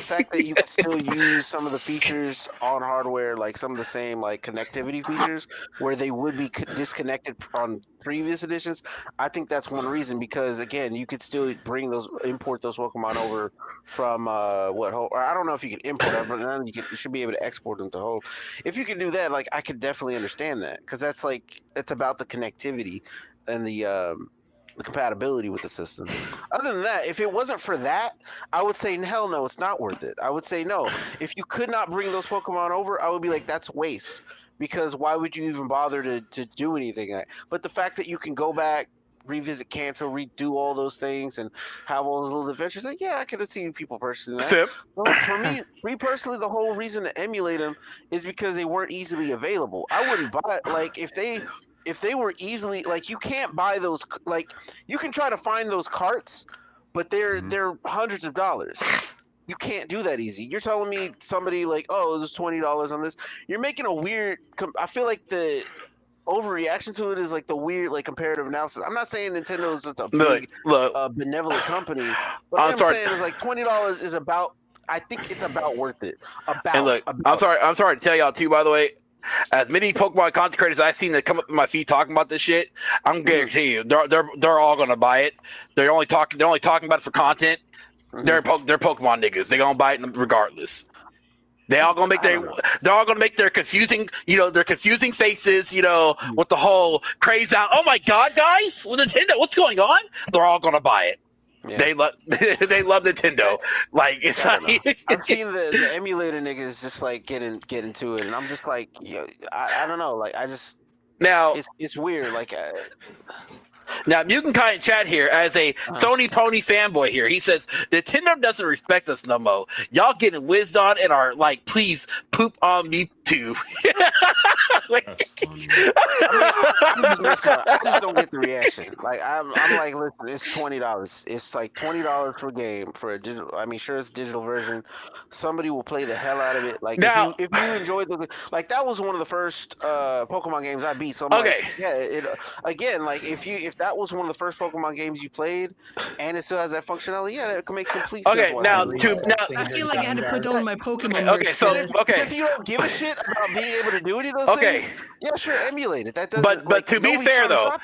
fact that you can still use some of the features on hardware, like some of the same like connectivity features, where they would be disconnected on previous editions. I think that's one reason, because again, you could still import those Pokemon over from or I don't know if you can import them, but then you should be able to export them to home. If you can do that, like I could definitely understand that, because that's it's about the connectivity and the compatibility with the system. Other than that, if it wasn't for that, I would say hell no, it's not worth it. I would say no. If you could not bring those Pokemon over, I would be like, that's waste, because why would you even bother to do anything? But the fact that you can go back, revisit Kanto, redo all those things, and have all those little adventures, like, yeah, I could have seen people purchasing that. Well, for me personally, the whole reason to emulate them is because they weren't easily available. I wouldn't buy it. Like, if they were easily, like, you can't buy those, like, you can try to find those carts, but they're hundreds of dollars. You can't do that easy. You're telling me somebody like, oh, there's $20 on this. You're making a weird, I feel like the overreaction to it is like the weird, like, comparative analysis. I'm not saying Nintendo is just a big, benevolent company, but what I'm saying is like $20 is about, I think it's about worth it. I'm sorry to tell y'all too, by the way. As many Pokemon content creators I've seen that come up in my feed talking about this shit, I'm guarantee you they're all gonna buy it. They're only talking about it for content. They're Pokemon niggas. They're gonna buy it regardless. They're all gonna make their confusing, their confusing faces, with the whole craze out. Oh my God, guys, Nintendo, what's going on? They're all gonna buy it. Yeah. They love Nintendo. Like it's like I'm seeing the emulator niggas just like get into it, and I'm just like, I don't know, like now it's weird, like. Now, Mutant Kai in chat here, as a Sony Pony fanboy here, he says, Nintendo doesn't respect us no more. Y'all getting whizzed on and are like, please poop on me too. I just don't get the reaction. Like, I'm like, listen, it's $20. It's like $20 per game for a digital. I mean, sure, it's a digital version. Somebody will play the hell out of it. Like, now, if you enjoyed like, that was one of the first Pokemon games I beat. So I'm like, yeah, again, like, if that was one of the first Pokemon games you played, and it still has that functionality, yeah, that can make complete sense. Okay, now I feel like I had to put on my Pokemon. If you don't give a shit about being able to do any of those things, yeah, sure, emulate it. That doesn't. But to be fair though,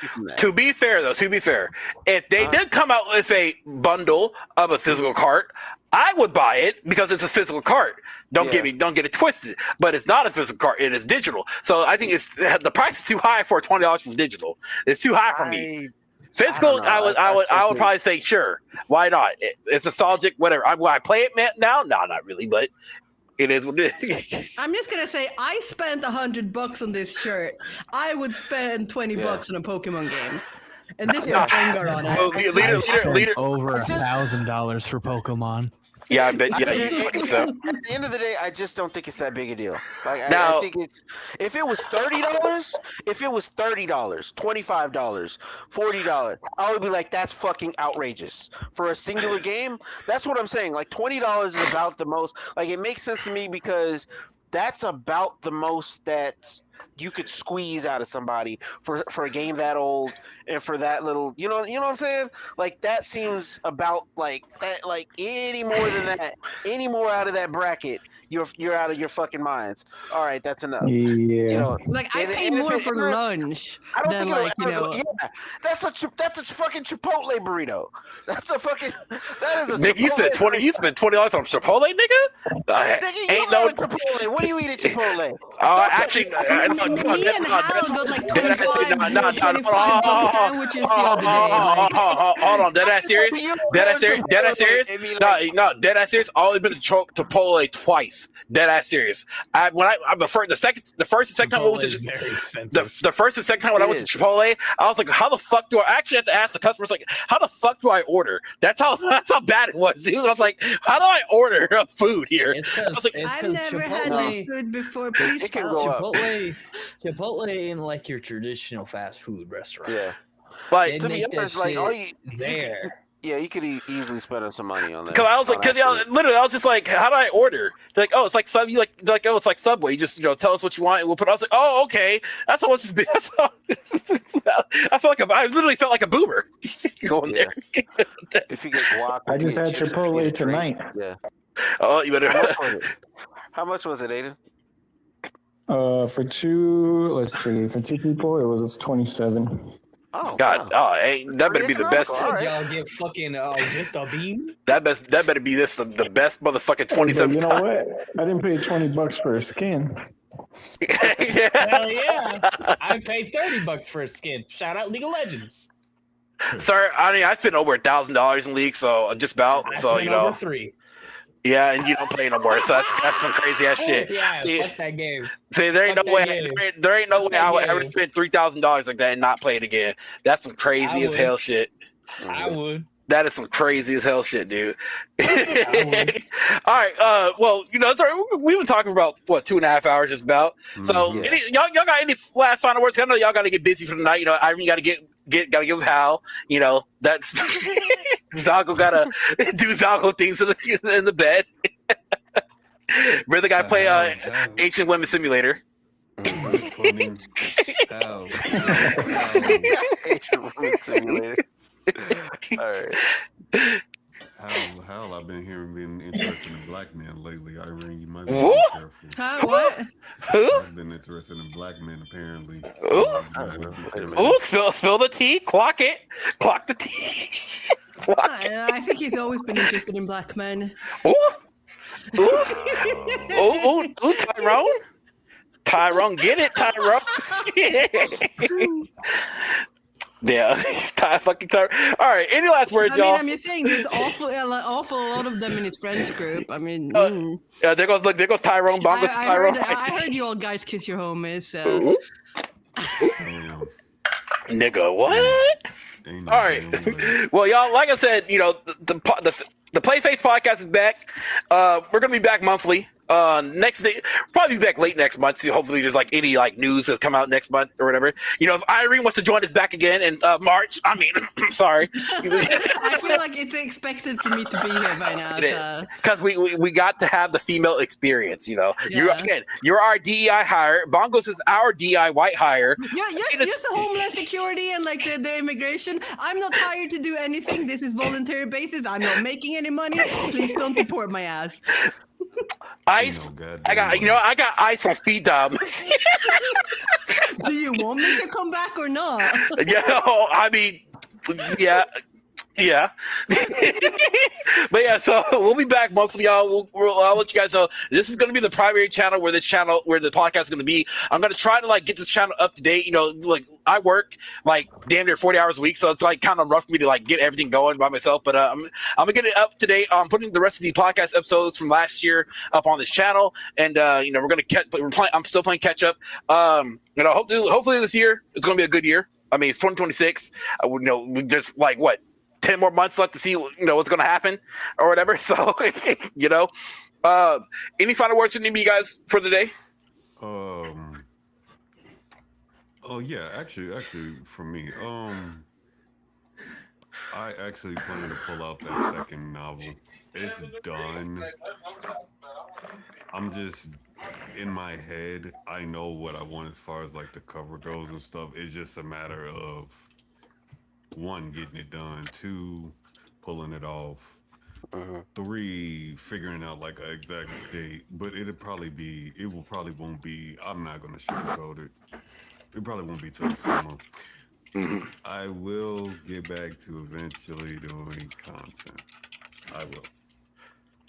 if they did come out with a bundle of a physical cart, I would buy it because it's a physical cart. Don't get it twisted. But it's not a physical cart; it is digital. So I think the price is too high for $20 for digital. It's too high for me. Physical, I would probably say sure. Why not? It's nostalgic, whatever. Will I play it now? No, not really. But it is what it is. I'm just gonna say I spent $100 on this shirt. I would spend $20 on a Pokemon game. And this is Gengar on it. Leader, over $1,000 for Pokemon. Yeah, I bet. Yeah, at the end of the day, I just don't think it's that big a deal. Like, I think it's if it was $30, $25, $40, I would be like, that's fucking outrageous for a singular game. That's what I'm saying. Like, $20 is about the most. Like, it makes sense to me because that's about the most that you could squeeze out of somebody for a game that old and for that little, you know what I'm saying? Like, that seems about like that. Like, any more than that, any more out of that bracket, you're out of your fucking minds. All right, that's enough. Yeah. Like, I pay more for lunch than like, Yeah, that's a fucking Chipotle burrito. That is a. Nigga, you spent $20 on Chipotle, nigga? Ain't no Chipotle. What do you eat at Chipotle? Actually, me and Hal got like 25 sandwiches the other day. Hold on, dead ass serious? Dead ass serious? I've only been to Chipotle twice. Dead ass serious. The first and second time I went to Chipotle, I was like, how the fuck do I actually have to ask the customers, like, how the fuck do I order? That's how bad it was. I was like, how do I order food here? I've never had this food before. Please Chipotle ain't like your traditional fast food restaurant. Yeah. Like, to be honest, like, you could easily spend some money on that. Because I was like, literally, I was just like, how do I order? They're like, oh, it's like it's like Subway. You just tell us what you want, and we'll put. I was like, oh, okay. That's how it's been. I literally felt like a boomer going there. If you get guac, I just had Chipotle tonight. Yeah. Oh, you better. How much was it, Aiden? For two people, it was 27. Oh God! Wow. That better be the best. Y'all get fucking just a bean. That better be the best motherfucking 27. You know what? I didn't pay $20 for a skin. Hell yeah! I paid $30 for a skin. Shout out League of Legends. Sir, I mean, I spent over $1,000 in League, so just about. I spent over $3. Yeah, and you don't play no more, so that's some crazy ass shit. Yeah, fuck that game. See, there ain't no way I would ever spend $3,000 like that and not play it again. That's some crazy as hell shit. I would. That is some crazy as hell shit, dude. All right. Well, we've been talking about 2.5 hours just about. So, y'all got any last final words? I know y'all got to get busy for the night. Irene got to get with Hal. That's Zalgo gotta do Zalgo things in the bed. Brother got to play Ancient Women Simulator. Ancient Women Simulator. All right. Hal, I've been hearing being interested in black men lately. Irene, you might be careful. Huh? What? Who? I've been interested in black men apparently. Ooh, spill the tea. Clock it. Clock the tea. I think he's always been interested in black men. Ooh. Tyrone. Tyrone, get it, Tyrone. Yeah, fucking Tyrone. All right, any last words, y'all? I'm just saying, there's awful a lot of them in his friends group. I mean, there goes Tyrone. Bongos Tyrone. I heard you all guys kiss your homies. Nigga, what? All right. Well, y'all, like I said, the Playface podcast is back. We're gonna be back monthly. Next day, probably be back late next month. So hopefully, there's any news that's come out next month or whatever. If Irene wants to join us back again in March, I mean, sorry. I feel like it's expected for me to be here by now. Because we got to have the female experience. You're our DEI hire. Bongos is our DEI white hire. Yeah, just the Homeland Security and the immigration. I'm not hired to do anything. This is voluntary basis. I'm not making any money. Please don't deport my ass. Ice. I got ice on speed dial. Do you want me to come back or not? Yeah, I mean, yeah. But yeah, so we'll be back monthly, y'all. I'll let you guys know this is going to be the primary channel where the podcast is going to be. I'm going to try to get this channel up to date. I work damn near 40 hours a week, so it's kind of rough for me to get everything going by myself. But I'm gonna get it up to date. I'm putting the rest of the podcast episodes from last year up on this channel, and we're gonna I'm still playing catch up. Hopefully this year it's gonna be a good year. I mean, it's 2026. There's 10 more months left to see what's gonna happen or whatever. So any final words from you guys for the day? Oh yeah, actually, for me, I actually plan to pull out that second novel. It's done. I'm just in my head. I know what I want as far as the cover goes and stuff. It's just a matter of 1, getting it done, 2, pulling it off, 3, figuring out an exact date. But it will probably won't be. I'm not gonna sugarcoat it. It probably won't be till the summer. I will get back to eventually doing content. I will.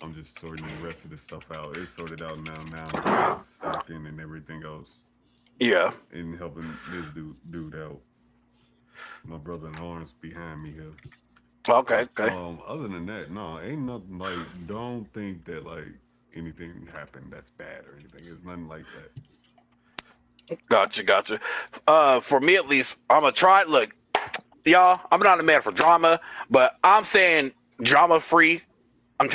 I'm just sorting the rest of this stuff out. It's sorted out now. Stocking and everything else. Yeah. And helping this dude out. My brother in arms behind me here. Okay. Other than that, no, ain't nothing don't think that anything happened that's bad or anything. It's nothing like that. Gotcha. For me at least, I'm gonna try. Look, y'all, I'm not a man for drama, but I'm saying drama free. I'm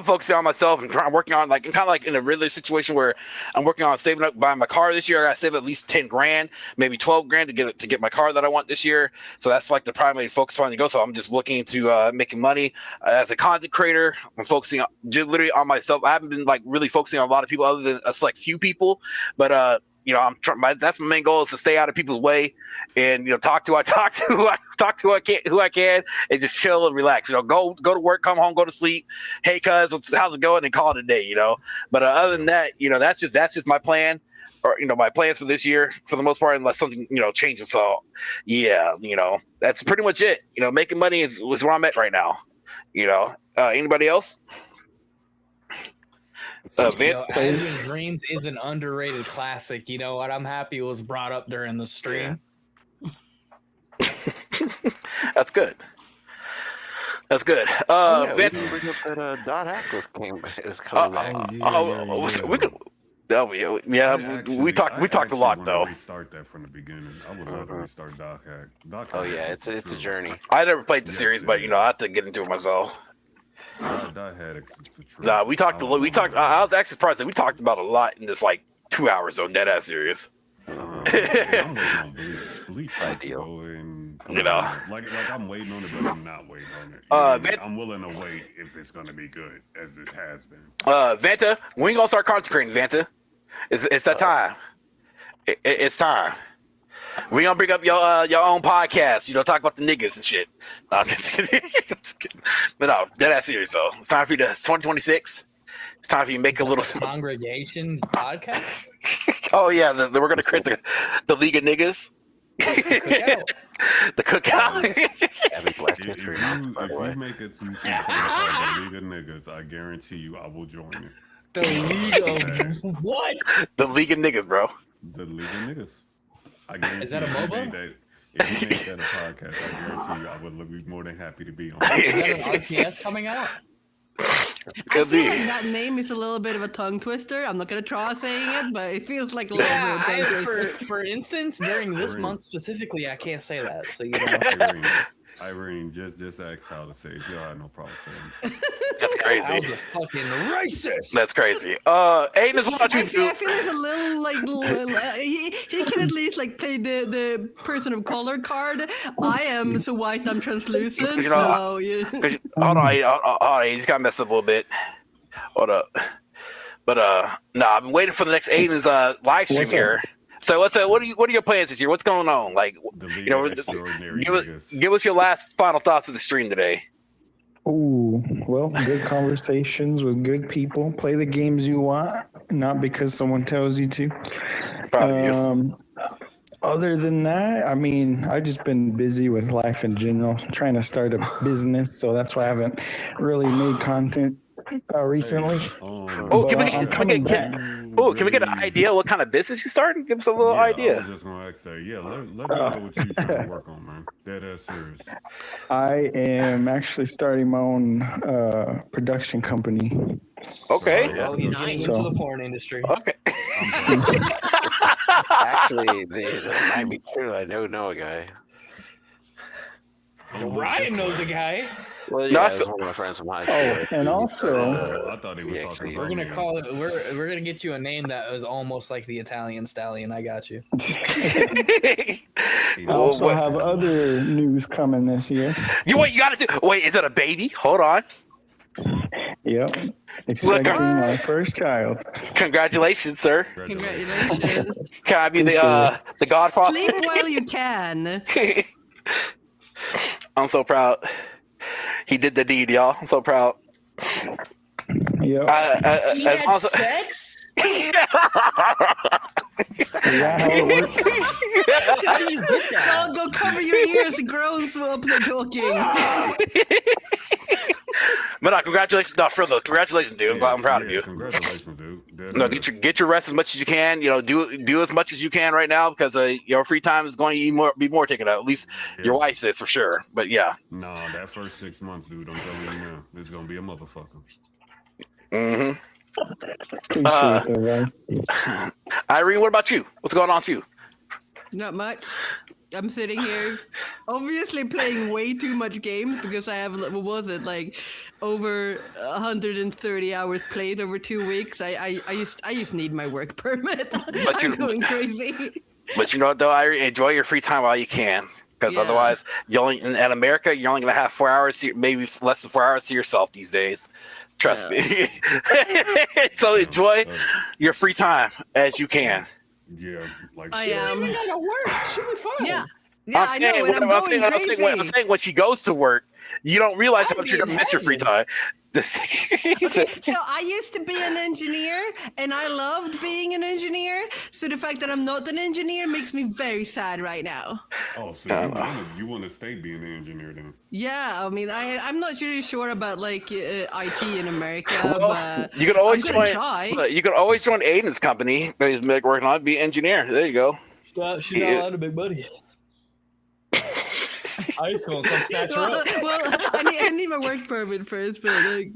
focusing on myself and working on in a regular situation where I'm working on saving up buying my car this year. I got to save at least 10 grand, maybe 12 grand to get my car that I want this year. So that's the primary focus point to go. So I'm just looking into making money as a content creator. I'm focusing literally on myself. I haven't been really focusing on a lot of people other than a select few people, but that's my main goal is to stay out of people's way and talk to who I can and just chill and relax. Go to work, come home, go to sleep. Hey, cuz, how's it going? And call it a day. But other than that, that's just my plan, or my plans for this year for the most part, unless something changes. So yeah, that's pretty much it. Making money is where I'm at right now. Anybody else? Adrian's Dreams is an underrated classic. You know what? I'm happy it was brought up during the stream. That's good. That's good. We didn't bring up that Dot Atlas is coming back. We talked a lot though. Restart that from the beginning. I would love to restart Doc Hack. Oh yeah, it's a journey. I never played the series, but I have to get into it myself. Nah, we talked. I was actually surprised that we talked about a lot in this 2 hours though. Dead ass serious. I'm waiting on Bleach ideal. I'm waiting on it, but I'm not waiting on it. I'm willing to wait if it's gonna be good, as it has been. Vanta, when you gonna start concentrating, Vanta? It's that time. It's time. We gonna bring up your own podcast, talk about the niggas and shit. I'm just kidding. But no, dead ass serious though. It's time for you to 2026. It's time for you to make a little congregation podcast. Oh yeah, we're gonna create the League of Niggas. The cookout. If you make a YouTube channel called The League of Niggas, I guarantee you I will join it. The League of what? The League of Niggas, bro. The League of Niggas. I guarantee Is that a MOBA? If you make that a podcast, I guarantee you I would be more than happy to be on. Is that an RTS coming out? I feel like that name is a little bit of a tongue twister. I'm not gonna try saying it, but it feels like a little bit of a tongue twister. For instance, during this month specifically, I can't say that. So you know. Irene, just ask how to say it. You have no problem saying it. That's crazy. I was a fucking racist. That's crazy. Aiden, what about you? I feel like a little like he can at least like play the person of color card. I am so white I'm translucent. So yeah. Hold on, you just got messed up a little bit. Hold up. But I've been waiting for the next Aiden's live stream here. So what are your plans this year? What's going on? Like, you know, give us your last final thoughts of the stream today. Ooh, well, good conversations with good people. Play the games you want, not because someone tells you to. Other than that, I mean, I've just been busy with life in general, trying to start a business, so that's why I haven't really made content recently. Can we get an idea what kind of business you started? Give us a little idea. I was just gonna ask that. Yeah, let me know what you're trying to work on, man. Dead ass serious. I am actually starting my own production company. Okay. Well, he's getting into the porn industry. Okay. Actually, that might be true. I don't know a guy. Ryan knows a guy. Well, yeah, that's one of my friends from high school. Oh, and also, I thought he was talking we're gonna call it. We're gonna get you a name that is almost like the Italian stallion. I got you. I also have other news coming this year. You gotta do. Wait, is it a baby? Hold on. Yep. Expecting my first child. Congratulations, sir. Congratulations. Can I be the godfather? Sleep while you can. I'm so proud. He did the deed, y'all. I'm so proud. Yep. He had sex? Is that how it works? How do you get that? So go cover your ears, groans up the talking. But congratulations, congratulations, dude. I'm proud of you. Congratulations, dude. No, get your rest as much as you can. You know, do as much as you can right now because your free time is going to be more taken up. At least your wife is for sure. But yeah. No, that first 6 months, dude. I'm telling you now, it's gonna be a motherfucker. Mm-hmm. Appreciate that, Irene, what about you? What's going on with you? Not much. I'm sitting here, obviously playing way too much games because I have, what was it, like over 130 hours played over 2 weeks. I just need my work permit. I'm going crazy. But you know what though, Irene, enjoy your free time while you can. Because otherwise, in America, you're only gonna have 4 hours, maybe less than 4 hours to yourself these days. Trust me. So enjoy your free time as you can. Yeah, like I am. I gotta work. Should be fine. Yeah, I know. And I'm saying when she goes to work, you don't realize how much you're gonna miss your free time. Okay, so I used to be an engineer, and I loved being an engineer. So the fact that I'm not an engineer makes me very sad right now. Oh, so you want to stay being an engineer then? Yeah, I mean, I'm not really sure about like IT in America, well, but you can always try. You can always join Aiden's company that he's working on. Be an engineer. There you go. She's not allowed to make money. Ice gonna come snatch her up. Well, I need my work permit first, but like,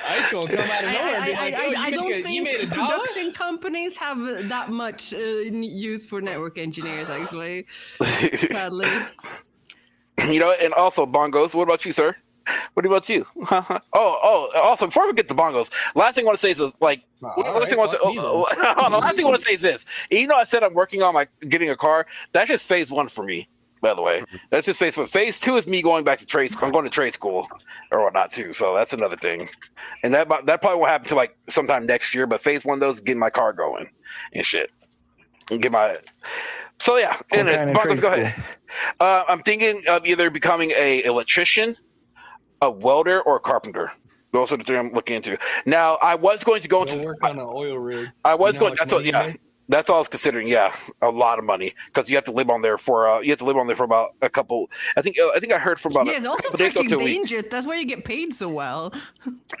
Ice gonna come out of nowhere and be like, I don't think production companies have that much use for network engineers, actually. Sadly. You know, and also bongos. What about you, sir? What about you? Also, before we get to bongos, last thing I want to say is like, last thing I want to say is this. Even though I said I'm working on getting a car, that's just phase 1 for me. By the way, that's just phase 1. Phase 2 is me going back to trade school. I'm going to trade school or whatnot too. So that's another thing. And that probably won't happen till like sometime next year. But phase 1 though is getting my car going and shit. And get my. So yeah. And Marcos, go ahead. I'm thinking of either becoming a electrician, a welder, or a carpenter. Those are the 3 I'm looking into. Now I was going to go into work on an oil rig. I was going. That's what. Yeah. That's all I was considering. Yeah, a lot of money because you have to live on there for about a couple. I think I heard for about it's also couple days up fucking to a week. dangerous. That's why you get paid so well.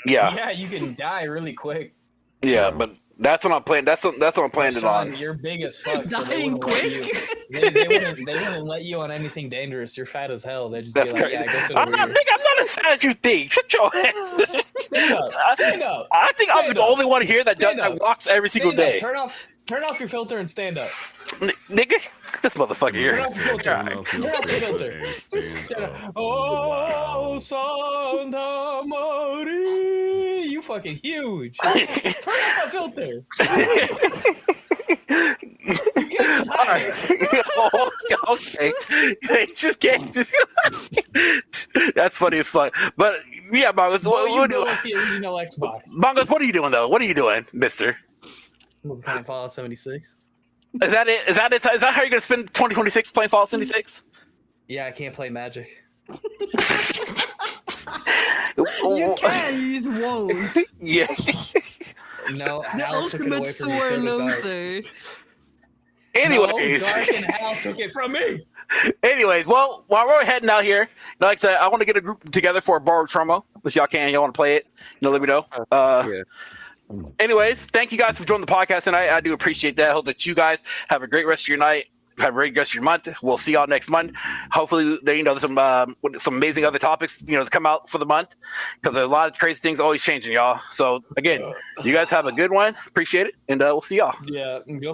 Yeah. Yeah, you can die really quick. Yeah, but that's what I'm playing. That's what I'm planning Sean, on. you're big as fuck. So they Dying wouldn't let quick. you. They wouldn't let you on anything dangerous. You're fat as hell. They just That's be like, crazy. yeah, go sit I'm over not here. as fat as you think. Shut your ass. Stand up. Stand up. I think I'm Stand the up. only one here that Stand that up. walks every single Stand up. day. Turn off your filter and stand up. Nigga, this motherfucker here. Turn off your filter. Someone else Turn off your filter. Stand up. Oh, Santa Maria. You fucking huge. Turn off that filter. You can't just hide it. Okay. Just can't. That's funny as fuck. But yeah, Bongos, Well, what you do like the original Xbox. Bongos, what are you doing though? What are you doing, Mister? I'm playing Fallout 76. Is that it? Is that how you're gonna spend 2026 playing Fallout 76? Yeah, I can't play Magic. You can, you just won't. Yeah. No, The Hal took it away ultimate from me. sore So did Dark. loser. Anyways. No, Dark and Hal took it from me. Anyways, well, while we're heading out here, like I said, I want to get a group together for a borrowed Tromo. If y'all can, y'all want to play it, let me know. Anyways, thank you guys for joining the podcast tonight. I do appreciate that. I hope that you guys have a great rest of your night. Have a great rest of your month. We'll see y'all next month. Hopefully, there's some amazing other topics, to come out for the month because there's a lot of crazy things always changing, y'all. So again, you guys have a good one. Appreciate it, and we'll see y'all. Yeah, go